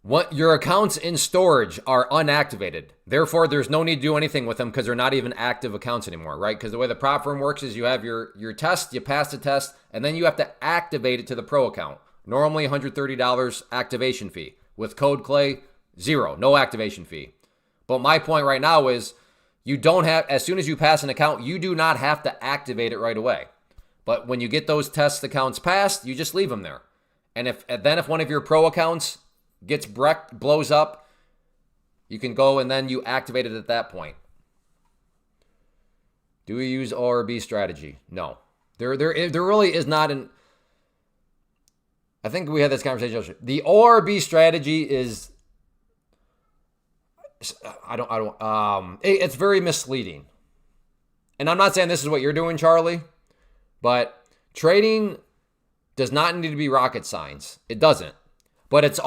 Speaker 1: what your accounts in storage are unactivated. Therefore, there's no need to do anything with them because they're not even active accounts anymore, right? Because the way the prop firm works is you have your test, you pass the test, and then you have to activate it to the pro account. Normally $130 activation fee. With code Clay, 0, no activation fee. But my point right now is you don't have, as soon as you pass an account, you do not have to activate it right away. But when you get those test accounts passed, you just leave them there. And if one of your pro accounts gets blows up, you can go and then you activate it at that point. Do we use O or B strategy? No. There really is not an... I think we had this conversation yesterday. The O or B strategy is... it's very misleading. And I'm not saying this is what you're doing, Charlie, but trading does not need to be rocket science. It doesn't. But it's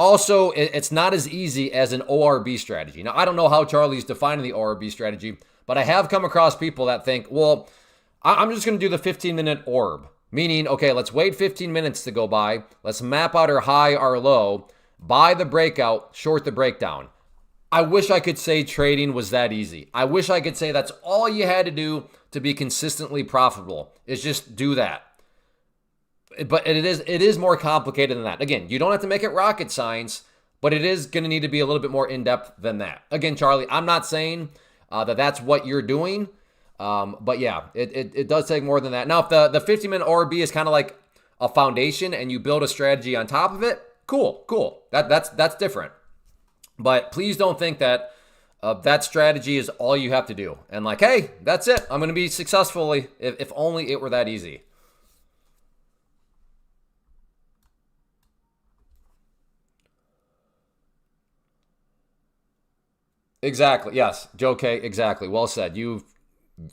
Speaker 1: not as easy as an ORB strategy. Now, I don't know how Charlie's defining the ORB strategy, but I have come across people that think, well, I'm just going to do the 15-minute orb. Meaning, okay, let's wait 15 minutes to go by. Let's map out our high, our low, buy the breakout, short the breakdown. I wish I could say trading was that easy. I wish I could say that's all you had to do to be consistently profitable, is just do that. But it is more complicated than that. Again, you don't have to make it rocket science, but it is going to need to be a little bit more in-depth than that. Again, Charlie, I'm not saying that that's what you're doing, but yeah, it does take more than that. Now, if the 50-minute ORB is kind of like a foundation and you build a strategy on top of it, cool. That's different. But please don't think that that strategy is all you have to do. And like, hey, that's it. I'm going to be successful if only it were that easy. Exactly. Yes. Joe K. Exactly. Well said.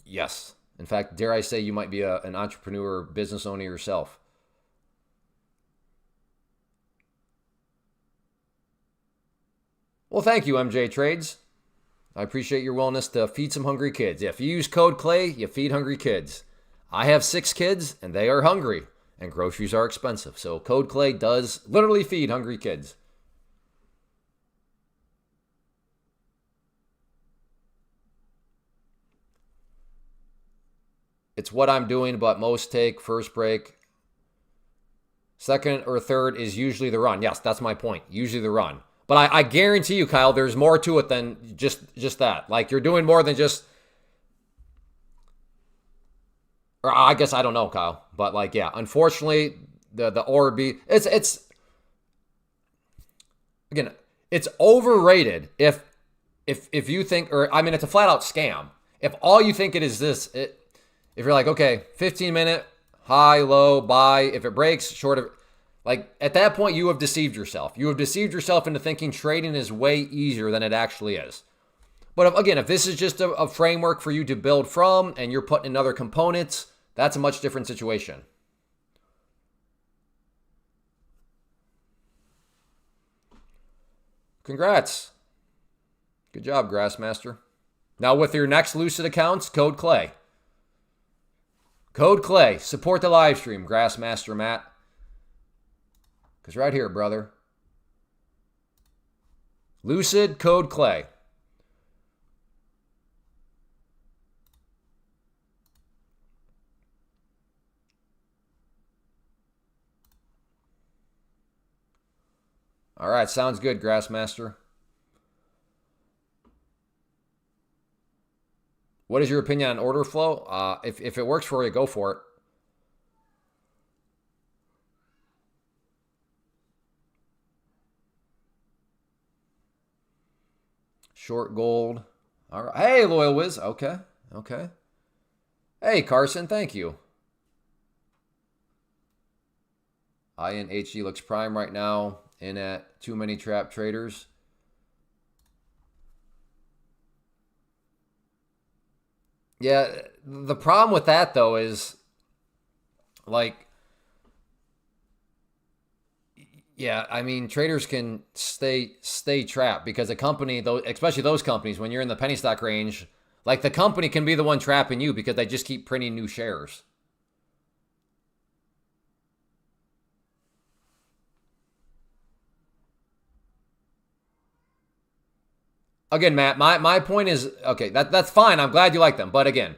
Speaker 1: Yes. In fact, dare I say you might be an entrepreneur, business owner yourself. Well, thank you, MJ Trades. I appreciate your willingness to feed some hungry kids. If you use code CLAY, you feed hungry kids. I have 6 kids, and they are hungry, and groceries are expensive. So code CLAY does literally feed hungry kids. It's what I'm doing, but most take first break. Second or third is usually the run. Yes, that's my point. Usually the run. But I guarantee you, Kyle, there's more to it than just that. Like, you're doing more than just... Or I guess I don't know, Kyle. But, like, yeah, unfortunately, the ORB... It's... Again, it's overrated if you think... Or, I mean, it's a flat-out scam. If all you think it is this... If you're like, okay, 15-minute, high, low, buy. If it breaks, short of... Like, at that point, you have deceived yourself. You have deceived yourself into thinking trading is way easier than it actually is. But if this is just a framework for you to build from and you're putting in other components, that's a much different situation. Congrats. Good job, Grassmaster. Now, with your next Lucid accounts, code CLAY. Code CLAY. Support the live stream, Grassmaster Matt. Because right here, brother. Lucid, code CLAY. All right, sounds good, Grassmaster. What is your opinion on order flow? If it works for you, go for it. Short gold. All right. Hey, Loyal Wiz. Okay. Hey, Carson. Thank you. INHG looks prime right now. In at too many trap traders. Yeah, the problem with that though is, like, yeah, I mean, traders can stay trapped because a company, though, especially those companies, when you're in the penny stock range, like, the company can be the one trapping you because they just keep printing new shares. Again, Matt, my point is, okay, that's fine. I'm glad you like them. But again,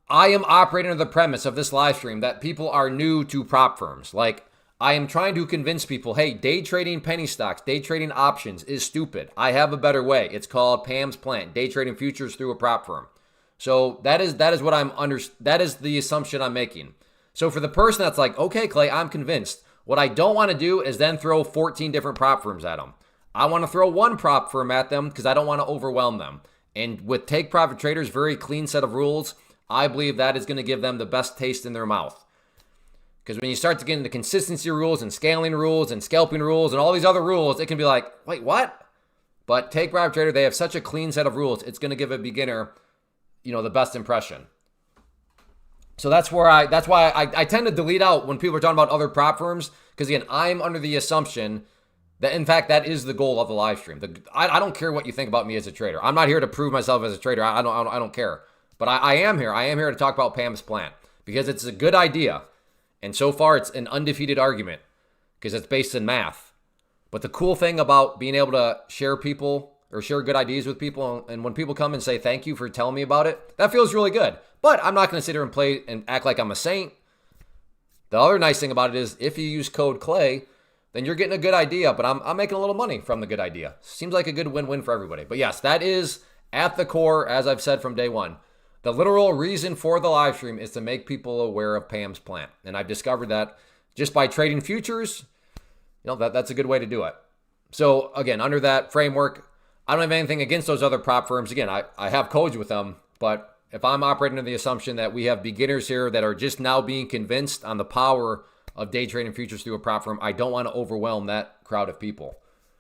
Speaker 1: I am operating under the premise of this live stream that people are new to prop firms. Like, I am trying to convince people, hey, day trading penny stocks, day trading options is stupid. I have a better way. It's called Pam's Plan, day trading futures through a prop firm. So that is what that is the assumption I'm making. So for the person that's like, okay, Clay, I'm convinced. What I don't want to do is then throw 14 different prop firms at them. I want to throw one prop firm at them because I don't want to overwhelm them. And with Take Profit Traders, very clean set of rules, I believe that is going to give them the best taste in their mouth. Because when you start to get into consistency rules and scaling rules and scalping rules and all these other rules, it can be like, wait, what? But Take Profit Trader, they have such a clean set of rules, it's going to give a beginner, the best impression. So that's why I tend to delete out when people are talking about other prop firms, because again, I'm under the assumption that, in fact, that is the goal of the live stream. I don't care what you think about me as a trader. I'm not here to prove myself as a trader. I don't care. But I am here. I am here to talk about Pam's Plan because it's a good idea. And so far, it's an undefeated argument because it's based in math. But the cool thing about being able to share good ideas with people, and when people come and say thank you for telling me about it, that feels really good. But I'm not going to sit here and play and act like I'm a saint. The other nice thing about it is if you use code CLAY, then you're getting a good idea, but I'm making a little money from the good idea. Seems like a good win-win for everybody. But yes, that is at the core, as I've said from day one. The literal reason for the live stream is to make people aware of Pam's Plan. And I've discovered that just by trading futures, that's a good way to do it. So again, under that framework, I don't have anything against those other prop firms. Again, I have codes with them, but if I'm operating under the assumption that we have beginners here that are just now being convinced on the power of day trading futures through a prop firm, I don't want to overwhelm that crowd of people,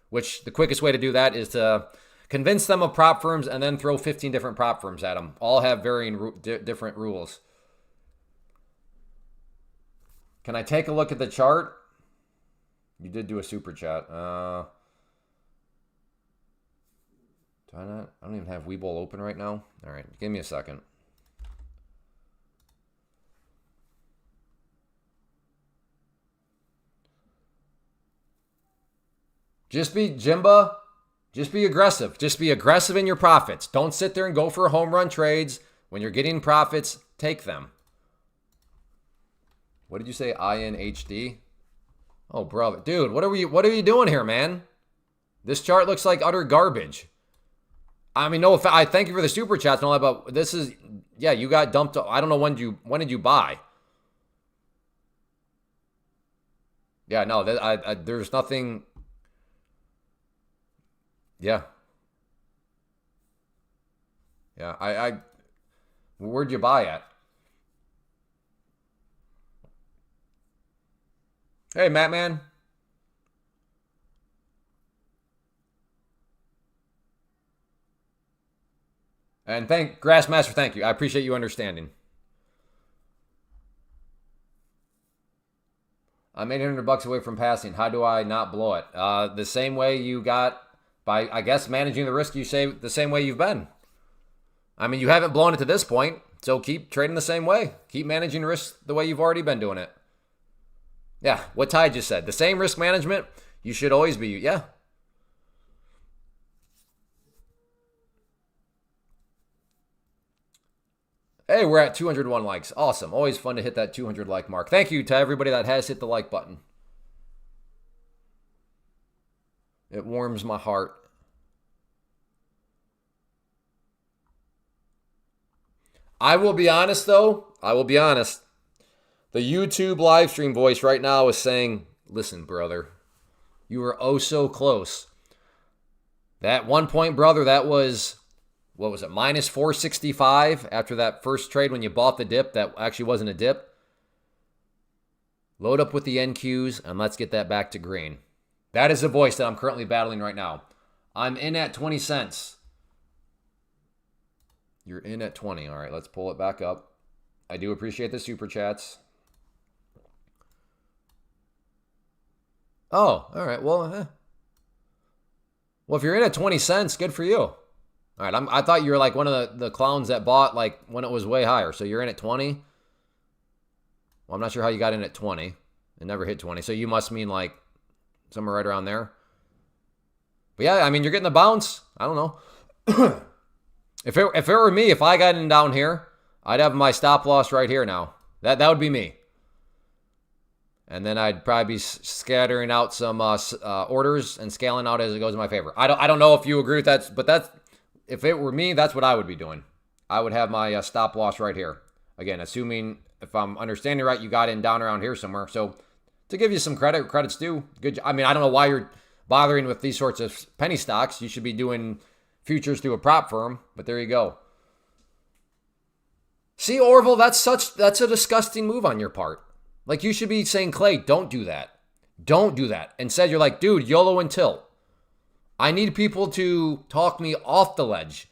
Speaker 1: which the quickest way to do that is to convince them of prop firms and then throw 15 different prop firms at them. All have varying different rules. Can I take a look at the chart? You did do a super chat. Do I not? I don't even have Webull open right now. All right, give me a second. Just be Jimba. Just be aggressive. Just be aggressive in your profits. Don't sit there and go for home run trades. When you're getting profits, take them. What did you say? INHD? Oh, brother. Dude, what are you doing here, man? This chart looks like utter garbage. I mean, no, I thank you for the super chats and all that, but this is, yeah, you got dumped. I don't know when did you buy? Yeah, no, there's nothing. Yeah. Yeah, where'd you buy at? Hey, Matt, man. And Grassmaster, thank you. I appreciate you understanding. I'm $800 away from passing. How do I not blow it? The same way you got by, I guess, managing the risk, you say the same way you've been. I mean, you haven't blown it to this point, so keep trading the same way. Keep managing risk the way you've already been doing it. Yeah, what Ty just said. The same risk management, you should always be. Yeah. Hey, we're at 201 likes. Awesome. Always fun to hit that 200 like mark. Thank you to everybody that has hit the like button. It warms my heart. I will be honest, though. I will be honest. The YouTube live stream voice right now is saying, listen, brother, you were oh so close. That 1 point, brother, that was, what was it, minus 465 after that first trade when you bought the dip that actually wasn't a dip. Load up with the NQs and let's get that back to green. That is the voice that I'm currently battling right now. I'm in at 20 cents. You're in at 20. All right, let's pull it back up. I do appreciate the super chats. Oh, all right. Well, if you're in at 20 cents, good for you. All right, I thought you were like one of the clowns that bought like when it was way higher. So you're in at 20. Well, I'm not sure how you got in at 20. It never hit 20. So you must mean like somewhere right around there. But yeah, I mean, you're getting the bounce. I don't know. If it were me, if I got in down here, I'd have my stop loss right here now. That would be me. And then I'd probably be scattering out some orders and scaling out as it goes in my favor. I don't know if you agree with that, but that's, if it were me, that's what I would be doing. I would have my stop loss right here. Again, assuming, if I'm understanding right, you got in down around here somewhere. So to give you some credit, credit's due. Good. I mean, I don't know why you're bothering with these sorts of penny stocks. You should be doing futures through a prop firm, but there you go. See, Orville, that's a disgusting move on your part. Like, you should be saying, Clay, don't do that. Don't do that. Instead, you're like, dude, YOLO and tilt. I need people to talk me off the ledge.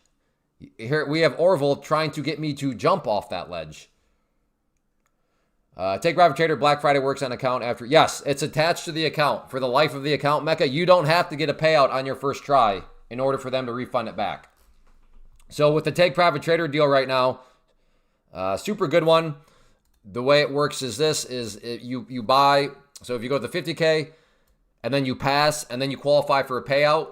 Speaker 1: Here we have Orville trying to get me to jump off that ledge. Take Private Trader, Black Friday works on account after. Yes, it's attached to the account. For the life of the account, Mecca, you don't have to get a payout on your first try in order for them to refund it back. So with the Take Private Trader deal right now, super good one. The way it works is this, you buy, so if you go to the 50K and then you pass and then you qualify for a payout,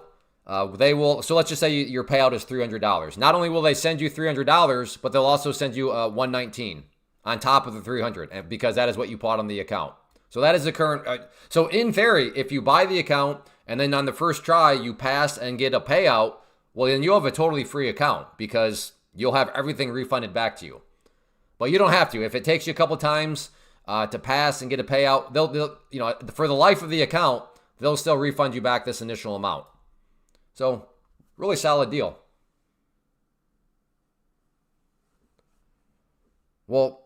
Speaker 1: they will, so let's just say your payout is $300. Not only will they send you $300, but they'll also send you $119 on top of the $300, because that is what you bought on the account. So that is the current, so in theory, if you buy the account and then on the first try you pass and get a payout, well then you'll have a totally free account because you'll have everything refunded back to you. But you don't have to. If it takes you a couple times to pass and get a payout, they'll, you know, for the life of the account, they'll still refund you back this initial amount. So, really solid deal. Well,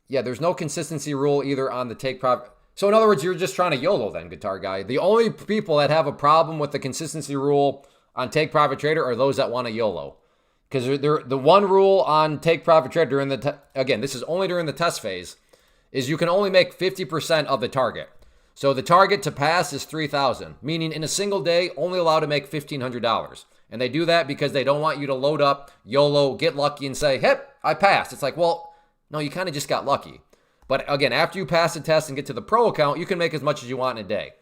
Speaker 1: there's no consistency rule either on the take profit. So in other words, you're just trying to YOLO then, Guitar Guy. The only people that have a problem with the consistency rule on Take Profit Trader are those that want to YOLO. Because the one rule on Take Profit Trader during the, again, this is only during the test phase, is you can only make 50% of the target. So the target to pass is $3,000, meaning in a single day, only allowed to make $1,500. And they do that because they don't want you to load up, YOLO, get lucky, and say, hey, I passed. It's like, well, no, you kind of just got lucky. But again, after you pass the test and get to the pro account, you can make as much as you want in a day.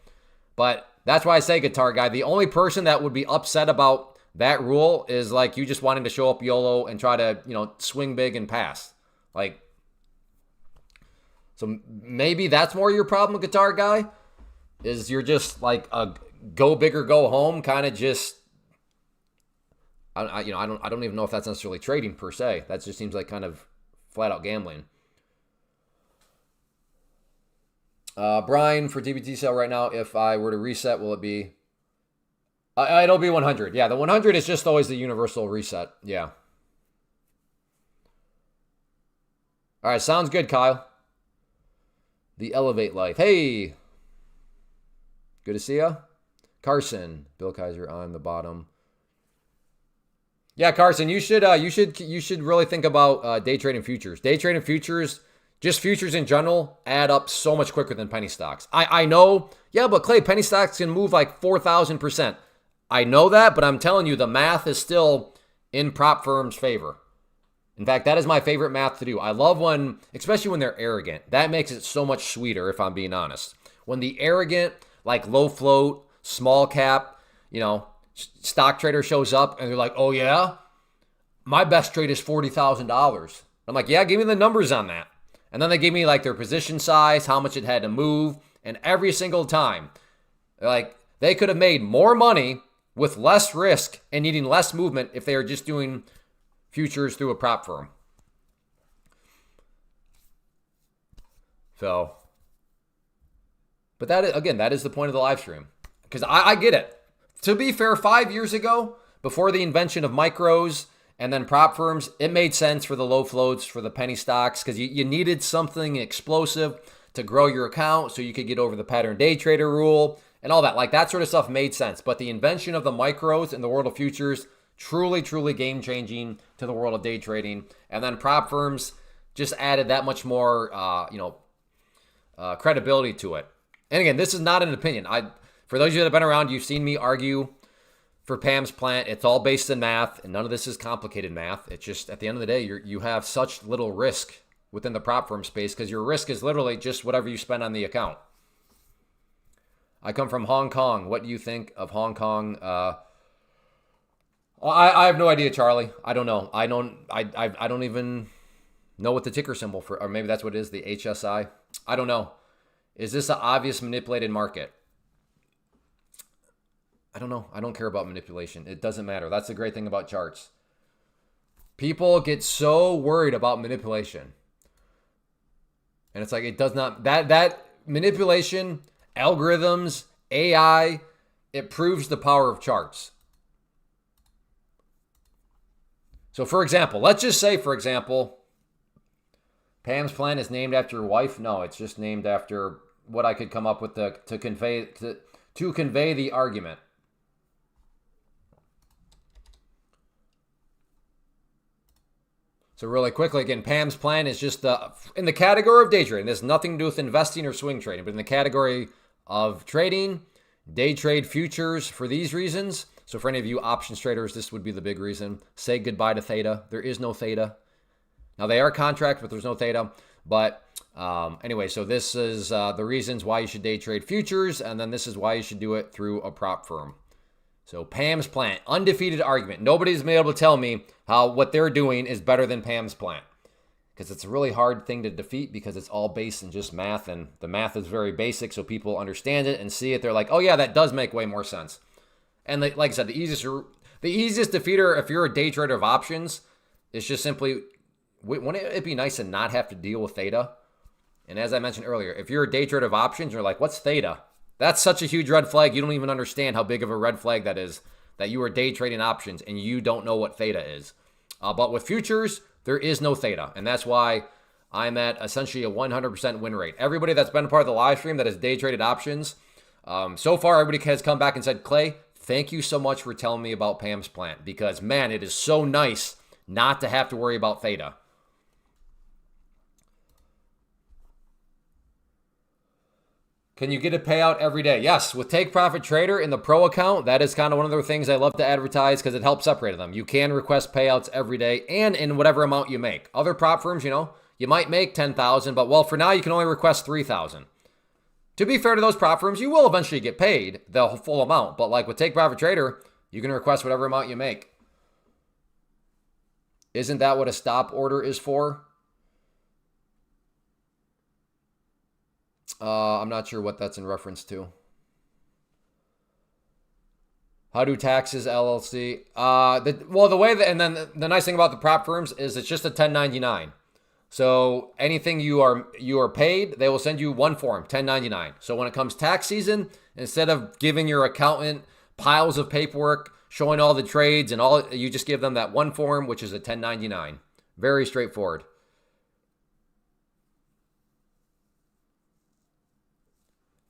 Speaker 1: But that's why I say, Guitar Guy, the only person that would be upset about that rule is like you just wanting to show up YOLO and try to, you know, swing big and pass. Like, so maybe that's more your problem, Guitar Guy, is you're just like a go big or go home kind of just. I don't even know if that's necessarily trading per se. That just seems like kind of flat out gambling. Brian, for TBT sale right now, if I were to reset, will it be? It'll be 100. Yeah, the 100 is just always the universal reset. Yeah. All right, sounds good, Kyle. The Elevate Life. Hey, good to see ya. Carson, Bill Kaiser on the bottom. Yeah, Carson, you should really think about day trading futures. Day trading futures, just futures in general, add up so much quicker than penny stocks. I know, yeah, but Clay, penny stocks can move like 4,000%. I know that, but I'm telling you, the math is still in prop firms' favor. In fact, that is my favorite math to do. I love when, especially when they're arrogant. That makes it so much sweeter, if I'm being honest. When the arrogant, like low float, small cap, you know, stock trader shows up and they're like, oh yeah, my best trade is $40,000. I'm like, yeah, give me the numbers on that. And then they give me like their position size, how much it had to move. And every single time, like they could have made more money with less risk and needing less movement if they were just doing futures through a prop firm. So, but that is, again, that is the point of the live stream. Because I get it. To be fair, 5 years ago, before the invention of micros and then prop firms, it made sense for the low floats, for the penny stocks, because you needed something explosive to grow your account so you could get over the pattern day trader rule and all that. Like that sort of stuff made sense. But the invention of the micros in the world of futures, truly, truly game-changing to the world of day trading. And then prop firms just added that much more, credibility to it. And again, this is not an opinion. For those of you that have been around, you've seen me argue for Pam's plant. It's all based in math, and none of this is complicated math. It's just, at the end of the day, you have such little risk within the prop firm space because your risk is literally just whatever you spend on the account. I come from Hong Kong. What do you think of Hong Kong? I have no idea, Charlie. I don't know. I don't even know what the ticker symbol for, or maybe that's what it is, the HSI. I don't know. Is this an obvious manipulated market? I don't know. I don't care about manipulation. It doesn't matter. That's the great thing about charts. People get so worried about manipulation. And it's like, it does not, that manipulation, algorithms, AI, it proves the power of charts. So for example, let's just say, for example, Pam's plan is named after your wife. No, it's just named after what I could come up with to convey the argument. So really quickly, again, Pam's plan is just in the category of day trading. This has nothing to do with investing or swing trading, but in the category of trading, day trade futures for these reasons. So for any of you options traders, this would be the big reason. Say goodbye to theta. There is no theta. Now they are contract, but there's no theta. But anyway, so this is the reasons why you should day trade futures, and then this is why you should do it through a prop firm. So Pam's plan, undefeated argument. Nobody's been able to tell me how what they're doing is better than Pam's plan. Because it's a really hard thing to defeat because it's all based in just math, and the math is very basic, so people understand it and see it. They're like, oh yeah, that does make way more sense. And like I said, the easiest defeater, if you're a day trader of options, is just simply, wouldn't it be nice to not have to deal with theta? And as I mentioned earlier, if you're a day trader of options, you're like, what's theta? That's such a huge red flag. You don't even understand how big of a red flag that is, that you are day trading options and you don't know what theta is. But with futures, there is no theta. And that's why I'm at essentially a 100% win rate. Everybody that's been a part of the live stream that has day traded options, so far everybody has come back and said, Clay, thank you so much for telling me about Pam's plan. Because man, it is so nice not to have to worry about theta. Can you get a payout every day? Yes, with Take Profit Trader in the pro account, that is kind of one of the things I love to advertise because it helps separate them. You can request payouts every day and in whatever amount you make. Other prop firms, you might make 10,000, but well, for now you can only request 3,000. To be fair to those prop firms, you will eventually get paid the full amount, but like with Take Profit Trader, you can request whatever amount you make. Isn't that what a stop order is for? I'm not sure what that's in reference to. How do taxes LLC? And then the nice thing about the prop firms is it's just a 1099. So anything you are paid, they will send you one form, 1099. So when it comes tax season, instead of giving your accountant piles of paperwork showing all the trades and all, you just give them that one form, which is a 1099. Very straightforward.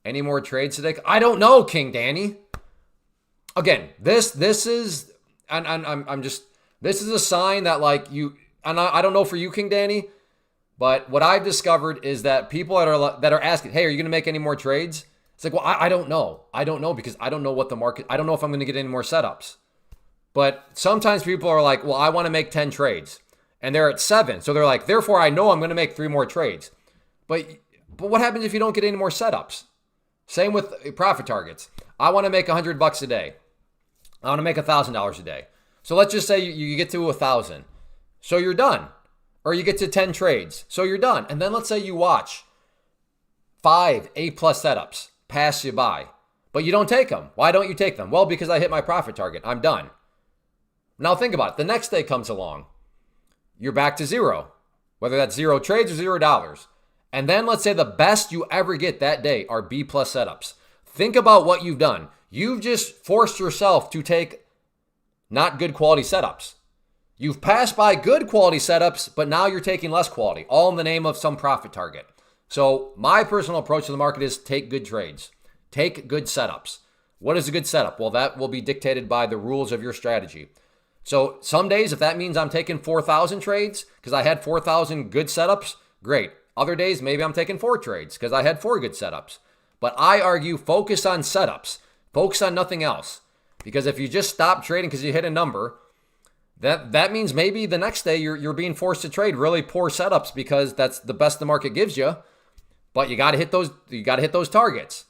Speaker 1: Any more trades today? I don't know, King Danny. Again, this is, and I'm just, this is a sign that like you, and I don't know for you, King Danny, but what I've discovered is that people that are asking, hey, are you going to make any more trades? It's like, well, I don't know. I don't know because I don't know what the market, I don't know if I'm going to get any more setups. But sometimes people are like, well, I want to make 10 trades and they're at 7. So they're like, therefore I know I'm going to make 3 more trades. But what happens if you don't get any more setups? Same with profit targets. I want to make $100 a day. I want to make $1,000 a day. So let's just say you get to 1,000. So you're done. Or you get to 10 trades. So you're done. And then let's say you watch 5 A+ setups pass you by. But you don't take them. Why don't you take them? Well, because I hit my profit target. I'm done. Now think about it. The next day comes along. You're back to 0. Whether that's 0 trades or $0. And then let's say the best you ever get that day are B+ setups. Think about what you've done. You've just forced yourself to take not good quality setups. You've passed by good quality setups, but now you're taking less quality, all in the name of some profit target. So my personal approach to the market is take good trades. Take good setups. What is a good setup? Well, that will be dictated by the rules of your strategy. So some days, if that means I'm taking 4,000 trades because I had 4,000 good setups, great. Other days, maybe I'm taking 4 trades because I had 4 good setups. But I argue focus on setups. Focus on nothing else. Because if you just stop trading because you hit a number, that means maybe the next day you're being forced to trade really poor setups because that's the best the market gives you. But you got to hit those targets.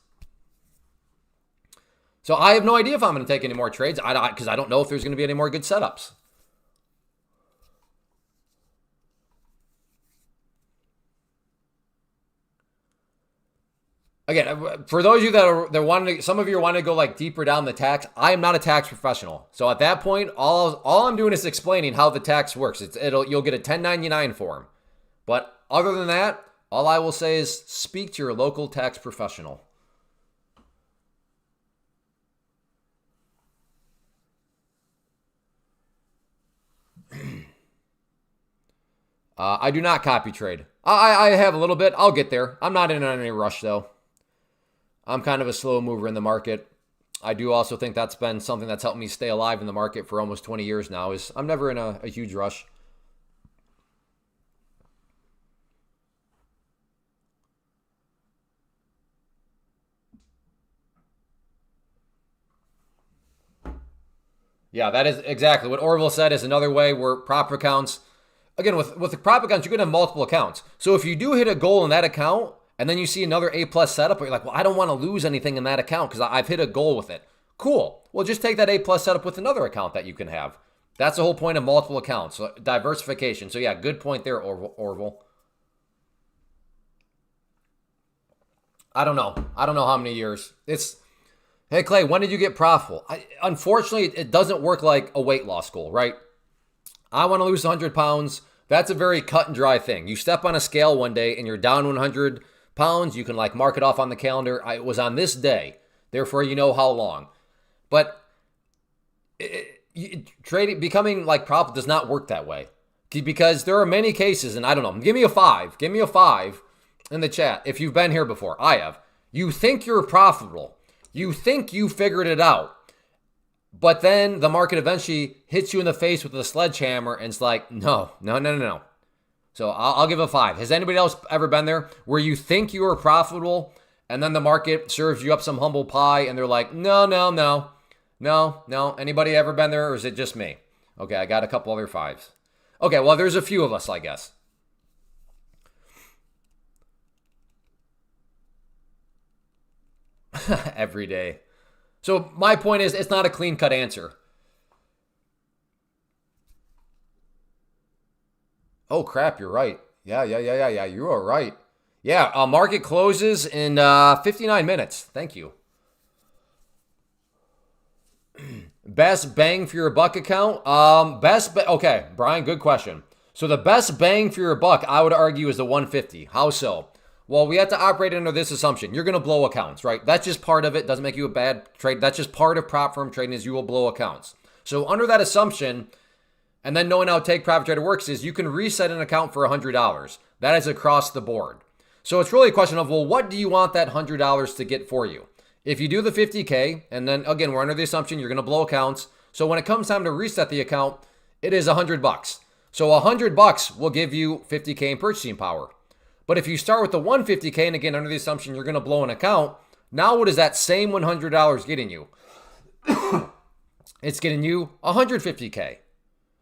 Speaker 1: So I have no idea if I'm going to take any more trades because I don't know if there's going to be any more good setups. Again, for those of you that wanting to, some of you are wanting to go like deeper down the tax. I am not a tax professional, so at that point, all I'm doing is explaining how the tax works. You'll get a 1099 form, but other than that, all I will say is speak to your local tax professional. I do not copy trade. I have a little bit. I'll get there. I'm not in any rush though. I'm kind of a slow mover in the market. I do also think that's been something that's helped me stay alive in the market for almost 20 years now, is I'm never in a huge rush. Yeah, that is exactly what Orville said, is another way where prop accounts, again, with the prop accounts, you're going to have multiple accounts. So if you do hit a goal in that account, and then you see another A plus setup, but you're like, well, I don't want to lose anything in that account because I've hit a goal with it. Cool. Well, just take that A plus setup with another account that you can have. That's the whole point of multiple accounts. So diversification. So yeah, good point there, Orville. I don't know. I don't know how many years. Hey, Clay, when did you get profitable? Unfortunately, it doesn't work like a weight loss goal, right? I want to lose 100 pounds. That's a very cut and dry thing. You step on a scale one day and you're down 100 pounds. You can like mark it off on the calendar. It was on this day. Therefore, you know how long. But trading, becoming like profitable does not work that way. Because there are many cases, and I don't know, give me a 5. Give me a 5 in the chat if you've been here before. I have. You think you're profitable. You think you figured it out. But then the market eventually hits you in the face with a sledgehammer and it's like, no. So I'll give a 5. Has anybody else ever been there where you think you are profitable and then the market serves you up some humble pie and they're like, no. Anybody ever been there, or is it just me? Okay, I got a couple other 5s. Okay, well, there's a few of us, I guess. Every day. So my point is, it's not a clean-cut answer. Oh, crap, you're right. Yeah, you are right. Yeah, market closes in 59 minutes. Thank you. Best bang for your buck account? Okay, Brian, good question. So the best bang for your buck, I would argue, is the 150. How so? Well, we have to operate under this assumption. You're going to blow accounts, right? That's just part of it. Doesn't make you a bad trade. That's just part of prop firm trading, is you will blow accounts. So under that assumption, and then knowing how take profit trader works, is you can reset an account for $100. That is across the board. So it's really a question of, well, what do you want that $100 to get for you? If you do the 50K, and then again, we're under the assumption you're going to blow accounts. So when it comes time to reset the account, it is $100. So $100 will give you 50K in purchasing power. But if you start with the 150K, and again, under the assumption you're going to blow an account, now what is that same $100 getting you? It's getting you 150K.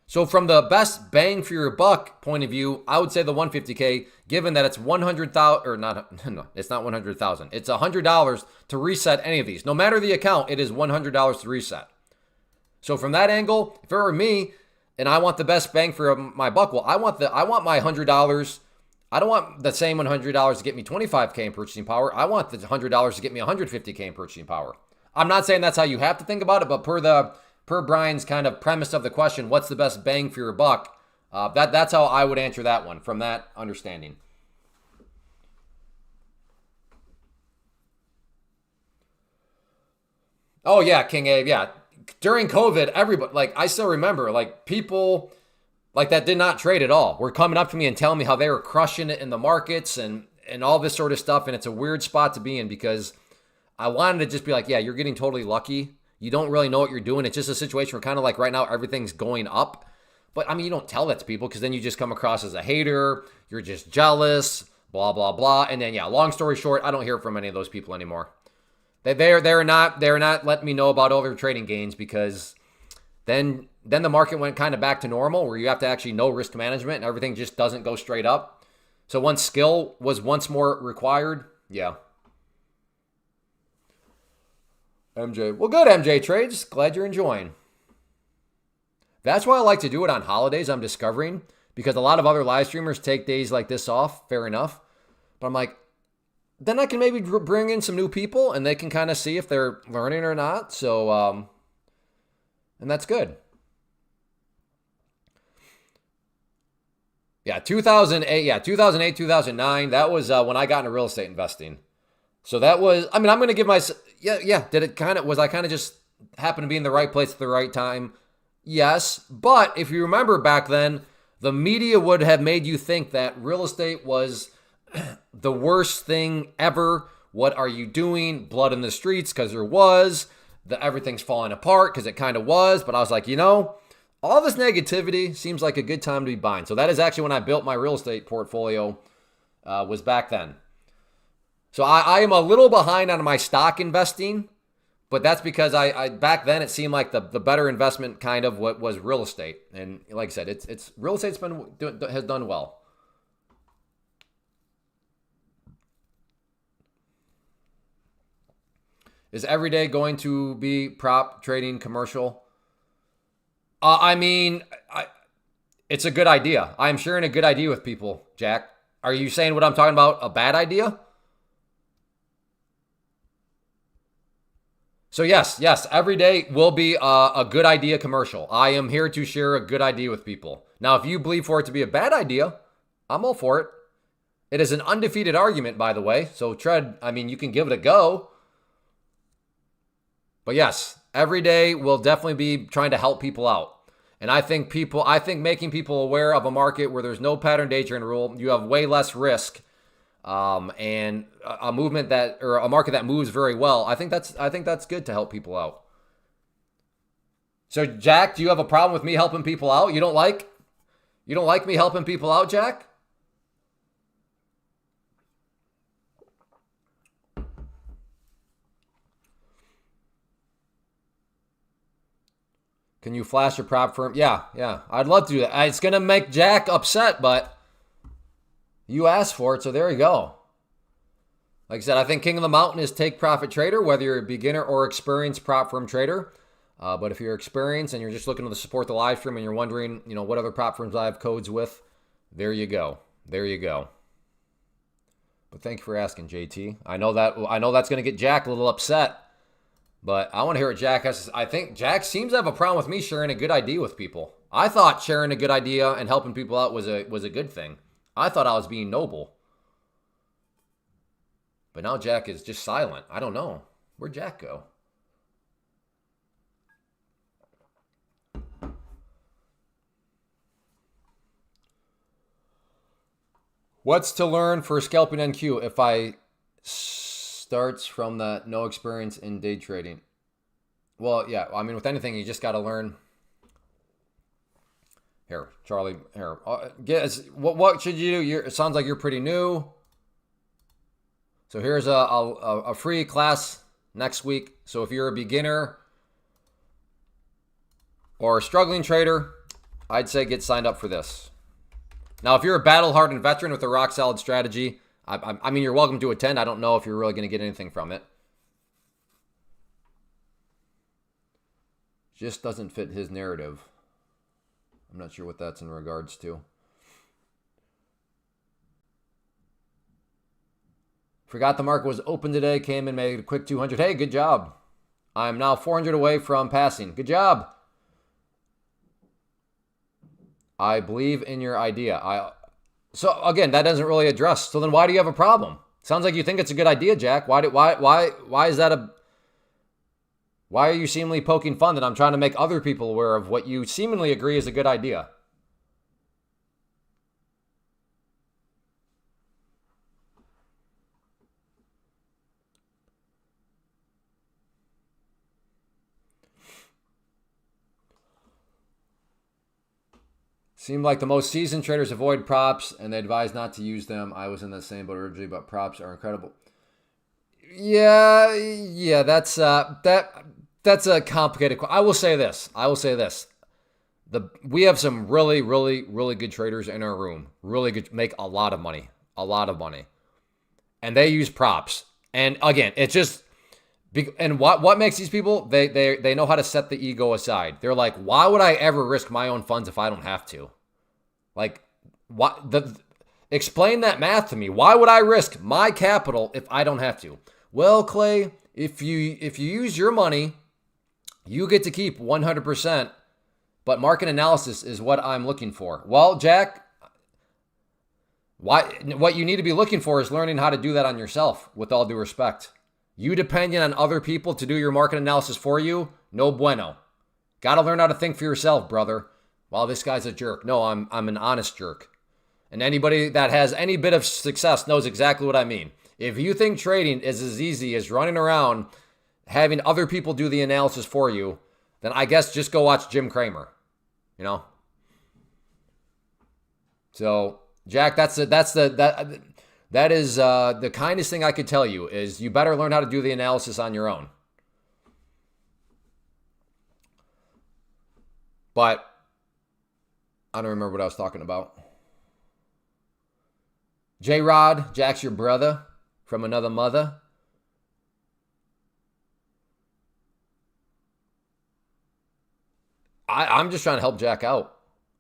Speaker 1: So from the best bang for your buck point of view, I would say the 150K, given that it's 100,000, or not, no, it's not 100,000. It's $100 to reset any of these. No matter the account, it is $100 to reset. So from that angle, if it were me and I want the best bang for my buck, well, I want my $100. I don't want the same $100 to get me 25K in purchasing power. I want the $100 to get me 150K in purchasing power. I'm not saying that's how you have to think about it, but per Brian's kind of premise of the question, what's the best bang for your buck? That's how I would answer that one from that understanding. Oh yeah, King Abe, yeah. During COVID, everybody, like, I still remember, like, people like that did not trade at all were coming up to me and telling me how they were crushing it in the markets and all this sort of stuff. And it's a weird spot to be in, because I wanted to just be like, yeah, you're getting totally lucky. You don't really know what you're doing. It's just a situation where kind of like right now, everything's going up. But I mean, you don't tell that to people, because then you just come across as a hater. You're just jealous, blah, blah, blah. And then, yeah, long story short, I don't hear from any of those people anymore. They're not letting me know about other trading gains, because then the market went kind of back to normal, where you have to actually know risk management and everything just doesn't go straight up. So once skill was once more required, yeah. MJ. Well, good, MJ Trades. Glad you're enjoying. That's why I like to do it on holidays, I'm discovering, because a lot of other live streamers take days like this off. Fair enough. But I'm like, then I can maybe bring in some new people and they can kind of see if they're learning or not. So, and that's good. Yeah, 2008. Yeah, 2008, 2009. That was when I got into real estate investing. So that was, I mean, I'm going to give myself, yeah. Did it kind of, was I kind of just happened to be in the right place at the right time? Yes. But if you remember back then, the media would have made you think that real estate was the worst thing ever. What are you doing? Blood in the streets, because there was. Everything's falling apart, because it kind of was. But I was like, all this negativity seems like a good time to be buying. So that is actually when I built my real estate portfolio, was back then. So I am a little behind on my stock investing, but that's because I back then it seemed like the better investment kind of what was real estate. And like I said, it's real estate's has done well. Is every day going to be prop trading commercial? It's a good idea. I'm sharing a good idea with people, Jack. Are you saying what I'm talking about a bad idea? So yes, every day will be a good idea commercial. I am here to share a good idea with people. Now, if you believe for it to be a bad idea, I'm all for it. It is an undefeated argument, by the way. So you can give it a go. But yes, every day will definitely be trying to help people out. And I think making people aware of a market where there's no pattern day trend rule, you have way less risk, and a market that moves very well. I think that's good to help people out. So Jack, do you have a problem with me helping people out? You don't like me helping people out, Jack? Can you flash your prop firm? Yeah. I'd love to do that. It's going to make Jack upset, but you asked for it, so there you go. Like I said, I think King of the Mountain is take profit trader, whether you're a beginner or experienced prop firm trader. But if you're experienced and you're just looking to support the live stream and you're wondering, what other prop firms I have codes with, there you go. But thank you for asking, JT. I know that's going to get Jack a little upset. But I want to hear what Jack has to say. I think Jack seems to have a problem with me sharing a good idea with people. I thought sharing a good idea and helping people out was a good thing. I thought I was being noble. But now Jack is just silent. I don't know. Where'd Jack go? What's to learn for scalping NQ if I starts from the no experience in day trading? Well, yeah, with anything, you just got to learn. Here, Charlie, here. What should you do? It sounds like you're pretty new. So here's a free class next week. So if you're a beginner or a struggling trader, I'd say get signed up for this. Now, if you're a battle-hardened veteran with a rock-solid strategy, you're welcome to attend. I don't know if you're really going to get anything from it. Just doesn't fit his narrative. I'm not sure what that's in regards to. Forgot the market was open today. Came in, made a quick 200. Hey, good job. I'm now 400 away from passing. Good job. I believe in your idea. So again, that doesn't really address. So then why do you have a problem? Sounds like you think it's a good idea, Jack. Why is that why are you seemingly poking fun that I'm trying to make other people aware of what you seemingly agree is a good idea? Seemed like the most seasoned traders avoid props and they advise not to use them. I was in the same boat originally, but props are incredible. Yeah, that's a complicated question. I will say this. We have some really, really, really good traders in our room. Really good, make a lot of money. And they use props. And again, it's just, and what makes these people, they know how to set the ego aside. They're like, why would I ever risk my own funds if I don't have to? Like, Explain that math to me. Why would I risk my capital if I don't have to? Well, Clay, if you use your money, you get to keep 100%, but market analysis is what I'm looking for. Well, Jack, what you need to be looking for is learning how to do that on yourself, with all due respect. You depending on other people to do your market analysis for you, no bueno. Got to learn how to think for yourself, brother. Well, this guy's a jerk. No, I'm an honest jerk. And anybody that has any bit of success knows exactly what I mean. If you think trading is as easy as running around having other people do the analysis for you, then I guess just go watch Jim Cramer. You know? So, Jack, that is the kindest thing I could tell you is you better learn how to do the analysis on your own. But I don't remember what I was talking about. J-Rod, Jack's your brother from another mother. I'm just trying to help Jack out.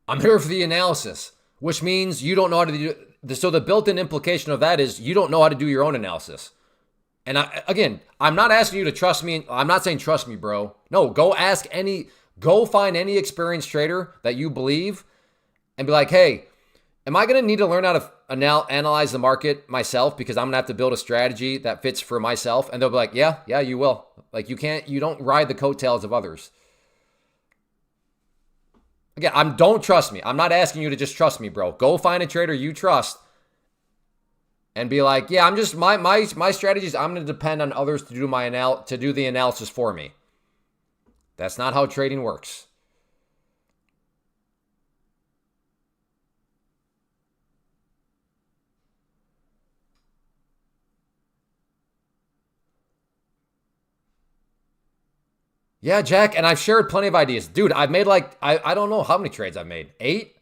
Speaker 1: I'm here for the analysis, which means you don't know how to do. So the built-in implication of that is you don't know how to do your own analysis. And I'm not asking you to trust me. I'm not saying trust me, bro. No, go find any experienced trader that you believe and be like, hey, am I going to need to learn how to analyze the market myself because I'm going to have to build a strategy that fits for myself? And they'll be like, yeah, you will. Like you don't ride the coattails of others. Again, don't trust me. I'm not asking you to just trust me, bro. Go find a trader you trust and be like, yeah, I'm just my strategies. I'm going to depend on others to do the analysis for me. That's not how trading works. Yeah, Jack, and I've shared plenty of ideas. Dude, I've made I don't know how many trades I've made. 8?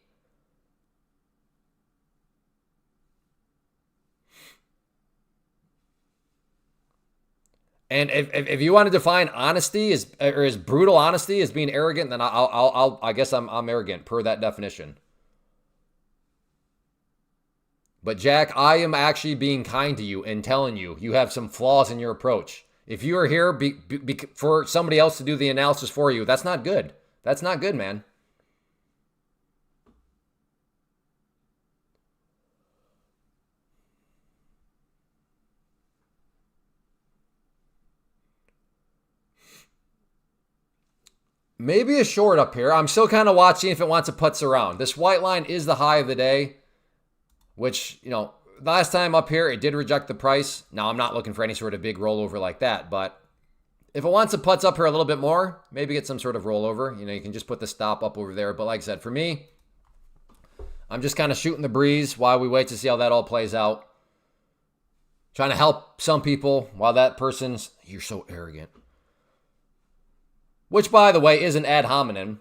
Speaker 1: And if you want to define honesty as brutal honesty as being arrogant, then I guess I'm arrogant per that definition. But Jack, I am actually being kind to you and telling you you have some flaws in your approach. If you are here for somebody else to do the analysis for you, that's not good. That's not good, man. Maybe a short up here. I'm still kind of watching if it wants to putz around. This white line is the high of the day, which, last time up here, it did reject the price. Now, I'm not looking for any sort of big rollover like that, but if it wants to putz up here a little bit more, maybe get some sort of rollover. You can just put the stop up over there. But like I said, for me, I'm just kind of shooting the breeze while we wait to see how that all plays out. Trying to help some people while that person's, you're so arrogant. Which, by the way, is an ad hominem.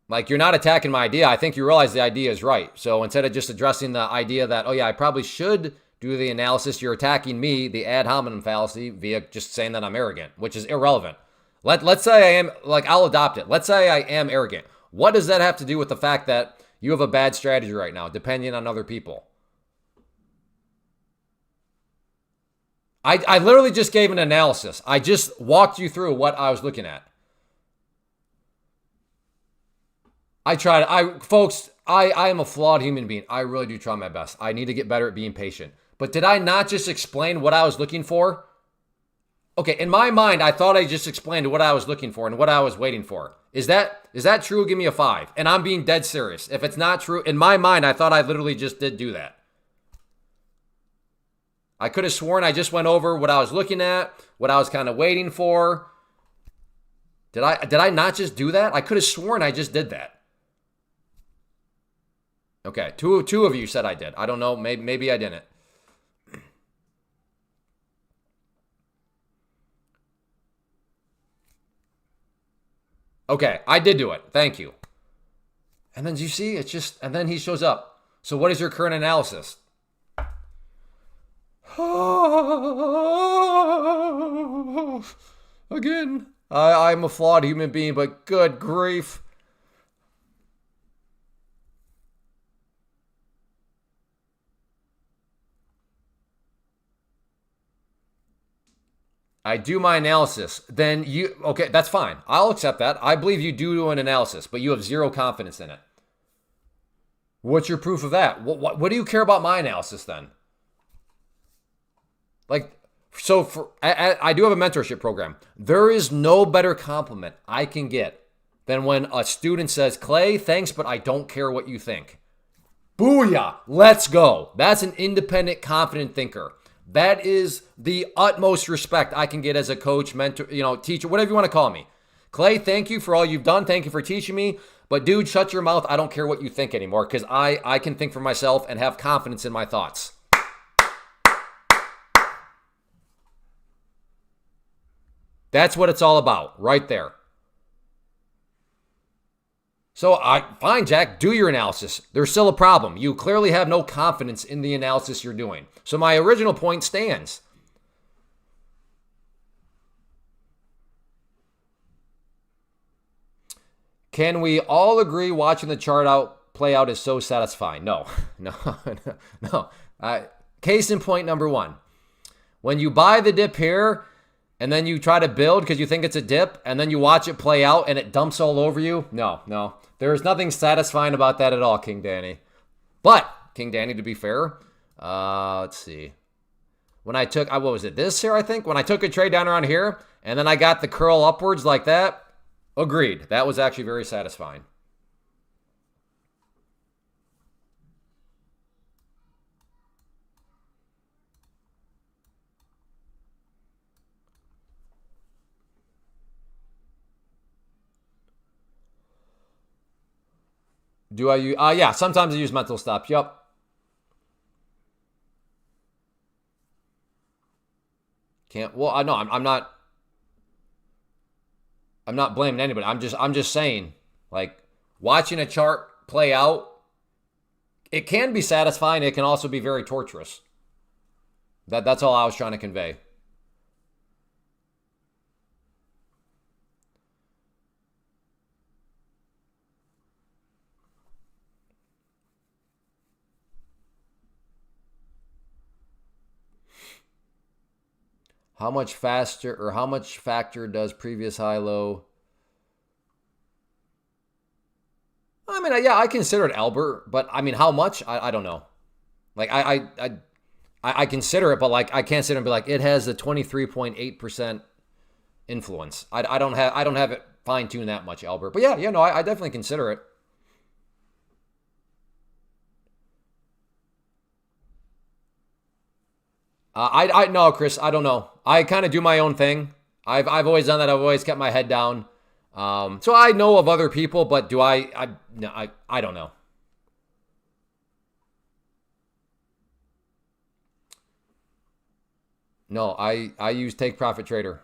Speaker 1: Like, you're not attacking my idea. I think you realize the idea is right. So instead of just addressing the idea that, oh yeah, I probably should do the analysis, you're attacking me, the ad hominem fallacy, via just saying that I'm arrogant, which is irrelevant. Let's say I am, I'll adopt it. Let's say I am arrogant. What does that have to do with the fact that you have a bad strategy right now, depending on other people? I literally just gave an analysis. I just walked you through what I was looking at. Folks, I am a flawed human being. I really do try my best. I need to get better at being patient. But did I not just explain what I was looking for? Okay, in my mind, I thought I just explained what I was looking for and what I was waiting for. Is that true? Give me a 5. And I'm being dead serious. If it's not true, in my mind, I thought I literally just did do that. I could have sworn I just went over what I was looking at, what I was kind of waiting for. Did I not just do that? I could have sworn I just did that. Okay, two of you said I did. I don't know. Maybe I didn't. Okay, I did do it. Thank you. And then you see, and then he shows up. So what is your current analysis? Again, I'm a flawed human being, but good grief. I do my analysis. Then you, okay, that's fine. I'll accept that. I believe you do an analysis, but you have zero confidence in it. What's your proof of that? What do you care about my analysis then? Like, so I do have a mentorship program. There is no better compliment I can get than when a student says, Clay, thanks, but I don't care what you think. Booyah, let's go. That's an independent, confident thinker. That is the utmost respect I can get as a coach, mentor, teacher, whatever you want to call me. Clay, thank you for all you've done. Thank you for teaching me. But dude, shut your mouth. I don't care what you think anymore because I can think for myself and have confidence in my thoughts. That's what it's all about right there. So, fine, Jack, do your analysis. There's still a problem. You clearly have no confidence in the analysis you're doing. So my original point stands. Can we all agree watching the chart play out is so satisfying? No, no. Case in point number one. When you buy the dip here, and then you try to build because you think it's a dip, and then you watch it play out and it dumps all over you. No. There's nothing satisfying about that at all, King Danny. But, King Danny, to be fair, let's see. When I took, what was it, this here, I think? When I took a trade down around here, and then I got the curl upwards like that, agreed. That was actually very satisfying. Do I use, yeah, sometimes I use mental stops. Yep. Can't, well, no, I'm not blaming anybody. I'm just saying, like, watching a chart play out, it can be satisfying. It can also be very torturous. That's all I was trying to convey. How much faster or how much factor does previous high low? I mean, yeah, I consider it Albert, but I mean, how much? I don't know. Like I consider it, but like I can't sit and be like it has a 23.8% influence. I don't have it fine tuned that much, Albert. But yeah, no, I definitely consider it. I no, Chris, I don't know. I kind of do my own thing. I've always done that. I've always kept my head down. So I know of other people, but do no, I don't know. No, I use Take Profit Trader.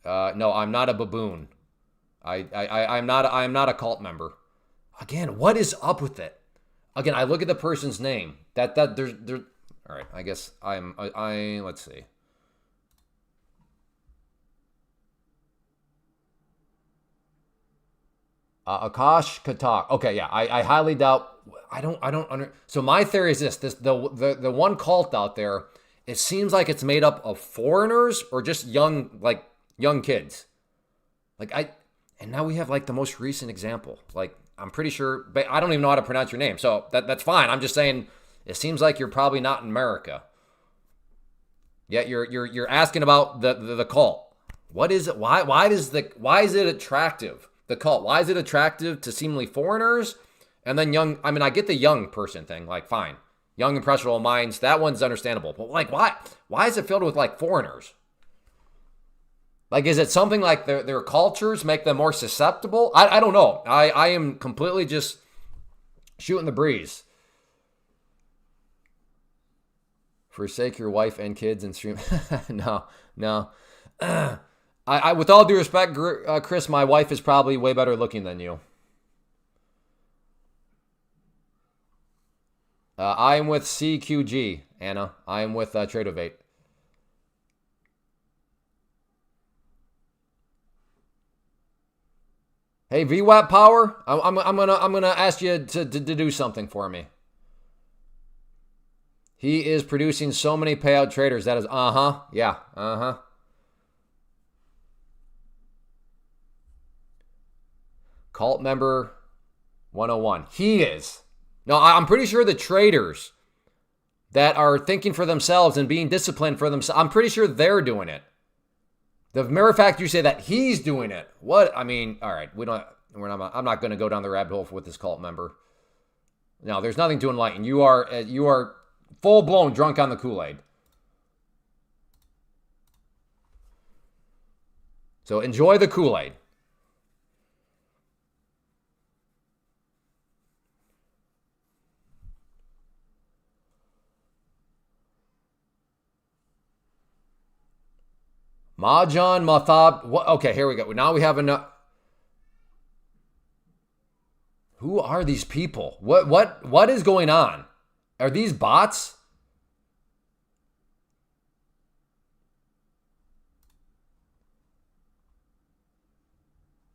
Speaker 1: No, I'm not a baboon. I'm not a cult member. Again, what is up with it? Again, I look at the person's name. There's all right. I guess let's see. Akash Katak. Okay, yeah. I highly doubt. I don't So my theory is this. The one cult out there. It seems like it's made up of foreigners or just young kids. And now we have like the most recent example. Like I'm pretty sure, but I don't even know how to pronounce your name, so that's fine. I'm just saying, it seems like you're probably not in America. Yet you're asking about the cult. What is it? Why is it attractive? The cult. Why is it attractive to seemingly foreigners and then young? I mean, I get the young person thing. Like fine, young impressionable minds. That one's understandable. But like, why is it filled with like foreigners? Like, is it something like their cultures make them more susceptible? I don't know. I am completely just shooting the breeze. Forsake your wife and kids and stream. No. I with all due respect, Chris, my wife is probably way better looking than you. I am with CQG, Anna. I am with Tradeovate. Hey, VWAP Power, I'm gonna ask you to do something for me. He is producing so many payout traders. That is, yeah, Cult member 101. He is. No, I'm pretty sure the traders that are thinking for themselves and being disciplined for themselves, I'm pretty sure they're doing it. The mere fact you say that he's doing it, what? I mean, all right, I'm not going to go down the rabbit hole with this cult member. No, there's nothing to enlighten. You are full blown drunk on the Kool-Aid. So enjoy the Kool-Aid. Mahjong Mathab. Okay, here we go. Now we have enough. Who are these people? What is going on? Are these bots?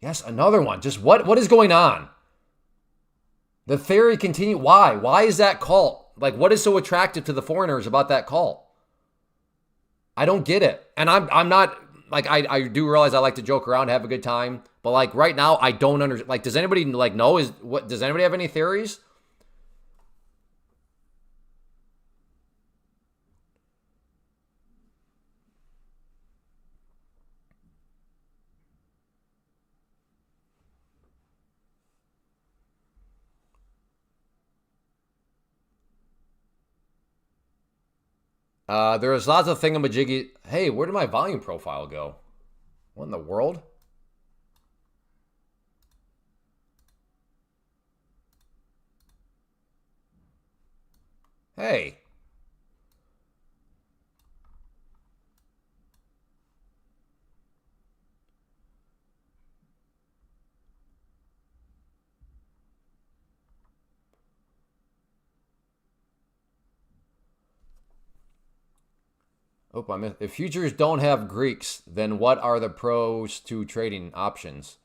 Speaker 1: Yes, another one. Just what is going on? The theory continue. Why? Why is that cult? Like, what is so attractive to the foreigners about that cult? I don't get it. And I'm not, like, I do realize I like to joke around, have a good time. But, like, right now, I don't understand. Like, does anybody, like, know? Does anybody have any theories? There's lots of thingamajiggy. Hey, where did my volume profile go? What in the world? Hey. Oh, I missed. If futures don't have Greeks, then what are the pros to trading options?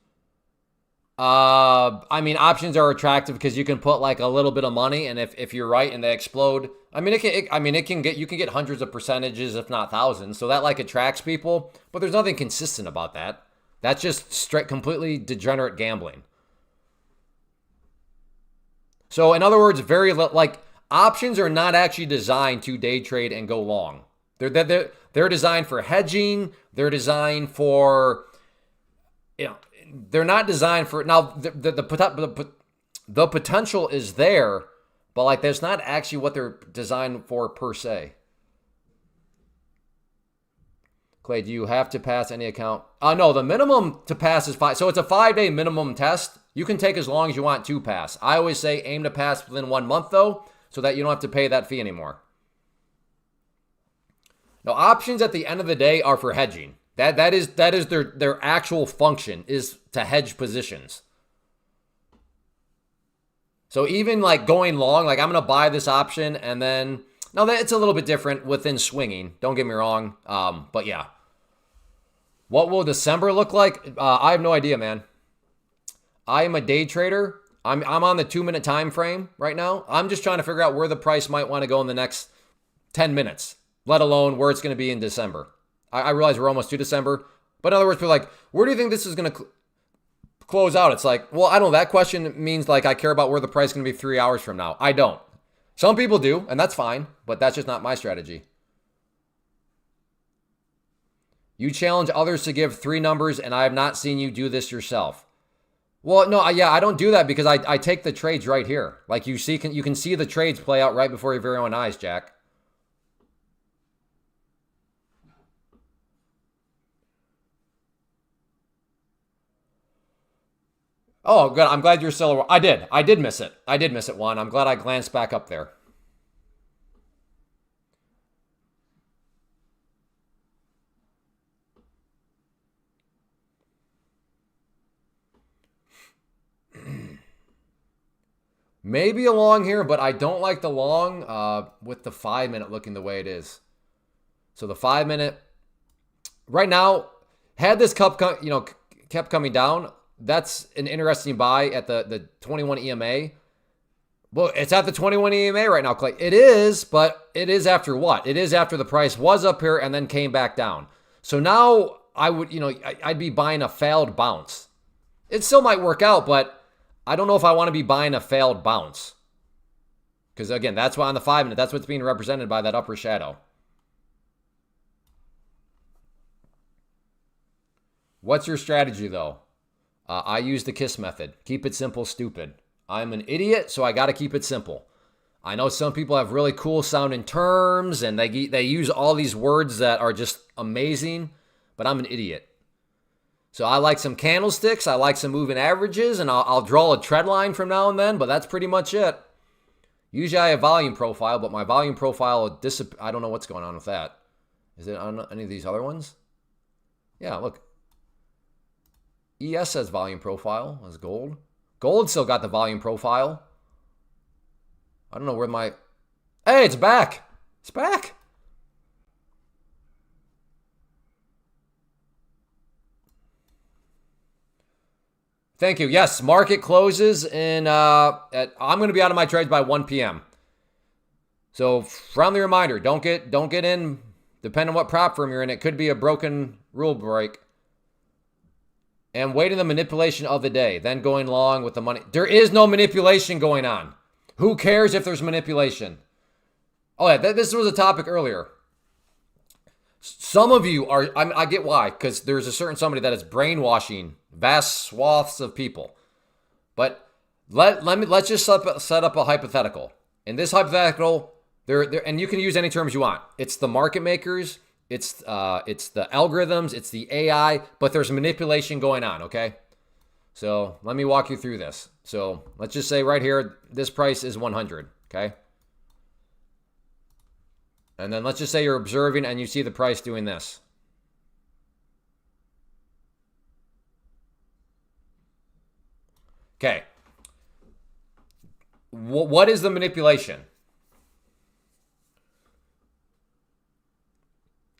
Speaker 1: I mean, options are attractive because you can put like a little bit of money, and if you're right and they explode, I mean, you can get hundreds of percentages, if not thousands. So that like attracts people, but there's nothing consistent about that. That's just straight, completely degenerate gambling. So in other words, like options are not actually designed to day trade and go long. They're designed for hedging. They're designed for, they're not designed for, now the potential is there, but like that's not actually what they're designed for per se. Clay, do you have to pass any account? No, the minimum to pass is 5. So it's a 5-day minimum test. You can take as long as you want to pass. I always say aim to pass within 1 month though, so that you don't have to pay that fee anymore. Now, options at the end of the day are for hedging. That is their actual function is to hedge positions. So even like going long, like I'm going to buy this option and then, now that it's a little bit different within swinging. Don't get me wrong. But yeah. What will December look like? I have no idea, man. I am a day trader. I'm on the 2-minute time frame right now. I'm just trying to figure out where the price might want to go in the next 10 minutes. Let alone where it's going to be in December. I realize we're almost to December. But in other words, we're like, where do you think this is going to close out? It's like, well, I don't know. That question means like I care about where the price is going to be 3 hours from now. I don't. Some people do, and that's fine. But that's just not my strategy. You challenge others to give 3 numbers, and I have not seen you do this yourself. Well, no, yeah, I don't do that because I take the trades right here. Like you can see the trades play out right before your very own eyes, Jack. Oh, good. I'm glad you're still. I did miss it. I did miss it, Juan. I'm glad I glanced back up there. Maybe a long here, but I don't like the long with the 5-minute looking the way it is. So the 5-minute right now, had this cup, kept coming down. That's an interesting buy at the 21 EMA. Well, it's at the 21 EMA right now, Clay. It is, but it is after what? It is after the price was up here and then came back down. So now I would, I'd be buying a failed bounce. It still might work out, but I don't know if I want to be buying a failed bounce. Because again, that's why on the 5 minute, that's what's being represented by that upper shadow. What's your strategy though? I use the KISS method. Keep it simple, stupid. I'm an idiot, so I got to keep it simple. I know some people have really cool sounding terms and they use all these words that are just amazing, but I'm an idiot. So I like some candlesticks, I like some moving averages, and I'll draw a trend line from now and then, but that's pretty much it. Usually I have volume profile, but my volume profile, I don't know what's going on with that. Is it on any of these other ones? Yeah, look. ES says volume profile as gold. Gold still got the volume profile. I don't know where my... Hey, it's back. It's back. Thank you. Yes, market closes in... I'm going to be out of my trades by 1 p.m. So, friendly reminder, don't get in, depending on what prop firm you're in. It could be a broken rule break. And waiting the manipulation of the day, then going long with the money. There is no manipulation going on. Who cares if there's manipulation? Oh, yeah, this was a topic earlier. Some of you are, I get why, because there's a certain somebody that is brainwashing vast swaths of people. But let's just set up a hypothetical. In this hypothetical, and you can use any terms you want. It's the market makers. It's the algorithms, it's the AI, but there's manipulation going on, okay? So let me walk you through this. So let's just say right here, this price is 100, okay? And then let's just say you're observing and you see the price doing this. Okay. What is the manipulation?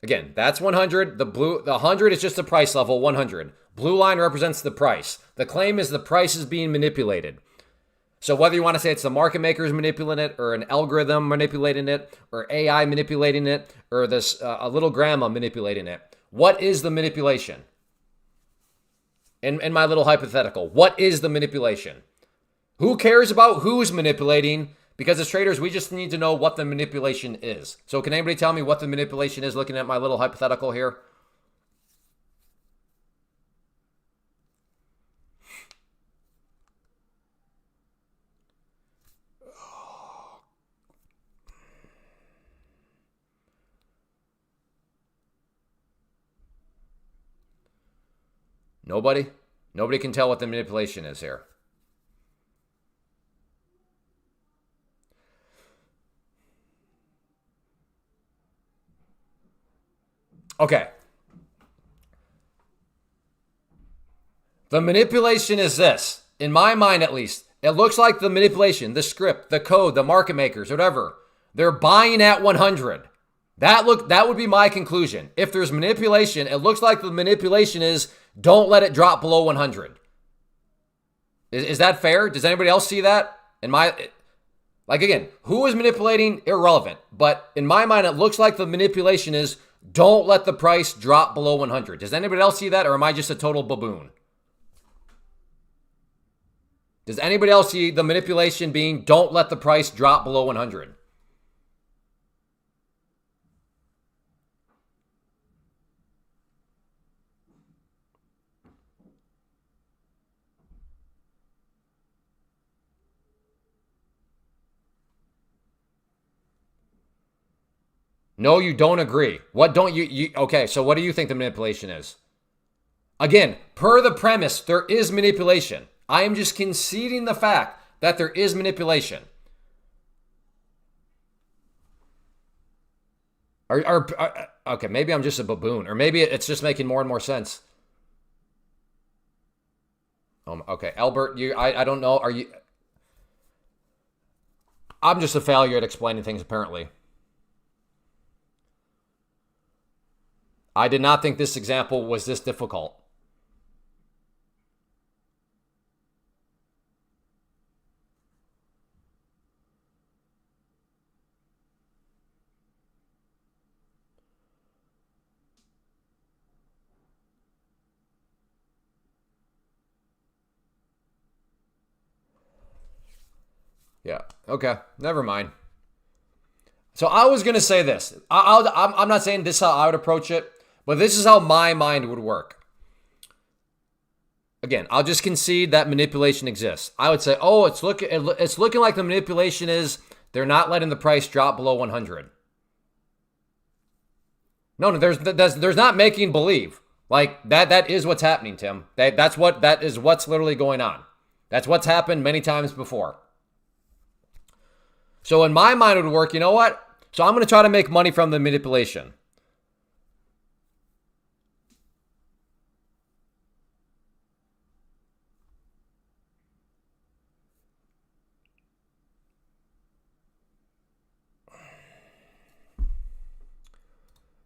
Speaker 1: Again, that's 100. The 100 is just the price level, 100. Blue line represents the price. The claim is the price is being manipulated. So whether you want to say it's the market makers manipulating it, or an algorithm manipulating it, or AI manipulating it, or this a little grandma manipulating it, what is the manipulation? In my little hypothetical, what is the manipulation? Who cares about who's manipulating? Because as traders, we just need to know what the manipulation is. So can anybody tell me what the manipulation is looking at my little hypothetical here? Nobody? Nobody can tell what the manipulation is here. Okay. The manipulation is this. In my mind, at least, it looks like the manipulation, the script, the code, the market makers, whatever, they're buying at 100. That would be my conclusion. If there's manipulation, it looks like the manipulation is don't let it drop below 100. Is that fair? Does anybody else see that? Again, who is manipulating? Irrelevant. But in my mind, it looks like the manipulation is don't let the price drop below 100. Does anybody else see that, or am I just a total baboon? Does anybody else see the manipulation being don't let the price drop below 100? No, you don't agree. What don't you okay, so what do you think the manipulation is? Again, per the premise, there is manipulation. I am just conceding the fact that there is manipulation. Okay, maybe I'm just a baboon, or maybe it's just making more and more sense. Okay, Albert, I don't know. Are you? I'm just a failure at explaining things, apparently. I did not think this example was this difficult. Yeah. Okay. Never mind. So I was going to say this. I'm not saying this is how I would approach it, but this is how my mind would work. Again, I'll just concede that manipulation exists. I would say, oh, it's looking like the manipulation is they're not letting the price drop below 100. No, there's not making believe. Like that is what's happening, Tim. That is what's literally going on. That's what's happened many times before. So in my mind, it would work, you know what? So I'm going to try to make money from the manipulation.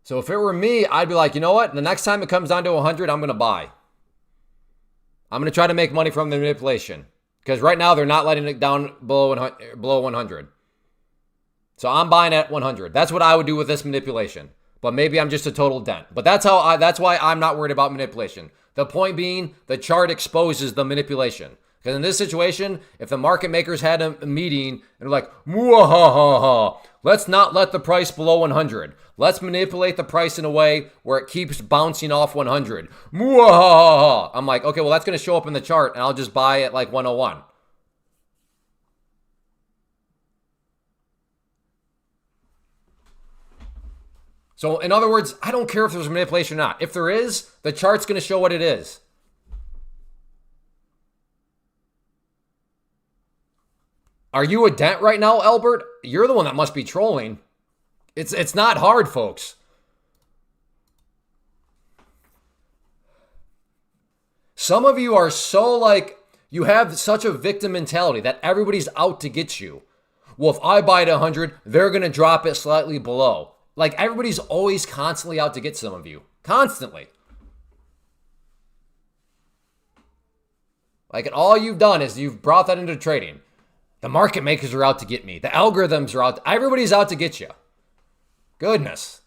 Speaker 1: So if it were me, I'd be like, you know what? The next time it comes down to 100, I'm going to buy. I'm going to try to make money from the manipulation. Because right now, they're not letting it down below 100. So I'm buying at 100. That's what I would do with this manipulation. But maybe I'm just a total dent. But that's why I'm not worried about manipulation. The point being, the chart exposes the manipulation. Because in this situation, if the market makers had a meeting and they're like, "Mwahaha, let's not let the price below 100. Let's manipulate the price in a way where it keeps bouncing off 100. Mwahaha." I'm like, okay, well, that's going to show up in the chart, and I'll just buy at like 101. So in other words, I don't care if there's manipulation or not. If there is, the chart's going to show what it is. Are you a dent right now, Albert? You're the one that must be trolling. It's not hard, folks. Some of you are so like, you have such a victim mentality that everybody's out to get you. Well, if I buy at 100, they're going to drop it slightly below. Like everybody's always constantly out to get some of you. Constantly. Like all you've done is you've brought that into trading. The market makers are out to get me. The algorithms are out. Everybody's out to get you. Goodness.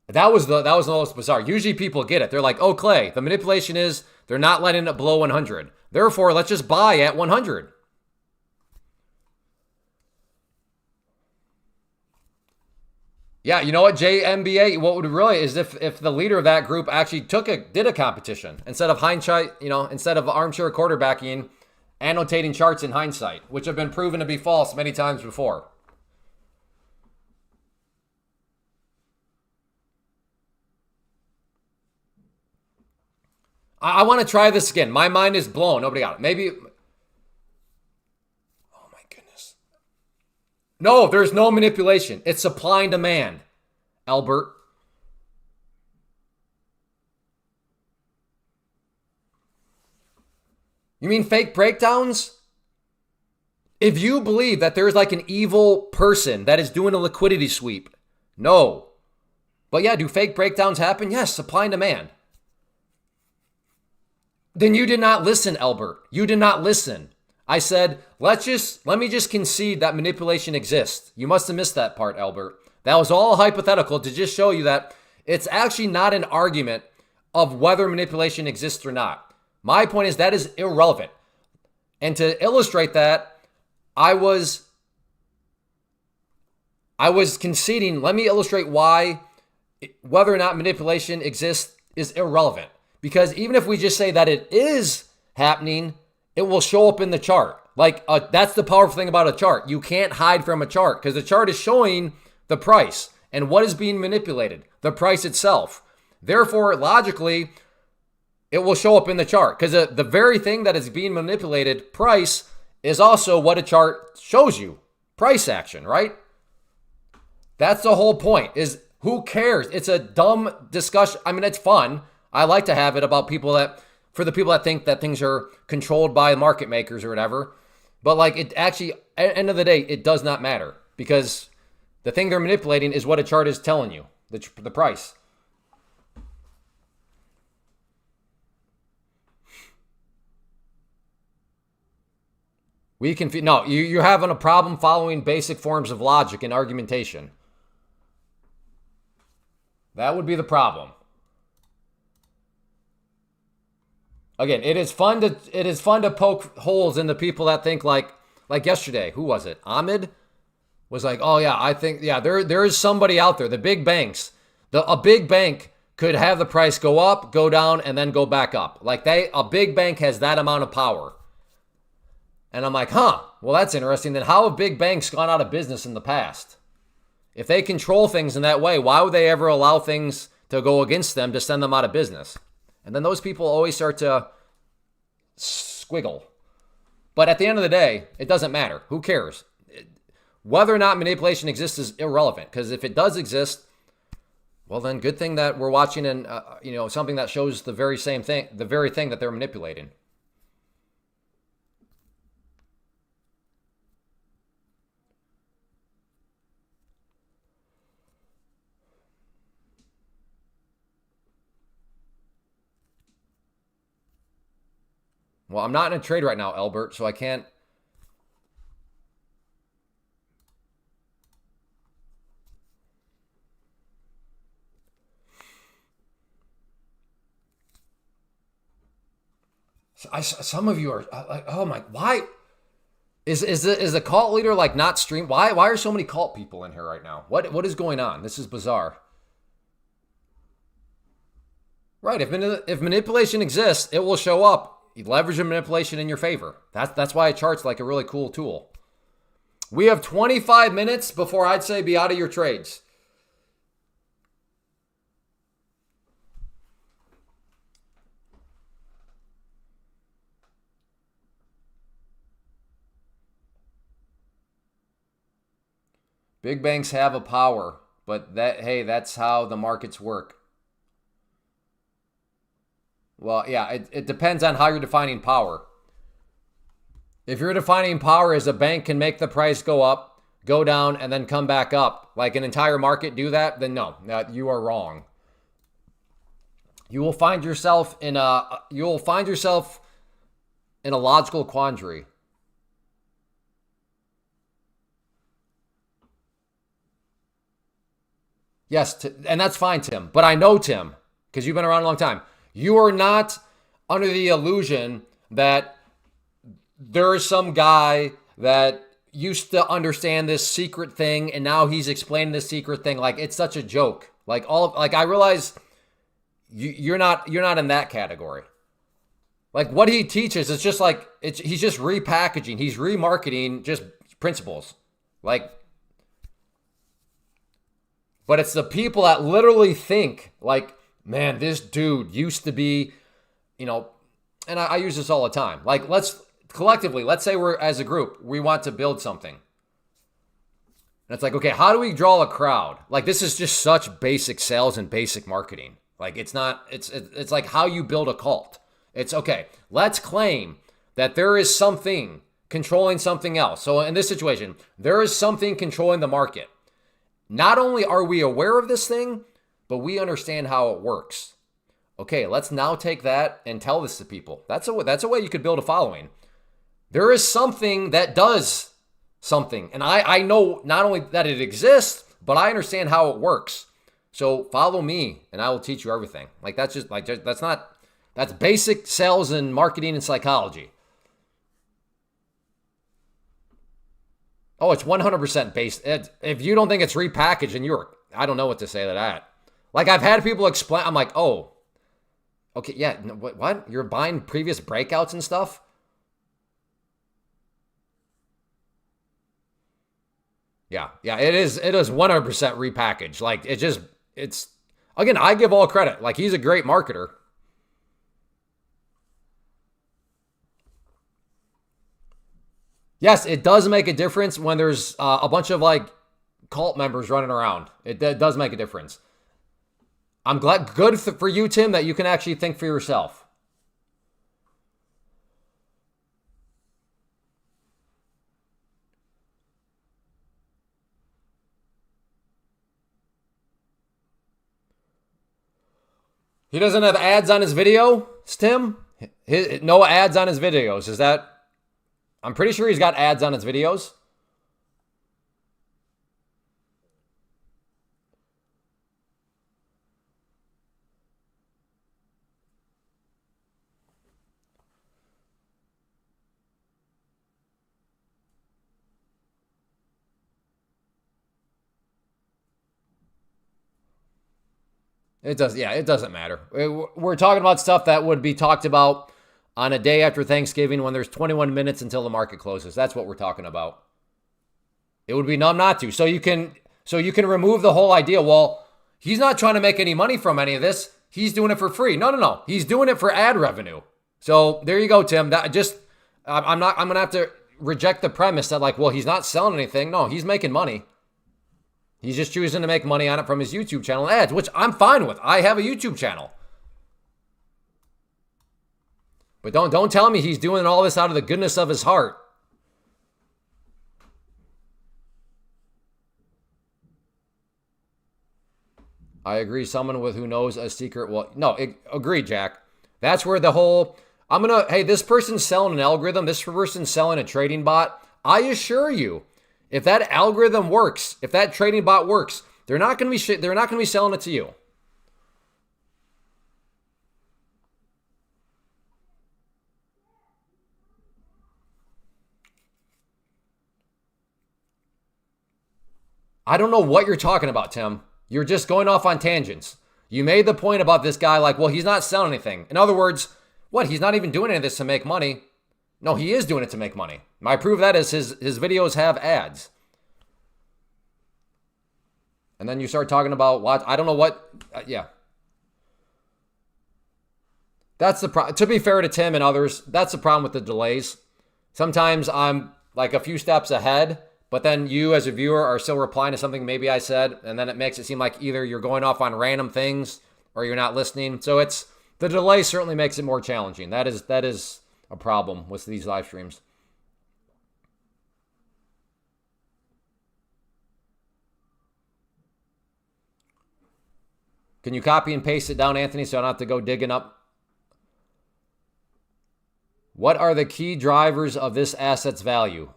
Speaker 1: That was the most bizarre. Usually people get it. They're like, oh, Clay, the manipulation is they're not letting it below 100. Therefore, let's just buy at 100. Yeah, you know what, JMBA, what would really is if the leader of that group actually did a competition instead of hindsight, instead of armchair quarterbacking, annotating charts in hindsight, which have been proven to be false many times before. I want to try this again. My mind is blown. Nobody got it. Maybe. Oh my goodness. No, there's no manipulation. It's supply and demand, Albert. You mean fake breakdowns? If you believe that there's like an evil person that is doing a liquidity sweep, no. But yeah, do fake breakdowns happen? Yes, supply and demand. Then you did not listen, Albert. You did not listen. I said, let me just concede that manipulation exists. You must have missed that part, Albert. That was all hypothetical to just show you that it's actually not an argument of whether manipulation exists or not. My point is that is irrelevant. And to illustrate that, I was conceding, let me illustrate why whether or not manipulation exists is irrelevant. Because even if we just say that it is happening, it will show up in the chart. Like that's the powerful thing about a chart. You can't hide from a chart because the chart is showing the price and what is being manipulated, the price itself. Therefore, logically, it will show up in the chart because the very thing that is being manipulated, price, is also what a chart shows you. Price action, right? That's the whole point is who cares? It's a dumb discussion. I mean, it's fun. I like to have it about for the people that think that things are controlled by market makers or whatever. But like it actually, at the end of the day, it does not matter because the thing they're manipulating is what a chart is telling you, the price. You're having a problem following basic forms of logic and argumentation. That would be the problem. Again, it is fun to poke holes in the people that think like yesterday. Who was it? Ahmed was like, oh yeah, I think yeah, there is somebody out there. The big banks, a big bank could have the price go up, go down, and then go back up. Like a big bank has that amount of power. And I'm like, huh, well, that's interesting. Then how have big banks gone out of business in the past? If they control things in that way, why would they ever allow things to go against them to send them out of business? And then those people always start to squiggle. But at the end of the day, it doesn't matter. Who cares? Whether or not manipulation exists is irrelevant, because if it does exist, well, then good thing that we're watching and something that shows the very same thing, the very thing that they're manipulating. Well, I'm not in a trade right now, Albert, so I can't. Some of you are like, oh my, why is the cult leader like not stream? Why are so many cult people in here right now? What is going on? This is bizarre. Right. If manipulation exists, it will show up. You leverage the manipulation in your favor. That's why a chart's like a really cool tool. We have 25 minutes before I'd say be out of your trades. Big banks have a power, but that's how the markets work. Well, yeah, it depends on how you're defining power. If you're defining power as a bank can make the price go up, go down, and then come back up, like an entire market do that, then no, you are wrong. You will find yourself in a logical quandary. Yes, and that's fine, Tim. But I know Tim because you've been around a long time. You are not under the illusion that there is some guy that used to understand this secret thing and now he's explaining this secret thing like it's such a joke. I realize you're not in that category. Like what he teaches is just like he's just repackaging, he's remarketing just principles. But it's the people that literally think like, man, this dude used to be, and I use this all the time. Like let's say we're as a group, we want to build something. And it's like, okay, how do we draw a crowd? Like this is just such basic sales and basic marketing. Like it's like how you build a cult. It's okay, let's claim that there is something controlling something else. So in this situation, there is something controlling the market. Not only are we aware of this thing, but we understand how it works. Okay, let's now take that and tell this to people. That's a way you could build a following. There is something that does something. And I know not only that it exists, but I understand how it works. So follow me and I will teach you everything. That's basic sales and marketing and psychology. Oh, it's 100% based. If you don't think it's repackaged, then I don't know what to say to that. Like I've had people explain, I'm like, oh, okay, yeah, what? You're buying previous breakouts and stuff? Yeah, it is 100% repackaged. Like it's, again, I give all credit. Like he's a great marketer. Yes, it does make a difference when there's a bunch of like cult members running around. It does make a difference. I'm good for you, Tim, that you can actually think for yourself. He doesn't have ads on his video, Tim? No ads on his videos. Is that? I'm pretty sure he's got ads on his videos. It does. Yeah, it doesn't matter. We're talking about stuff that would be talked about on a day after Thanksgiving when there's 21 minutes until the market closes. That's what we're talking about. It would be dumb not to. So you can remove the whole idea. Well, he's not trying to make any money from any of this. He's doing it for free. No. He's doing it for ad revenue. So there you go, Tim. I'm gonna have to reject the premise that like, well, he's not selling anything. No, he's making money. He's just choosing to make money on it from his YouTube channel ads, which I'm fine with. I have a YouTube channel. But don't tell me he's doing all this out of the goodness of his heart. I agree. Someone who knows a secret. Well, no, agree, Jack. That's where the whole, hey, this person's selling an algorithm. This person's selling a trading bot. I assure you, if that algorithm works, if that trading bot works, they're not going to be selling it to you. I don't know what you're talking about, Tim. You're just going off on tangents. You made the point about this guy like, well, he's not selling anything. In other words, what? He's not even doing any of this to make money. No, he is doing it to make money. My proof of that is his videos have ads. And then you start talking about what? I don't know what. Yeah. That's the problem. To be fair to Tim and others, that's the problem with the delays. Sometimes I'm like a few steps ahead, but then you as a viewer are still replying to something maybe I said, and then it makes it seem like either you're going off on random things or you're not listening. So the delay certainly makes it more challenging. That is a problem with these live streams. Can you copy and paste it down, Anthony, so I don't have to go digging up? What are the key drivers of this asset's value?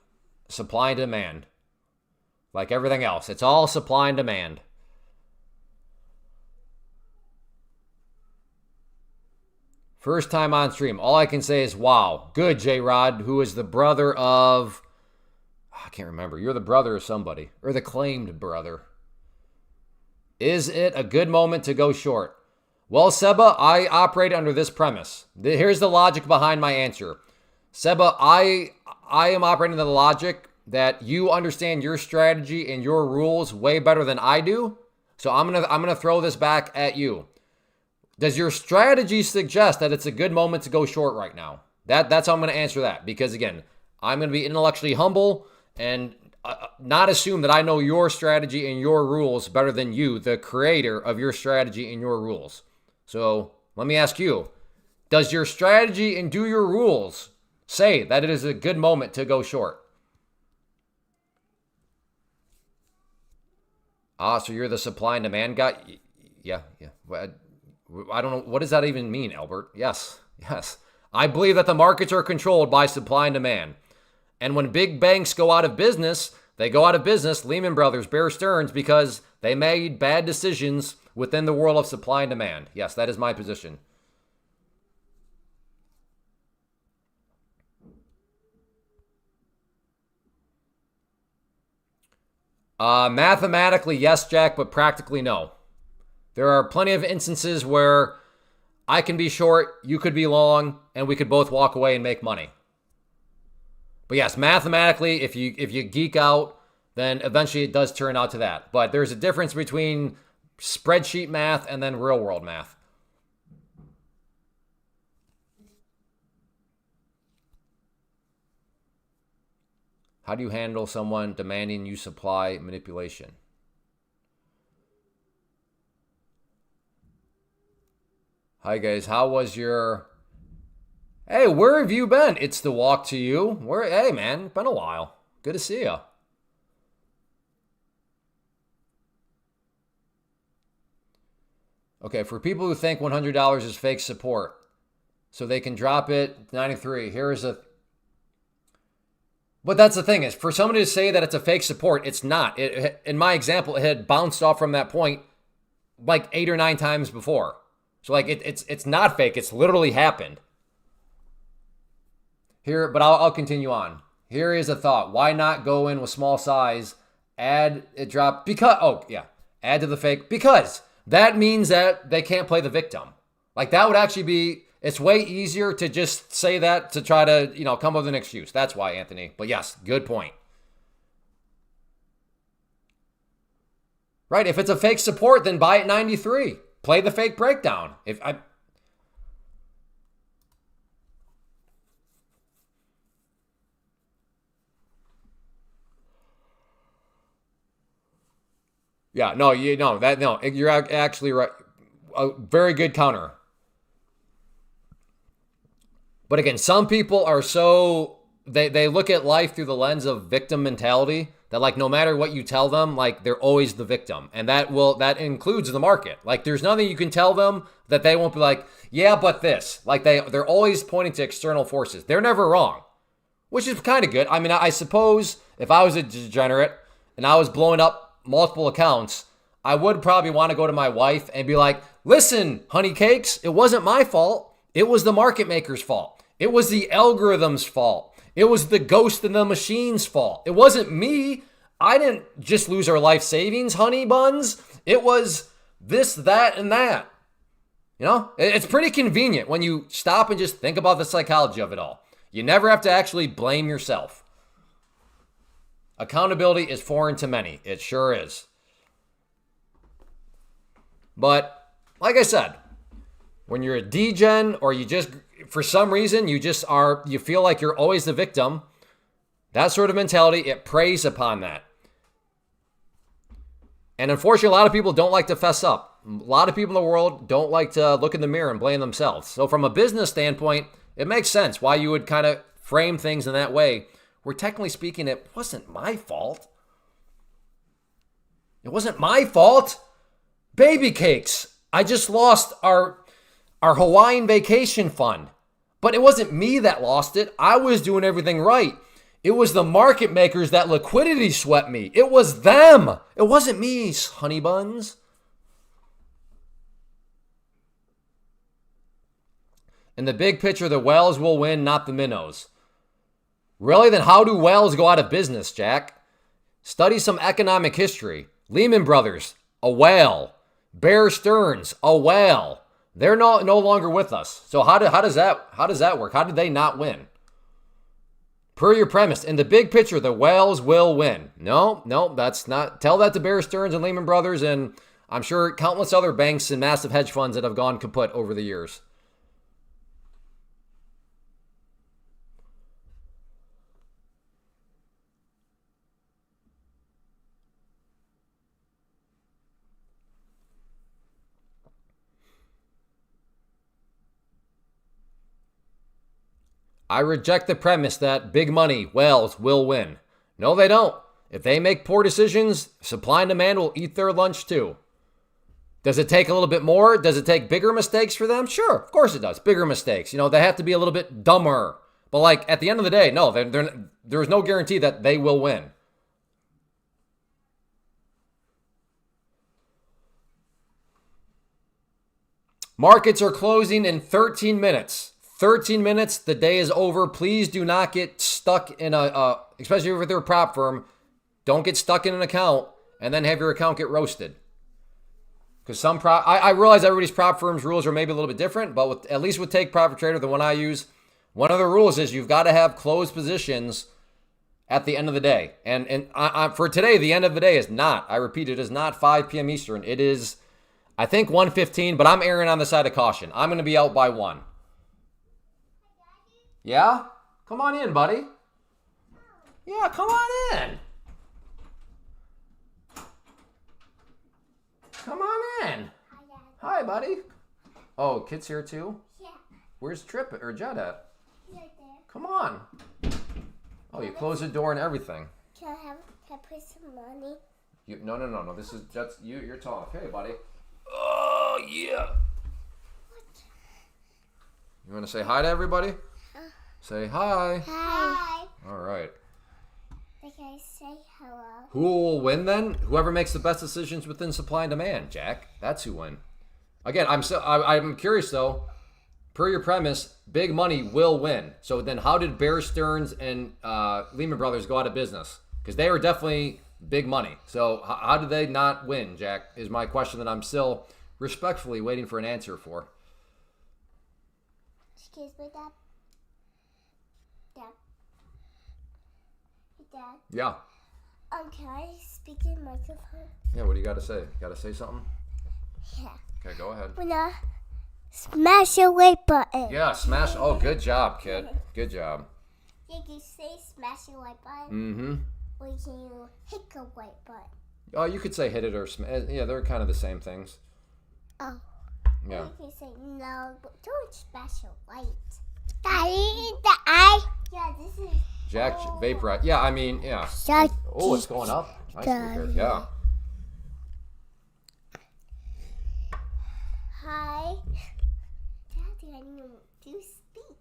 Speaker 1: Supply and demand. Like everything else, it's all supply and demand. First time on stream. All I can say is, wow. Good, J-Rod, who is the brother of... I can't remember. You're the brother of somebody. Or the claimed brother. Is it a good moment to go short? Well, Seba, I operate under this premise. Here's the logic behind my answer. Seba, I am operating the logic that you understand your strategy and your rules way better than I do. So I'm gonna throw this back at you. Does your strategy suggest that it's a good moment to go short right now? That's how I'm gonna answer that. Because again, I'm gonna be intellectually humble and not assume that I know your strategy and your rules better than you, the creator of your strategy and your rules. So let me ask you, does your strategy and do your rules say that it is a good moment to go short? So you're the supply and demand guy? Yeah. I don't know. What does that even mean, Albert? Yes. I believe that the markets are controlled by supply and demand. And when big banks go out of business, they go out of business, Lehman Brothers, Bear Stearns, because they made bad decisions within the world of supply and demand. Yes, that is my position. Mathematically, yes, Jack, but practically, no. There are plenty of instances where I can be short, you could be long, and we could both walk away and make money. But yes, mathematically, if you geek out, then eventually it does turn out to that. But there's a difference between spreadsheet math and then real world math. How do you handle someone demanding you supply manipulation? Hi guys, how was your... Hey, where have you been? It's the walk to you. Hey man, been a while. Good to see you. Okay, for people who think $100 is fake support, so they can drop it 93. Here's a... But that's the thing is, for somebody to say that it's a fake support, it's not. In my example, it had bounced off from that point like 8 or 9 times before. So like it's not fake. It's literally happened. Here, but I'll continue on. Here is a thought. Why not go in with small size, add it drop, because, add to the fake, because that means that they can't play the victim. Like that would actually be, it's way easier to just say that to try to, come up with an excuse. That's why, Anthony. But yes, good point. Right, if it's a fake support, then buy at 93. Play the fake breakdown. Yeah, no, you're actually right. A very good counter. But again, some people are so, they look at life through the lens of victim mentality that like no matter what you tell them, like they're always the victim. And that includes the market. Like there's nothing you can tell them that they won't be like, yeah, but this. Like they're always pointing to external forces. They're never wrong, which is kind of good. I mean, I suppose if I was a degenerate and I was blowing up multiple accounts, I would probably want to go to my wife and be like, listen, honey cakes, it wasn't my fault. It was the market maker's fault. It was the algorithm's fault. It was the ghost in the machine's fault. It wasn't me. I didn't just lose our life savings, honey buns. It was this, that, and that. It's pretty convenient when you stop and just think about the psychology of it all. You never have to actually blame yourself. Accountability is foreign to many. It sure is. But like I said, when you're a degen or you just, for some reason, you feel like you're always the victim, that sort of mentality, it preys upon that. And unfortunately, a lot of people don't like to fess up. A lot of people in the world don't like to look in the mirror and blame themselves. So from a business standpoint, it makes sense why you would kind of frame things in that way, where technically speaking, it wasn't my fault. It wasn't my fault. Baby cakes. I just lost our Hawaiian vacation fund. But it wasn't me that lost it. I was doing everything right. It was the market makers that liquidity swept me. It was them. It wasn't me, honey buns. In the big picture, the whales will win, not the minnows. Really? Then how do whales go out of business, Jack? Study some economic history. Lehman Brothers, a whale. Bear Stearns, a whale. They're no longer with us. So how does that work? How did they not win? Per your premise, in the big picture, the whales will win. No, that's not. Tell that to Bear Stearns and Lehman Brothers, and I'm sure countless other banks and massive hedge funds that have gone kaput over the years. I reject the premise that big money, whales, will win. No, they don't. If they make poor decisions, supply and demand will eat their lunch too. Does it take a little bit more? Does it take bigger mistakes for them? Sure, of course it does. Bigger mistakes. They have to be a little bit dumber. But like at the end of the day, no, there's no guarantee that they will win. Markets are closing in 13 minutes. 13 minutes, the day is over. Please do not get stuck in especially if you're a prop firm, don't get stuck in an account and then have your account get roasted. Because I realize everybody's prop firm's rules are maybe a little bit different, but at least with Take Profit Trader, the one I use, one of the rules is you've got to have closed positions at the end of the day. And for today, the end of the day is not, I repeat, it is not 5 p.m. Eastern. It is, I think, 1:15, but I'm erring on the side of caution. I'm going to be out by 1. Yeah? Come on in, buddy. Yeah, come on in. Come on in. Hi, buddy. Oh, Kit's here too? Yeah. Where's Trip or Jed at? Right there. Come on. Oh, you closed the door and everything.
Speaker 2: Can I put some money?
Speaker 1: No. This is just you. You're tall. Okay, buddy. Oh, yeah. What? You want to say hi to everybody? Say hi.
Speaker 2: Hi.
Speaker 1: All right.
Speaker 2: Can I say hello?
Speaker 1: Who will win then? Whoever makes the best decisions within supply and demand, Jack. That's who win. Again, I'm curious though. Per your premise, big money will win. So then how did Bear Stearns and Lehman Brothers go out of business? Because they were definitely big money. So how did they not win, Jack, is my question that I'm still respectfully waiting for an answer for.
Speaker 2: Excuse me, Dad. Dad. Hey, Dad.
Speaker 1: Yeah.
Speaker 2: Can I speak in microphone?
Speaker 1: Yeah, what do you got to say? Got to say something?
Speaker 2: Yeah.
Speaker 1: Okay, go ahead.
Speaker 2: Wanna smash the like button.
Speaker 1: Yeah, smash. Oh, good job, kid. Good job.
Speaker 2: Yeah, you say smash the like button.
Speaker 1: Mm-hmm.
Speaker 2: Or can you hit the like button?
Speaker 1: Oh, you could say hit it or smash. Yeah, they're kind of the same things.
Speaker 2: Oh.
Speaker 1: Yeah.
Speaker 2: Or you can say no, but don't smash the light. Daddy, the eye. Yeah, this is.
Speaker 1: Jack vaporize. Yeah, I mean, yeah. Oh, it's going up. Nice speaker. Yeah.
Speaker 2: Hi. Daddy, I need to speak.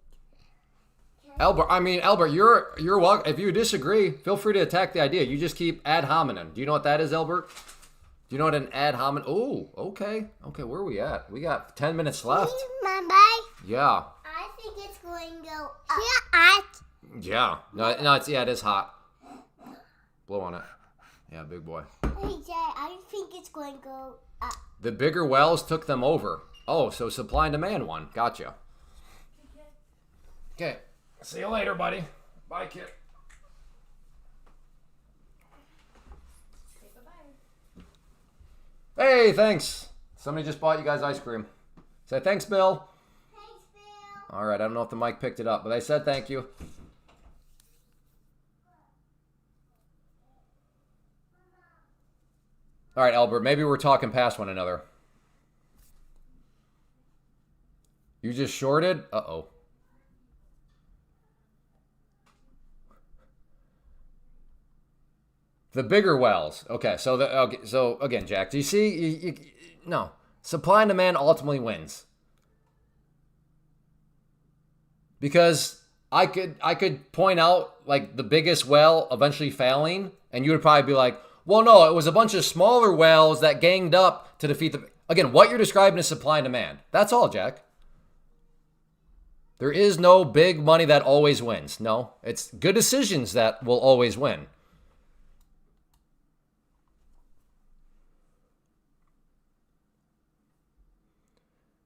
Speaker 1: Albert, you're welcome. If you disagree, feel free to attack the idea. You just keep ad hominem. Do you know what that is, Albert? Do you know what an ad hominem? Oh, okay. Okay, where are we at? We got 10 minutes left.
Speaker 2: Mama.
Speaker 1: Yeah.
Speaker 2: I think it's going to go up.
Speaker 1: Yeah. No, it is hot. Blow on it. Yeah, big boy.
Speaker 2: Hey, Dad, I think it's going to go up.
Speaker 1: The bigger wells took them over. Oh, so supply and demand won. Gotcha. Okay. See you later, buddy. Bye, kid. Hey, thanks. Somebody just bought you guys ice cream. Say thanks, Bill.
Speaker 2: Thanks, Bill.
Speaker 1: All right, I don't know if the mic picked it up, but they said thank you. All right, Albert, maybe we're talking past one another. You just shorted? Uh-oh. The bigger wells. Okay, so again, Jack, do you see? No. Supply and demand ultimately wins. Because I could point out like the biggest well eventually failing, and you would probably be like, well, no, it was a bunch of smaller wells that ganged up to defeat the... Again, what you're describing is supply and demand. That's all, Jack. There is no big money that always wins. No, it's good decisions that will always win.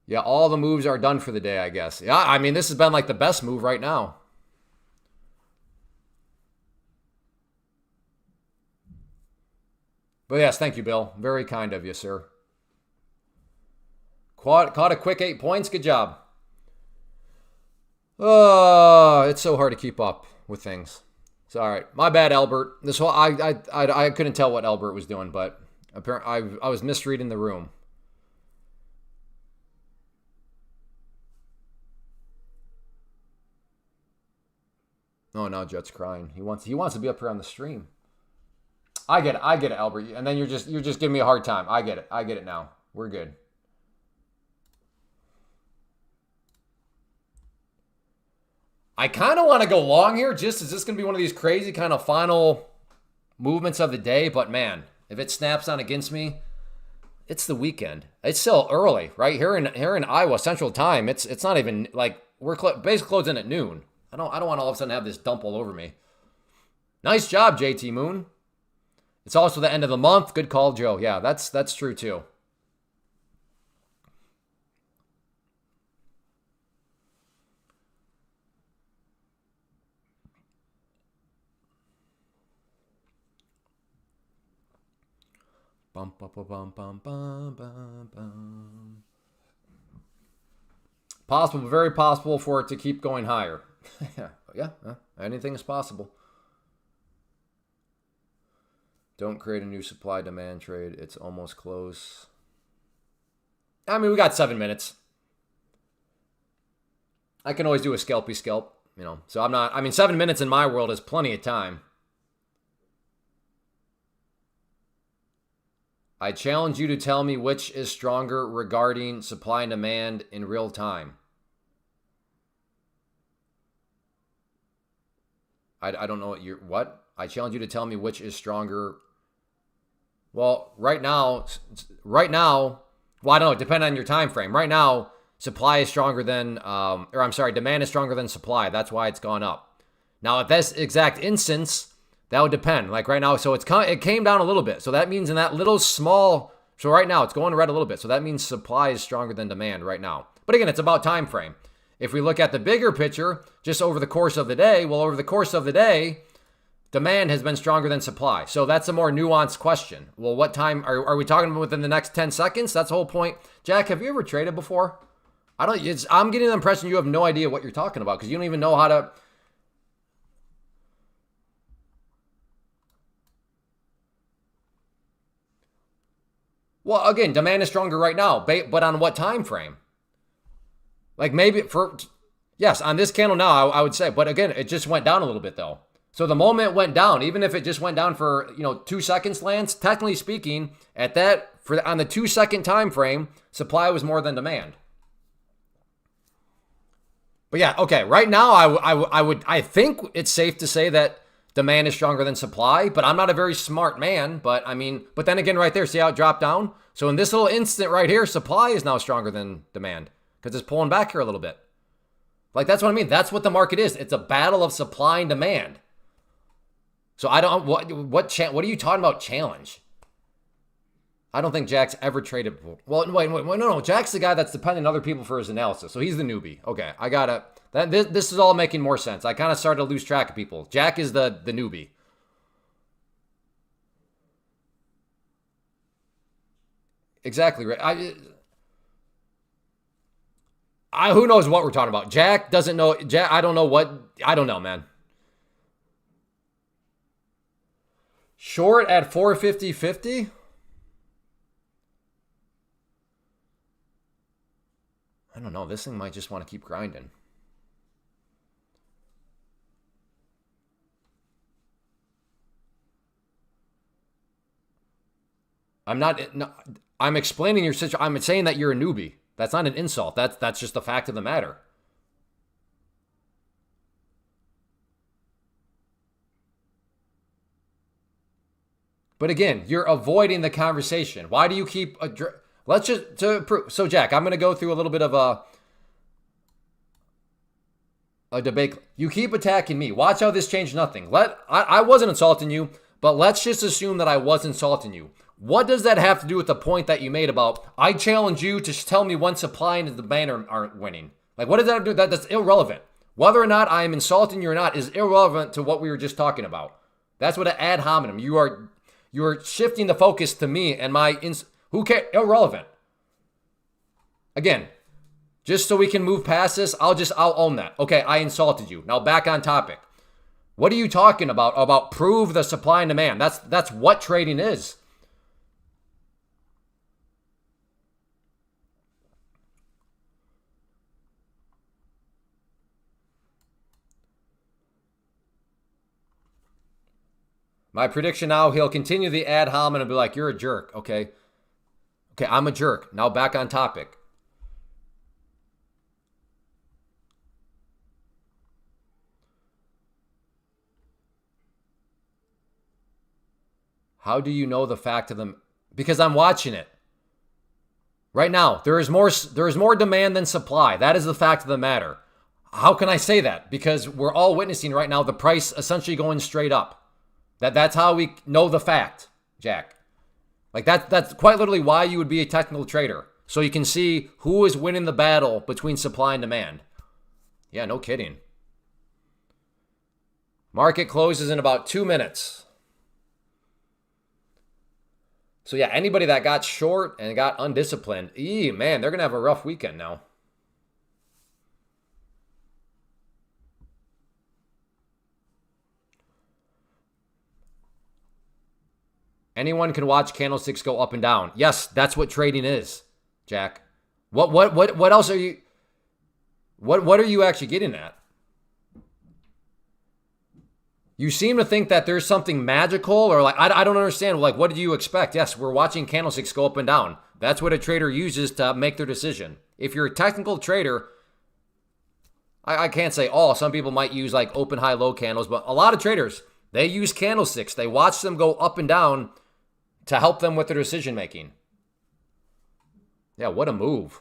Speaker 1: Yeah, all the moves are done for the day, I guess. Yeah, I mean, this has been like the best move right now. But yes, thank you, Bill. Very kind of you, sir. Caught a quick 8 points. Good job. It's so hard to keep up with things. It's all right. My bad, Albert. This whole I couldn't tell what Albert was doing, but apparently I was misreading the room. Oh, now Jet's crying. He wants to be up here on the stream. I get it, Albert. And then you're just giving me a hard time. I get it now. We're good. I kind of want to go long here. Is this going to be one of these crazy kind of final movements of the day? But man, if it snaps on against me, it's the weekend. It's still early, right? Here in Iowa Central Time, it's not even like we're basically closing at noon. I don't want to all of a sudden have this dump all over me. Nice job, JT Moon. It's also the end of the month. Good call, Joe. Yeah, that's true too. Bum, bum, bum, bum, bum, bum, bum, bum. Possible, very possible for it to keep going higher. yeah, anything is possible. Don't create a new supply-demand trade. It's almost close. I mean, we got 7 minutes. I can always do a scalpy scalp, you know. So I'm not... I mean, 7 minutes in my world is plenty of time. I challenge you to tell me which is stronger regarding supply and demand in real time. I don't know what you're... What? I challenge you to tell me which is stronger... Well, right now, well, I don't know, depending on your time frame. Right now, supply is stronger than, demand is stronger than supply. That's why it's gone up. Now, at this exact instance, that would depend. Like right now, so it came down a little bit. So that means in that little small So right now it's going red a little bit. So that means supply is stronger than demand right now. But again, it's about time frame. If we look at the bigger picture, just over the course of the day, well, over the course of the day, demand has been stronger than supply. So that's a more nuanced question. Well, what time are we talking about within the next 10 seconds? That's the whole point. Jack, have you ever traded before? I'm getting the impression you have no idea what you're talking about because you don't even know how to. Well, again, demand is stronger right now, but on what time frame? Like maybe yes, on this candle now, I would say, but again, it just went down a little bit though. So the moment it went down, even if it just went down for 2 seconds, Lance, technically speaking, on the 2 second time frame, supply was more than demand. But yeah, okay. Right now, I think it's safe to say that demand is stronger than supply. But I'm not a very smart man. But then again, right there, see how it dropped down? So in this little instant right here, supply is now stronger than demand because it's pulling back here a little bit. Like that's what I mean. That's what the market is. It's a battle of supply and demand. So I don't what are you talking about? Challenge? I don't think Jack's ever traded before. Well, wait, no. Jack's the guy that's depending on other people for his analysis. So he's the newbie. Okay, I gotta. This is all making more sense. I kind of started to lose track of people. Jack is the newbie. Exactly right. Who knows what we're talking about? Jack doesn't know. Jack, I don't know, man. Short at 450.50. I don't know. This thing might just want to keep grinding. I'm explaining your situation. I'm saying that you're a newbie. That's not an insult. That's just the fact of the matter. But again, you're avoiding the conversation. Why do you keep let's just to prove. So Jack, I'm going to go through a little bit of a debate. You keep attacking me. Watch how this changed nothing. I wasn't insulting you, but let's just assume that I was insulting you. What does that have to do with the point that you made about I challenge you to tell me when supply and demand aren't winning? Like, what does that have to do? That's irrelevant. Whether or not I am insulting you or not is irrelevant to what we were just talking about. That's what an ad hominem. You are shifting the focus to me and who cares? Irrelevant. Again, just so we can move past this, I'll own that. Okay, I insulted you. Now back on topic. What are you talking about? About prove the supply and demand. That's what trading is. My prediction now, he'll continue the ad hominem and be like, you're a jerk. Okay, I'm a jerk. Now back on topic. How do you know the fact of them? Because I'm watching it. Right now, there is more demand than supply. That is the fact of the matter. How can I say that? Because we're all witnessing right now the price essentially going straight up. That's how we know the fact, Jack. Like that's quite literally why you would be a technical trader. So you can see who is winning the battle between supply and demand. Yeah, no kidding. Market closes in about 2 minutes. So yeah, anybody that got short and got undisciplined, man, they're going to have a rough weekend now. Anyone can watch candlesticks go up and down. Yes, that's what trading is, Jack. What else are you what are you actually getting at? You seem to think that there's something magical or like I don't understand. Like, what did you expect? Yes, we're watching candlesticks go up and down. That's what a trader uses to make their decision. If you're a technical trader, I can't say all. Some people might use like open, high, low candles, but a lot of traders, they use candlesticks. They watch them go up and down to help them with their decision making. Yeah, what a move.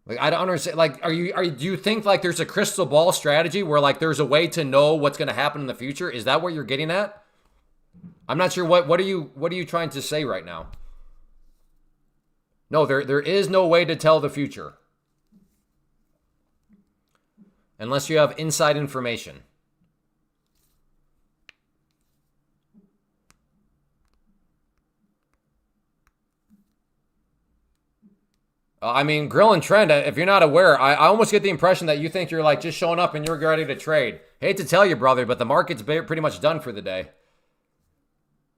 Speaker 1: Like, I don't understand. Like, do you think like there's a crystal ball strategy where like there's a way to know what's going to happen in the future? Is that what you're getting at? I'm not sure what are you trying to say right now? No, there is no way to tell the future. Unless you have inside information. I mean, Grill and Trend, if you're not aware, I almost get the impression that you think you're like just showing up and you're ready to trade. Hate to tell you, brother, but the market's pretty much done for the day.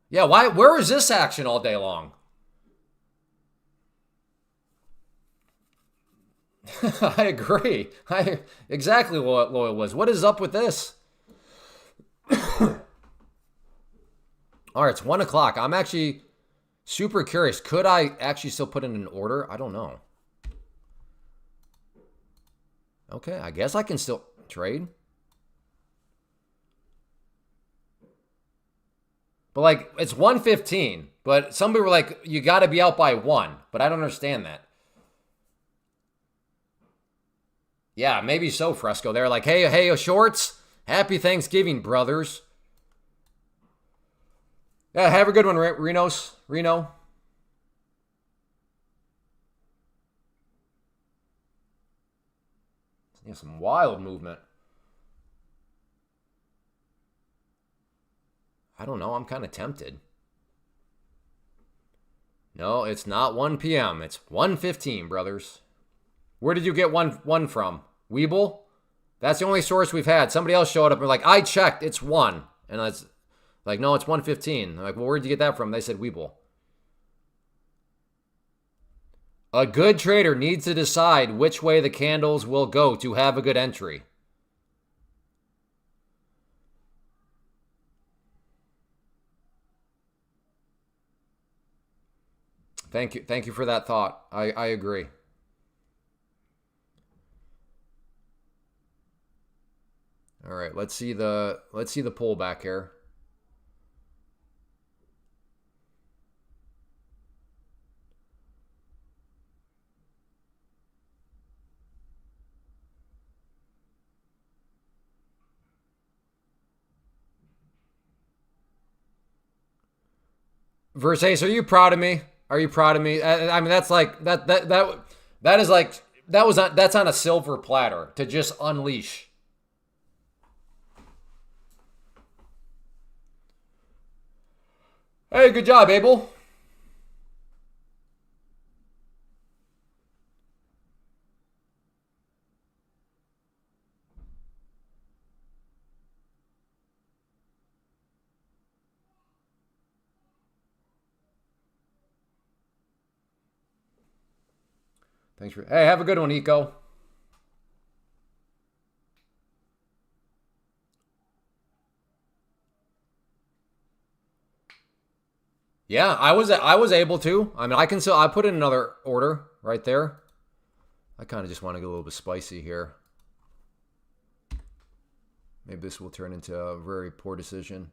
Speaker 1: Yeah, where is this action all day long? I agree. Exactly what it was. What is up with this? All right, it's 1 o'clock. I'm actually super curious. Could I actually still put in an order? I don't know. Okay, I guess I can still trade. But like, it's 1:15. But some people were like, you got to be out by 1. But I don't understand that. Yeah, maybe so, Fresco. They're like, hey, shorts. Happy Thanksgiving, brothers. Yeah, have a good one, Reno. Yeah, some wild movement. I don't know. I'm kind of tempted. No, it's not 1 p.m. It's 1:15, brothers. Where did you get one from? Weeble? That's the only source we've had. Somebody else showed up and like, I checked, it's 1. And I was like, no, it's 1:15. I'm like, well, where'd you get that from? They said Weeble. A good trader needs to decide which way the candles will go to have a good entry. Thank you for that thought. I agree. All right, let's see the pullback here. Versace, are you proud of me? Are you proud of me? I mean, that's like that is like that's on a silver platter to just unleash. Hey, good job, Abel. Thanks for. Hey, have a good one, Eco. Yeah, I was able to. I mean, I put in another order right there. I kind of just want to get a little bit spicy here. Maybe this will turn into a very poor decision.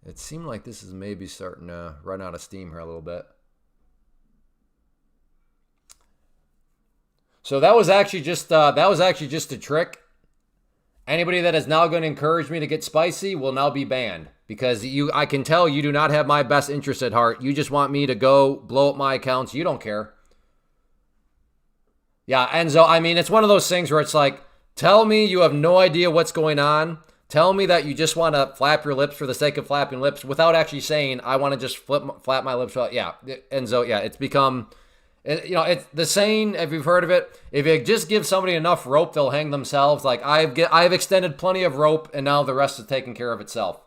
Speaker 1: It seemed like this is maybe starting to run out of steam here a little bit. So that was actually just a trick. Anybody that is now going to encourage me to get spicy will now be banned because I can tell you do not have my best interest at heart. You just want me to go blow up my accounts. You don't care. Yeah, Enzo, I mean, it's one of those things where it's like, tell me you have no idea what's going on. Tell me that you just want to flap your lips for the sake of flapping lips without actually saying, I want to just flap my lips. Yeah, Enzo, yeah, it's become... it's the saying, if you've heard of it, if you just give somebody enough rope, they'll hang themselves. Like, I've extended plenty of rope, and now the rest is taking care of itself.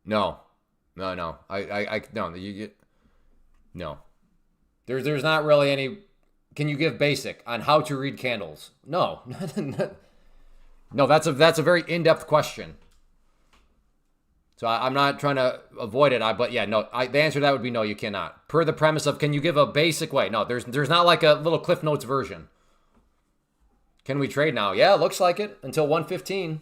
Speaker 1: No. I no. You get no. There's not really any. can you give basic on how to read candles? No. No, that's a very in-depth question. So I'm not trying to avoid it. But yeah, no. The answer to that would be no. You cannot. Per the premise of, can you give a basic way? No, there's not like a little Cliff Notes version. Can we trade now? Yeah, looks like it until 1:15.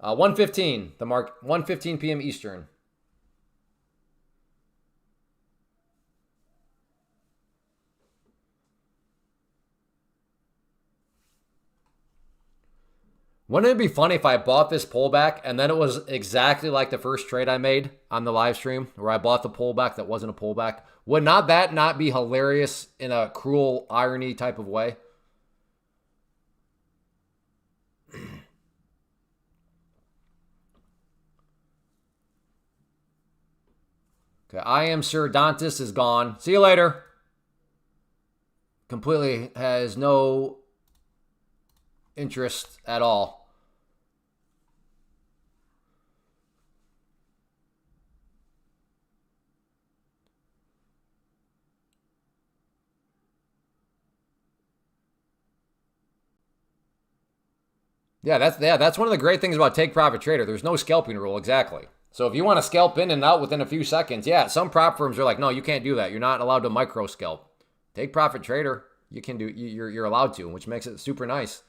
Speaker 1: 1:15. The mark 1:15 p.m. Eastern. Wouldn't it be funny if I bought this pullback and then it was exactly like the first trade I made on the live stream where I bought the pullback that wasn't a pullback? Would that not be hilarious in a cruel irony type of way? Okay, I am Sir Dantis is gone. See you later. Completely has no interest at all. Yeah, that's one of the great things about take profit trader. There's no scalping rule, exactly. So if you want to scalp in and out within a few seconds, yeah, some prop firms are like, no, you can't do that. You're not allowed to micro scalp. Take profit trader, you can do. You're allowed to, which makes it super nice.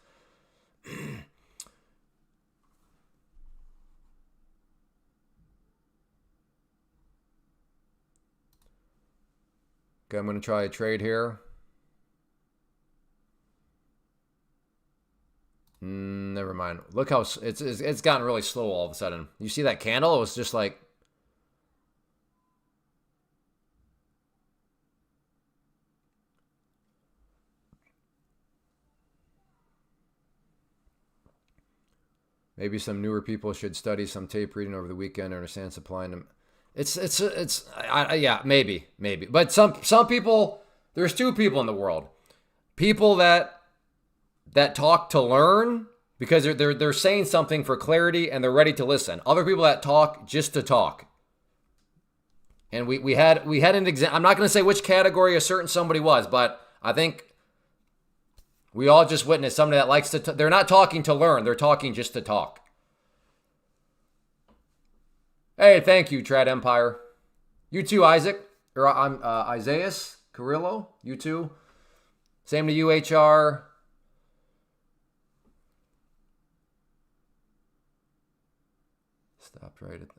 Speaker 1: Okay, I'm going to try a trade here. Never mind. Look how it's gotten really slow all of a sudden. You see that candle? It was just like, maybe some newer people should study some tape reading over the weekend or understand supply and yeah, maybe. But some people, there's two people in the world. People that talk to learn because they're saying something for clarity and they're ready to listen. Other people that talk just to talk. And we had an example. I'm not going to say which category a certain somebody was, but I think we all just witnessed somebody that likes to. They're not talking to learn. They're talking just to talk. Hey, thank you, Trad Empire. You too, Isaac. Or I'm Isaiah Carrillo. You too. Same to you, HR. Stopped right at the...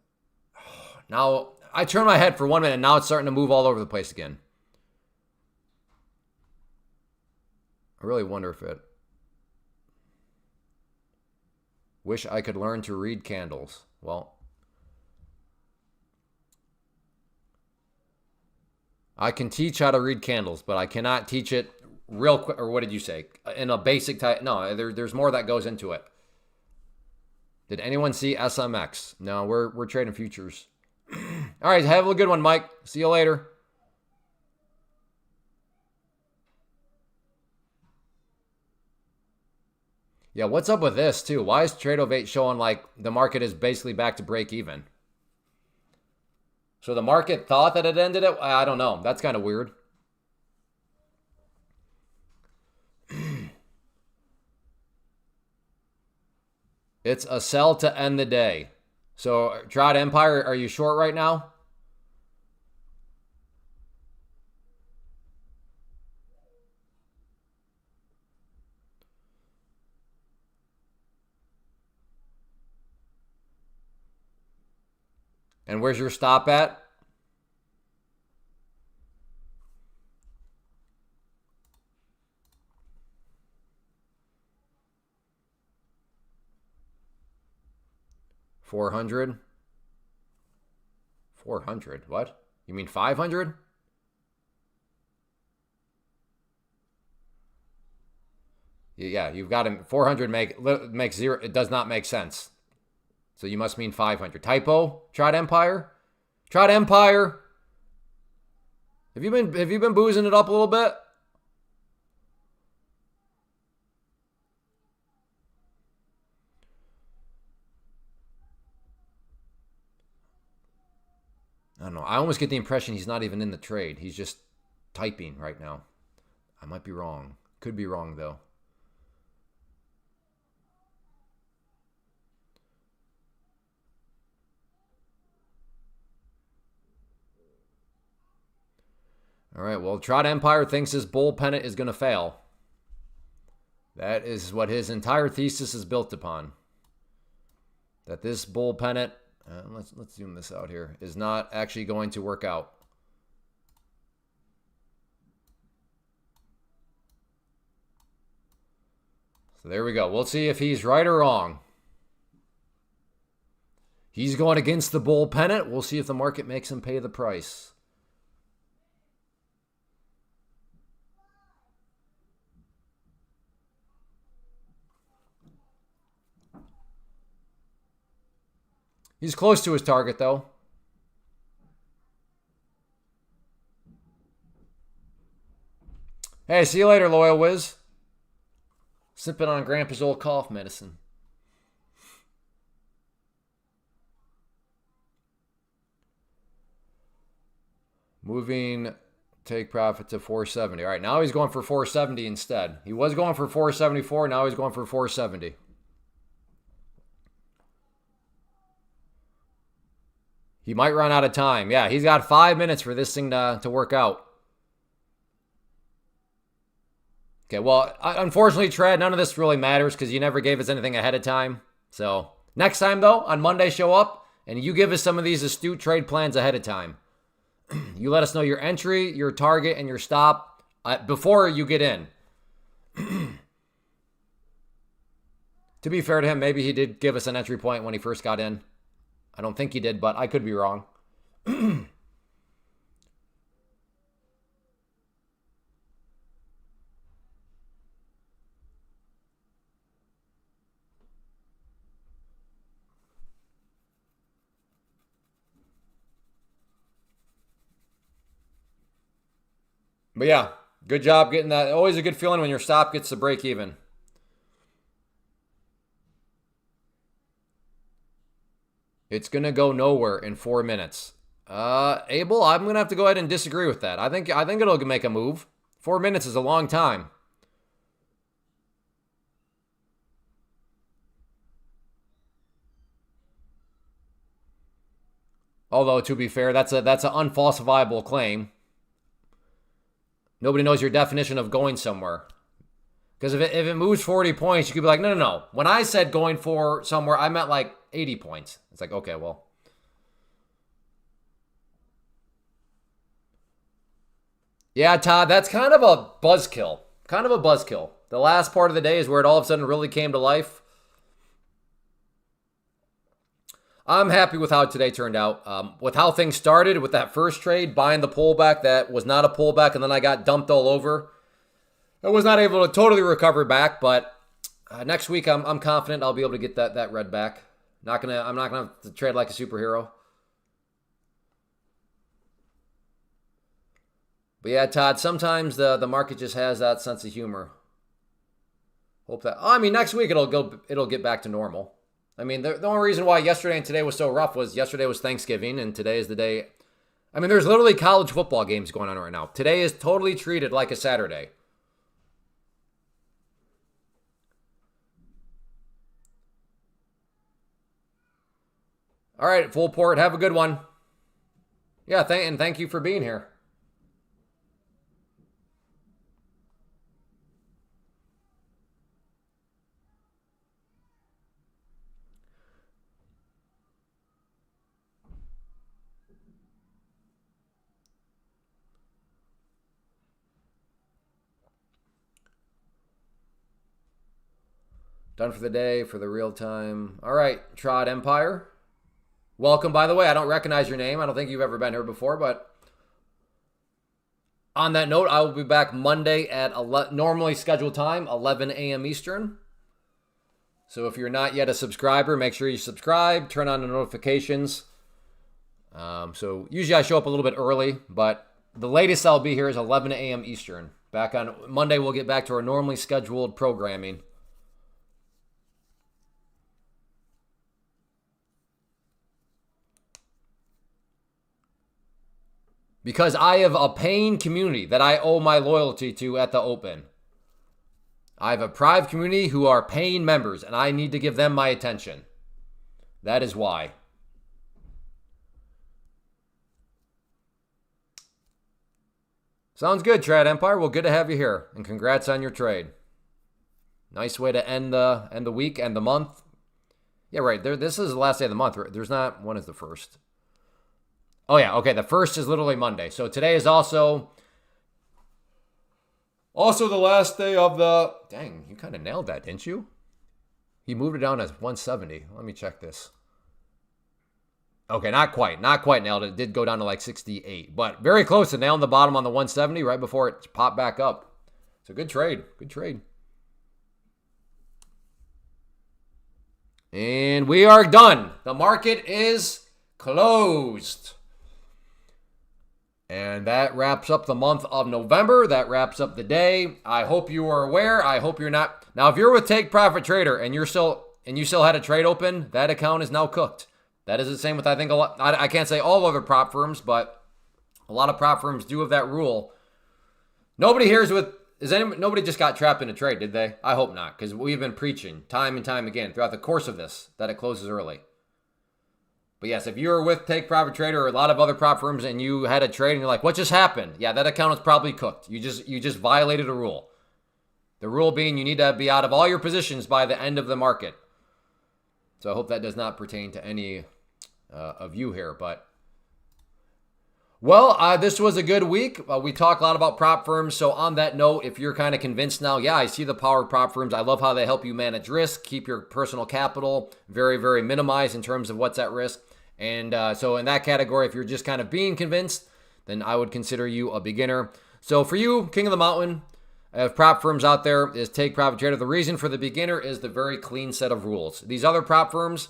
Speaker 1: Now, I turned my head for 1 minute, and now it's starting to move all over the place again. I really wonder if it... Wish I could learn to read candles. Well, I can teach how to read candles, but I cannot teach it real quick. Or what did you say? In a basic type... No, there's more that goes into it. Did anyone see SMX? No, we're trading futures. All right, have a good one, Mike. See you later. Yeah, what's up with this, too? Why is Trade of 8 showing like the market is basically back to break even? So the market thought that it ended it? I don't know. That's kind of weird. It's a sell to end the day. So, Trad Empire, are you short right now? And where's your stop at? $400. 400. What? You mean 500? Yeah, you've got him. 400 makes zero. It does not make sense. So you must mean 500. Typo? Trad Empire? Trad Empire? Have you been boozing it up a little bit? I don't know. I almost get the impression he's not even in the trade. He's just typing right now. I might be wrong. Could be wrong, though. All right, well, Trot Empire thinks his bull pennant is going to fail. That is what his entire thesis is built upon. That this bull pennant, let's zoom this out here, is not actually going to work out. So there we go. We'll see if he's right or wrong. He's going against the bull pennant. We'll see if the market makes him pay the price. He's close to his target, though. Hey, see you later, Loyal Wiz. Sipping on Grandpa's old cough medicine. Moving take profit to 470. All right, now he's going for 470 instead. He was going for 474. Now he's going for 470. He might run out of time. Yeah, he's got 5 minutes for this thing to work out. Okay, well, unfortunately, Tread, none of this really matters because you never gave us anything ahead of time. So next time, though, on Monday, show up and you give us some of these astute trade plans ahead of time. You let us know your entry, your target, and your stop before you get in. To be fair to him, maybe he did give us an entry point when he first got in. I don't think he did, but I could be wrong. But yeah, good job getting that. Always a good feeling when your stop gets to break even. It's going to go nowhere in 4 minutes. Abel, I'm going to have to go ahead and disagree with that. I think it'll make a move. 4 minutes is a long time. Although, to be fair, that's an unfalsifiable claim. Nobody knows your definition of going somewhere. Because if it moves 40 points, you could be like, no. When I said going for somewhere, I meant like 80 points. It's like, okay, well. Yeah, Todd, that's kind of a buzzkill. The last part of the day is where it all of a sudden really came to life. I'm happy with how today turned out. With how things started, with that first trade, buying the pullback that was not a pullback, and then I got dumped all over. I was not able to totally recover back, but next week I'm confident I'll be able to get that red back. I'm not gonna have to trade like a superhero. But yeah, Todd, sometimes the market just has that sense of humor. Hope that. I mean, next week it'll get back to normal. I mean, the only reason why yesterday and today was so rough was yesterday was Thanksgiving, and today is the day. I mean, there's literally college football games going on right now. Today is totally treated like a Saturday. All right, full port. Have a good one. Yeah, thank you for being here. Done for the day, for the real time. All right, Trot Empire. Welcome, by the way. I don't recognize your name. I don't think you've ever been here before, but on that note, I will be back Monday at normally scheduled time, 11 a.m. Eastern. So if you're not yet a subscriber, make sure you subscribe, turn on the notifications. So usually I show up a little bit early, but the latest I'll be here is 11 a.m. Eastern. Back on Monday, we'll get back to our normally scheduled programming. Because I have a paying community that I owe my loyalty to at the open. I have a private community who are paying members, and I need to give them my attention. That is why. Sounds good, Trad Empire. Well, good to have you here, and congrats on your trade. Nice way to end the week and the month. Yeah, right. This is the last day of the month. There's not. When is the first? Oh yeah. Okay. The first is literally Monday. So today is also the last day of the. Dang, you kind of nailed that, didn't you? He moved it down as 170. Let me check this. Okay, not quite nailed it. It did go down to like 68, but very close to nailing the bottom on the 170 right before it popped back up. So good trade. Good trade. And we are done. The market is closed. And that wraps up the month of November. That wraps up the day. I hope you are aware. I hope you're not. Now, if you're with Take Profit Trader and you still had a trade open, that account is now cooked. That is the same with, I think, a lot. I can't say all other prop firms, but a lot of prop firms do have that rule. Nobody here nobody just got trapped in a trade, did they? I hope not, because we've been preaching time and time again throughout the course of this that it closes early. But yes, if you're with Take Profit Trader or a lot of other prop firms and you had a trade and you're like, what just happened? Yeah, that account is probably cooked. You just violated a rule. The rule being you need to be out of all your positions by the end of the market. So I hope that does not pertain to any of you here. But, well, this was a good week. We talked a lot about prop firms. So on that note, if you're kind of convinced now, yeah, I see the power of prop firms. I love how they help you manage risk, keep your personal capital very, very minimized in terms of what's at risk. And so in that category, if you're just kind of being convinced, then I would consider you a beginner. So for you, King of the Mountain, prop firms out there is Take Profit Trader. The reason for the beginner is the very clean set of rules. These other prop firms,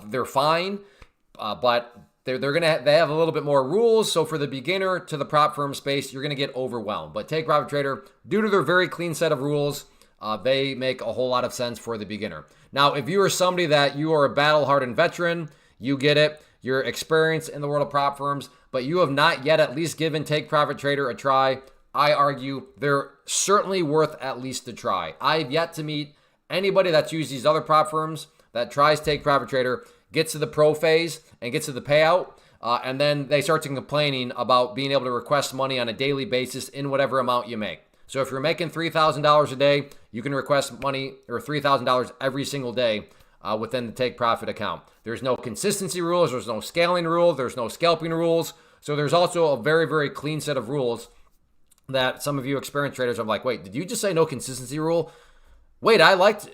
Speaker 1: they're fine, but they have a little bit more rules. So for the beginner to the prop firm space, you're gonna get overwhelmed. But Take Profit Trader, due to their very clean set of rules, they make a whole lot of sense for the beginner. Now, if you are somebody that you are a battle-hardened veteran, you get it. You're experienced in the world of prop firms, but you have not yet at least given Take Profit Trader a try. I argue they're certainly worth at least a try. I've yet to meet anybody that's used these other prop firms that tries Take Profit Trader, gets to the pro phase and gets to the payout, and then they start to complaining about being able to request money on a daily basis in whatever amount you make. So if you're making $3,000 a day, you can request money or $3,000 every single day within the Take Profit account. There's no consistency rules. There's no scaling rule. There's no scalping rules. So there's also a very, very clean set of rules that some of you experienced traders are like, wait, did you just say no consistency rule? Wait, I liked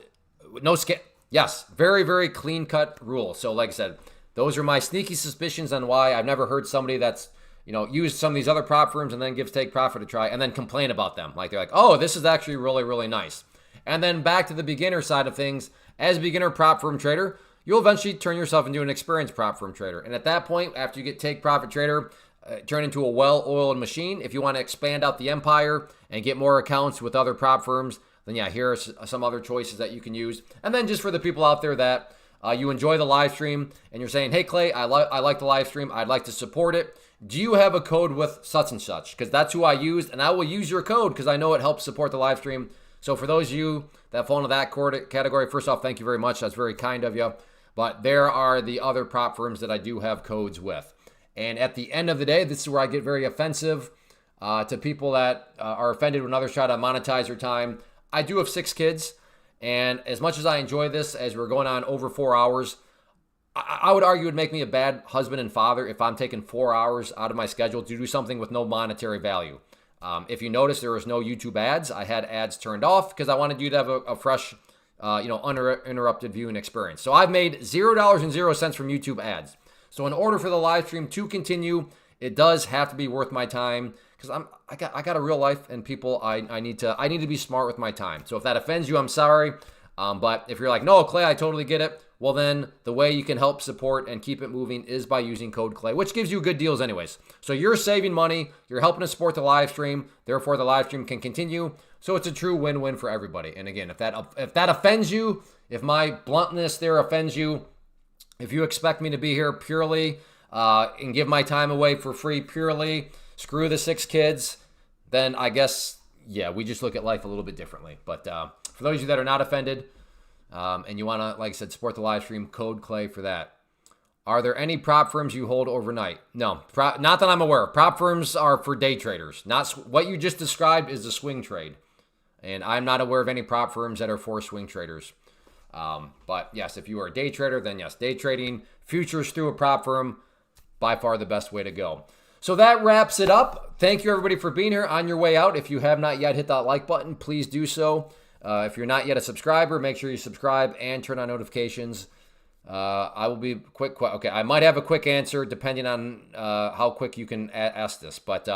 Speaker 1: no scale. Yes, very, very clean cut rule. So like I said, those are my sneaky suspicions on why I've never heard somebody that's, used some of these other prop firms and then gives Take Profit a try and then complain about them. Like they're like, oh, this is actually really, really nice. And then back to the beginner side of things, as a beginner prop firm trader, you'll eventually turn yourself into an experienced prop firm trader. And at that point, after you get Take Profit Trader, turn into a well-oiled machine. If you want to expand out the empire and get more accounts with other prop firms, then yeah, here are some other choices that you can use. And then just for the people out there that you enjoy the live stream and you're saying, hey, Clay, I like the live stream. I'd like to support it. Do you have a code with such and such? Because that's who I used, and I will use your code because I know it helps support the live stream. So for those of you that fall into that category, first off, thank you very much. That's very kind of you. But there are the other prop firms that I do have codes with. And at the end of the day, this is where I get very offensive to people that are offended when others try to monetize their time. I do have 6 kids. And as much as I enjoy this, as we're going on over 4 hours, I would argue it would make me a bad husband and father if I'm taking 4 hours out of my schedule to do something with no monetary value. If you notice, there was no YouTube ads. I had ads turned off because I wanted you to have a fresh, uninterrupted viewing experience. So I've made $0.00 from YouTube ads. So in order for the live stream to continue, it does have to be worth my time because I got a real life and people I need to be smart with my time. So if that offends you, I'm sorry. But if you're like, no, Clay, I totally get it. Well, then the way you can help support and keep it moving is by using code Clay, which gives you good deals anyways. So you're saving money, you're helping to support the live stream, therefore the live stream can continue. So it's a true win-win for everybody. And again, if that offends you, if my bluntness there offends you, if you expect me to be here purely and give my time away for free purely screw the 6 kids, then I guess, yeah, we just look at life a little bit differently. But for those of you that are not offended and you want to, like I said, support the live stream, code Clay for that. Are there any prop firms you hold overnight? No, not that I'm aware of. Prop firms are for day traders. Not what you just described is a swing trade. And I'm not aware of any prop firms that are for swing traders. But yes, if you are a day trader, then yes, day trading futures through a prop firm, by far the best way to go. So that wraps it up. Thank you, everybody, for being here. On your way out, if you have not yet hit that like button, please do so. If you're not yet a subscriber, make sure you subscribe and turn on notifications. I will be quick. Okay, I might have a quick answer depending on how quick you can ask this. But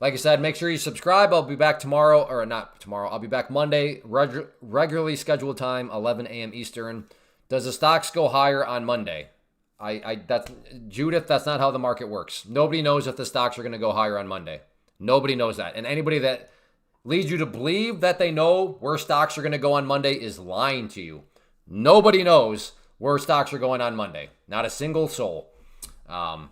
Speaker 1: like I said, make sure you subscribe. I'll be back tomorrow, or not tomorrow. I'll be back Monday, regularly scheduled time, 11 a.m. Eastern. Does the stocks go higher on Monday? That's Judith. That's not how the market works. Nobody knows if the stocks are going to go higher on Monday. Nobody knows that. And anybody that leads you to believe that they know where stocks are going to go on Monday is lying to you. Nobody knows where stocks are going on Monday. Not a single soul. But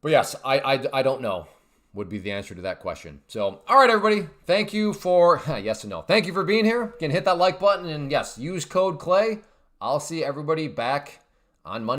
Speaker 1: yes, I don't know would be the answer to that question. So, all right, everybody. Thank you for, yes and no. Thank you for being here. Again, hit that like button and yes, use code Clay. I'll see everybody back on Monday.